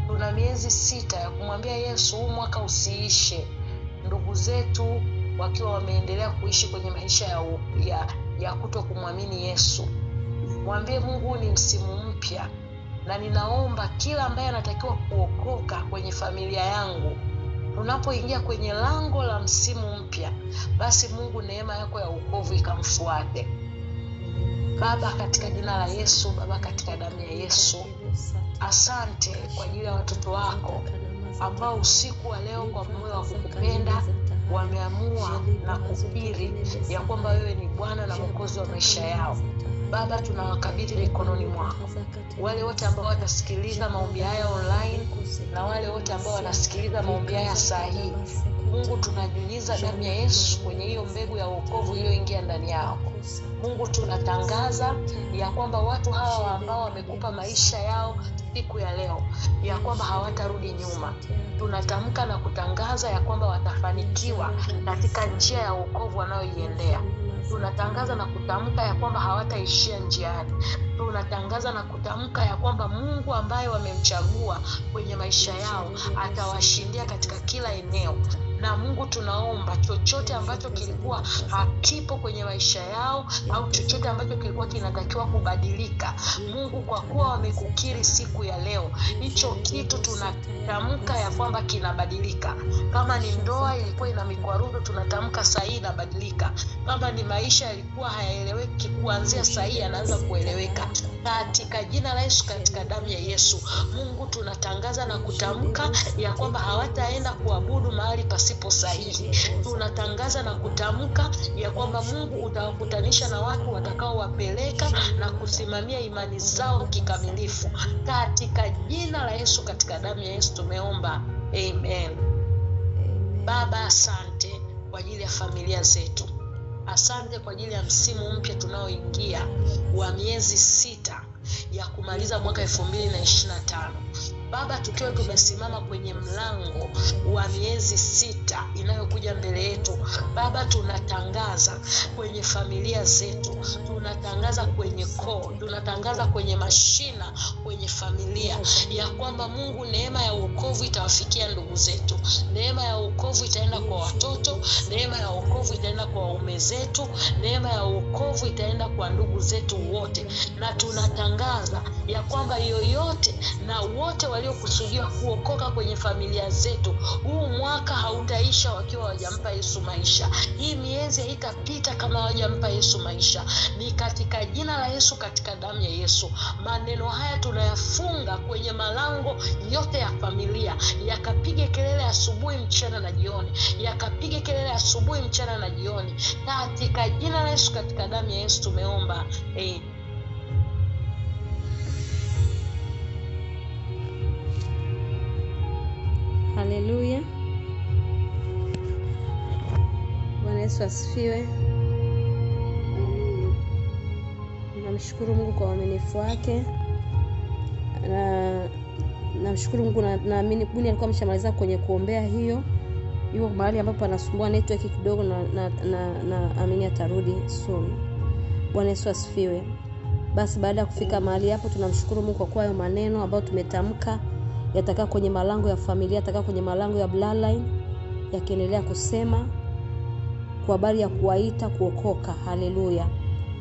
Tuna miezi 6 ya kumwambia Yesu huu mwaka usiishe ndugu zetu wakiwa wameendelea kuishi kwenye maisha ya kuto kumwamini Yesu. Mwambie Mungu ni msimu mpya, na ninaomba kila ambaye anatakiwa kuokoka kwenye familia yangu, tunapoingia kwenye lango la msimu mpya, basi Mungu neema yako ya wokovu ikamfuate. Baba, katika jina la Yesu, Baba, katika damu ya Yesu, asante kwa ajili ya watoto wako ambao usiku wa leo kwa moyo wa kukupenda wameamua na kukiri ya kwamba wewe ni Bwana na Mwokozi wa maisha yao. Baba, tunawakabidhi mikononi mwako wale wote ambao watasikiliza maombi haya online na wale wote ambao wanasikiliza maombi haya saa hii. Mungu, tunanyunyiza damu ya Yesu kwenye hiyo mbegu ya wokovu iliyoingia ndani yao. Mungu, tunatangaza ya kwamba watu hawa ambao wamekupa maisha yao siku ya leo, ya kwamba hawatarudi nyuma. Tunatamka na kutangaza ya kwamba watafanikiwa katika njia ya wokovu wanayoiendea. Tunatangaza na kutamka ya kwamba hawataishia njiani. Tunatangaza na kutamka ya kwamba Mungu ambaye wamemchagua kwenye maisha yao atawashindia katika kila eneo. Na Mungu, tunaomba chochote ambacho kilikuwa hakipo kwenye maisha yao au chochote ambacho kilikuwa kinatakiwa kubadilika, Mungu, kwa kuwa wamekukiri siku ya leo, hicho kitu tunatamka ya kwamba kinabadilika. Kama ni ndoa ilikuwa ina mikwaruzo, tunatamka saa hii inabadilika. Kama ni maisha yalikuwa hayaeleweki, kuanzia saa hii yanaanza kueleweka. Katika jina la Yesu, katika damu ya Yesu, Mungu, tunatangaza na kutamka ya kwamba hawataenda kuabudu mahali pasipo sahihi. Tunatangaza na kutamka ya kwamba Mungu utawakutanisha na watu watakaowapeleka na kusimamia imani zao kikamilifu. Katika jina la Yesu, katika damu ya Yesu tumeomba. Amen. Baba, asante kwa ajili ya familia zetu. Asante kwa ajili ya msimu mpya tunaoingia wa miezi 6 ya kumaliza mwaka 2025. Baba, tukiwa tumesimama kwenye mlango wa miezi 6 inayokuja mbele yetu, Baba, tunatangaza kwenye familia zetu, tunatangaza tunatangaza kwenye koo, tunatangaza kwenye mashina, kwenye familia, ya kwamba Mungu, neema ya wokovu itawafikia ndugu zetu, neema ya wokovu itaenda kwa watoto, neema ya wokovu itaenda kwa waume zetu, neema ya wokovu itaenda kwa ndugu zetu wote. Na tunatangaza ya kwamba yoyote na wote waliokusudiwa kuokoka kwenye familia zetu, huu mwaka hautaisha wakiwa hawajampa Yesu maisha. Hii miezi haitapita kama hawajampa Yesu maisha. Ni katika jina la Yesu, katika damu ya Yesu, maneno haya tunayafunga kwenye malango yote ya familia, yakapige kelele asubuhi, mchana na jioni, yakapige kelele asubuhi, mchana na jioni, katika jina la Yesu, katika damu ya Yesu tumeomba. Haleluya. Bwana Yesu asifiwe. Namshukuru Mungu kwa uaminifu wake. Namshukuru Mungu, naamini Buni alikuwa ameshamaliza kwenye kuombea hiyo. Yuko mahali ambapo anasumbua network kidogo, na amini atarudi soon. Bwana Yesu asifiwe. Basi baada ya kufika mahali hapo, tunamshukuru Mungu kwa kuwa hayo maneno ambayo tumetamka yatakaa kwenye malango ya familia, yatakaa kwenye malango ya bloodline, yakiendelea kusema kwa habari ya kuwaita kuokoka. Haleluya.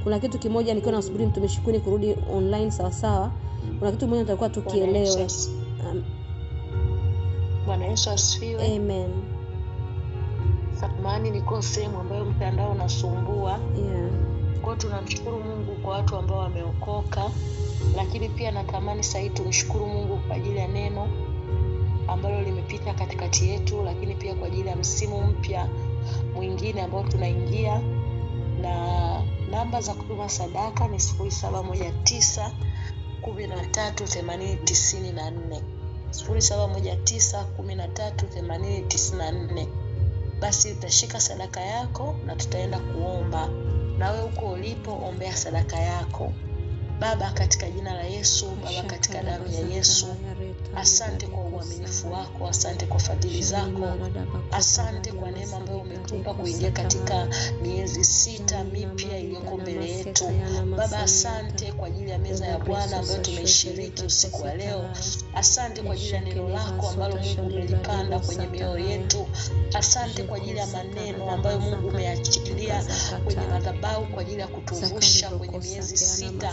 Kuna kitu kimoja nikiwa nasubiri mtumishi Kuni kurudi online sawa sawa. Kuna kitu kimoja tutakuwa tukielewe. Bwana Yesu asifiwe. Amen. Samahani, niko sehemu ambayo mtandao unasumbua. Kwa tunamshukuru Mungu kwa watu ambao wameokoka, lakini pia natamani sasa tumshukuru Mungu kwa ajili ya neno ambalo limepita katikati yetu, lakini pia kwa ajili ya msimu mpya mwingine ambao tunaingia. Na namba za kutuma sadaka ni 0719 13 80 94, 0719 13 80 94. Basi utashika sadaka yako na tutaenda kuomba. Na wewe uko ulipo, ombea sadaka yako. Baba, katika jina la Yesu, Baba, katika damu ya Yesu, asante kwa uaminifu wako, asante kwa fadhili zako, asante kwa neema ambayo umetupa kuingia katika miezi 6 mipya iliyoko mbele yetu. Baba, asante kwa ajili ya meza ya Bwana ambayo tumeishiriki usiku wa leo. Asante kwa ajili ya neno lako ambalo Mungu umelipanda kwenye mioyo yetu. Asante kwa ajili ya maneno ambayo Mungu umeachilia kwenye madhabahu kwa ajili ya kutuvusha kwenye miezi 6.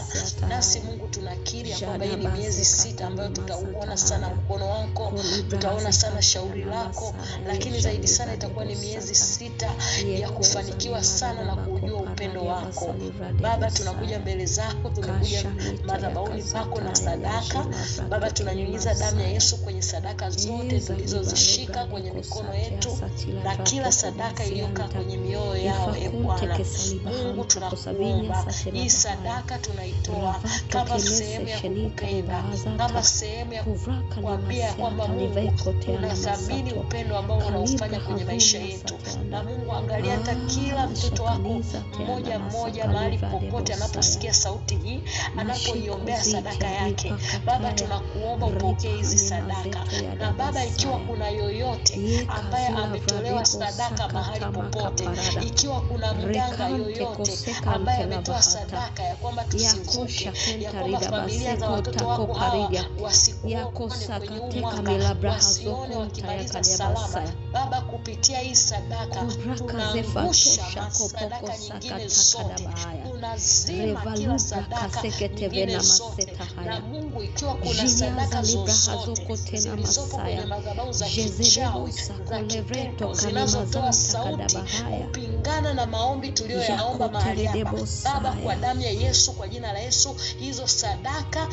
Nasi Mungu tunakiri ya kwamba hii ni miezi 6 ambayo tutauona sana mkono wako, tutaona sana shauri lako, lakini zaidi sana itakuwa ni miezi 6 ya kufanikiwa sana na kujua upendo wako. Baba, tunakuja mbele zako, tumekuja madhabahuni pako na sadaka. Baba, tunanyunyiza damu ya Yesu kwenye sadaka zote tulizozishika kwenye mikono yetu na kila sadaka iliyokaa kwenye mioyo yao. Bwana Mungu, tunakuomba hii sadaka tunaitoa kama sehemu ya kukupenda, kama sehemu ya kuambia kwamba Mungu tunathamini upendo ambao unaufanya kwenye maisha yetu. Na Mungu, angalia hata kila mtoto wako mmoja mmoja mahali popote anaposikia sauti hii, anapoiombea sadaka yake. Baba, tunakuomba upokee hizi sadaka. Na Baba, ikiwa kuna yoyote ambaye ametolewa sadaka mahali popote, ikiwa kuna mganga yoyote ambaye ametoa sadaka ya kwamba tusivuke, ya kwamba familia za watoto wako hawa wasikuone kwenye umwaka, wasione wakimaliza salama, Baba, kupitia hii sadaka tunangusha sadaka nyingine zote, tunazima kila sadaka nyingine zote. Na Mungu, ikiwa kuna sadaka zozote zilizopo kwenye madhabahu za kichawi, za kipepo, zinazotoa sauti kupingana na maombi tuliyoyaomba mahali hapa, Baba, kwa damu ya Yesu, kwa jina la Yesu, hizo sadaka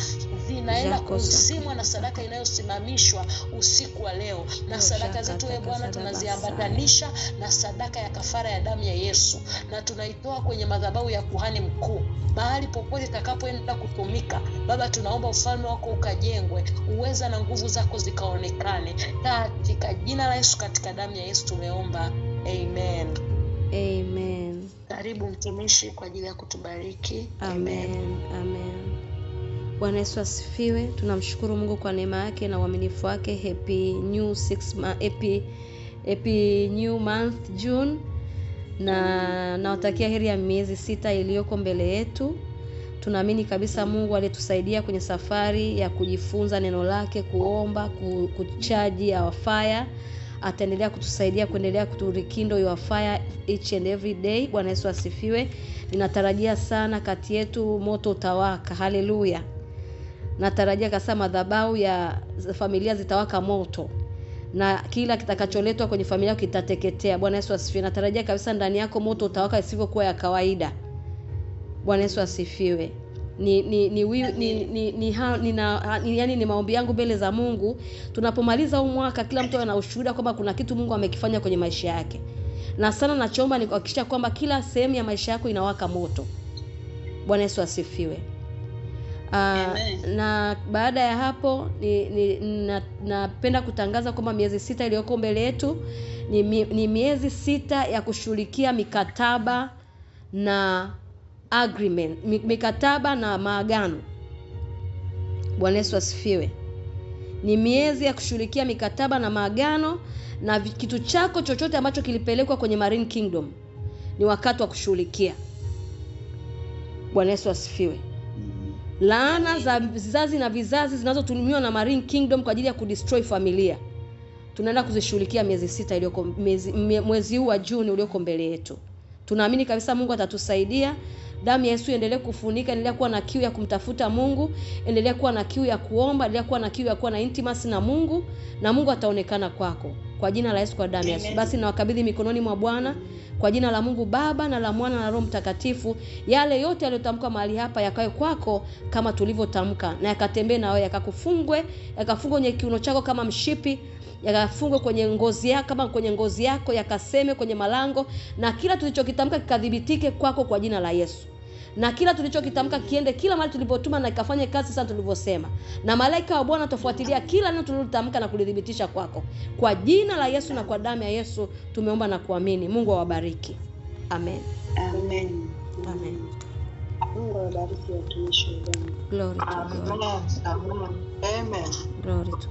zinaenda kuzimwa na sadaka inayosimamishwa usiku wa leo. Na sadaka zetu Bwana tunaziambatanisha na sadaka ya kafara ya damu ya Yesu, na tunaitoa kwenye madhabahu ya kuhani mkuu. Mahali popote itakapoenda kutumika, Baba, tunaomba ufalme wako ukajengwe, uweza na nguvu zako zikaonekane, katika jina la Yesu, katika damu ya Yesu tumeomba. Amen. Amen. Karibu mtumishi kwa ajili ya kutubariki. Amen. Amen. Bwana Yesu asifiwe. Tunamshukuru Mungu kwa neema yake na uaminifu wake. Happy new month June, na nawatakia heri ya miezi 6 iliyoko mbele yetu. Tunaamini kabisa Mungu aliyetusaidia kwenye safari ya kujifunza neno lake, kuomba, kuchaji our fire, ataendelea kutusaidia kuendelea kuturikindle your fire each and every day. Bwana Yesu asifiwe. Ninatarajia sana kati yetu moto utawaka. Haleluya. Natarajia kasa madhabahu ya familia zitawaka moto, na kila kitakacholetwa kwenye familia kitateketea. Bwana Yesu asifiwe. Natarajia kabisa ndani yako moto utawaka isivyokuwa ya kawaida. Bwana Yesu asifiwe. Ni maombi yangu mbele za Mungu tunapomaliza huu mwaka, kila mtu ana ushuhuda kwamba kuna kitu Mungu amekifanya kwenye maisha yake. Na sana nachoomba ni kuhakikisha kwamba kila sehemu ya maisha yako inawaka moto. Bwana Yesu asifiwe. Na baada ya hapo napenda kutangaza kwamba miezi 6 iliyoko mbele yetu ni miezi 6 ya kushughulikia mikataba na agreement, mikataba na maagano. Bwana Yesu asifiwe. Ni miezi ya kushughulikia mikataba na maagano, na kitu chako chochote ambacho kilipelekwa kwenye Marine Kingdom ni wakati wa kushughulikia. Bwana Yesu asifiwe. Laana za vizazi na vizazi zinazotumiwa na Marine Kingdom kwa ajili ya kudestroy familia, tunaenda kuzishughulikia miezi 6 iliyoko mwezi huu wa Juni ulioko mbele yetu. Tunaamini kabisa Mungu atatusaidia. Damu ya Yesu endelee kufunika, endelea kuwa na kiu ya kumtafuta Mungu, endelea kuwa na kiu ya kuomba, endelea kuwa na kiu ya kuwa na intimacy na Mungu, na Mungu ataonekana kwako. Kwa jina la Yesu, kwa damu ya Yesu. Basi nawakabidhi mikononi mwa Bwana kwa jina la Mungu Baba na la Mwana na Roho Mtakatifu. Yale yote yaliyotamkwa mahali hapa yakae kwako kama tulivyotamka, na yakatembee na wewe, yakakufungwe kwenye kiuno chako kama mshipi, yakafungwe kwenye ngozi yako kama kwenye ngozi yako, yakaseme kwenye malango, na kila tulichokitamka kikadhibitike kwako kwa jina la Yesu. Na kila tulichokitamka kiende kila mahali tulipotuma na ikafanye kazi sana tulivyosema. Na malaika wa Bwana tofuatilia kila neno tulilotamka na kulidhibitisha kwako. Kwa jina la Yesu na kwa damu ya Yesu tumeomba na kuamini. Mungu awabariki. Amen. Amen. Amen. Mungu awabariki watumishi wa Bwana. Glory to God. Amen. Glory to God.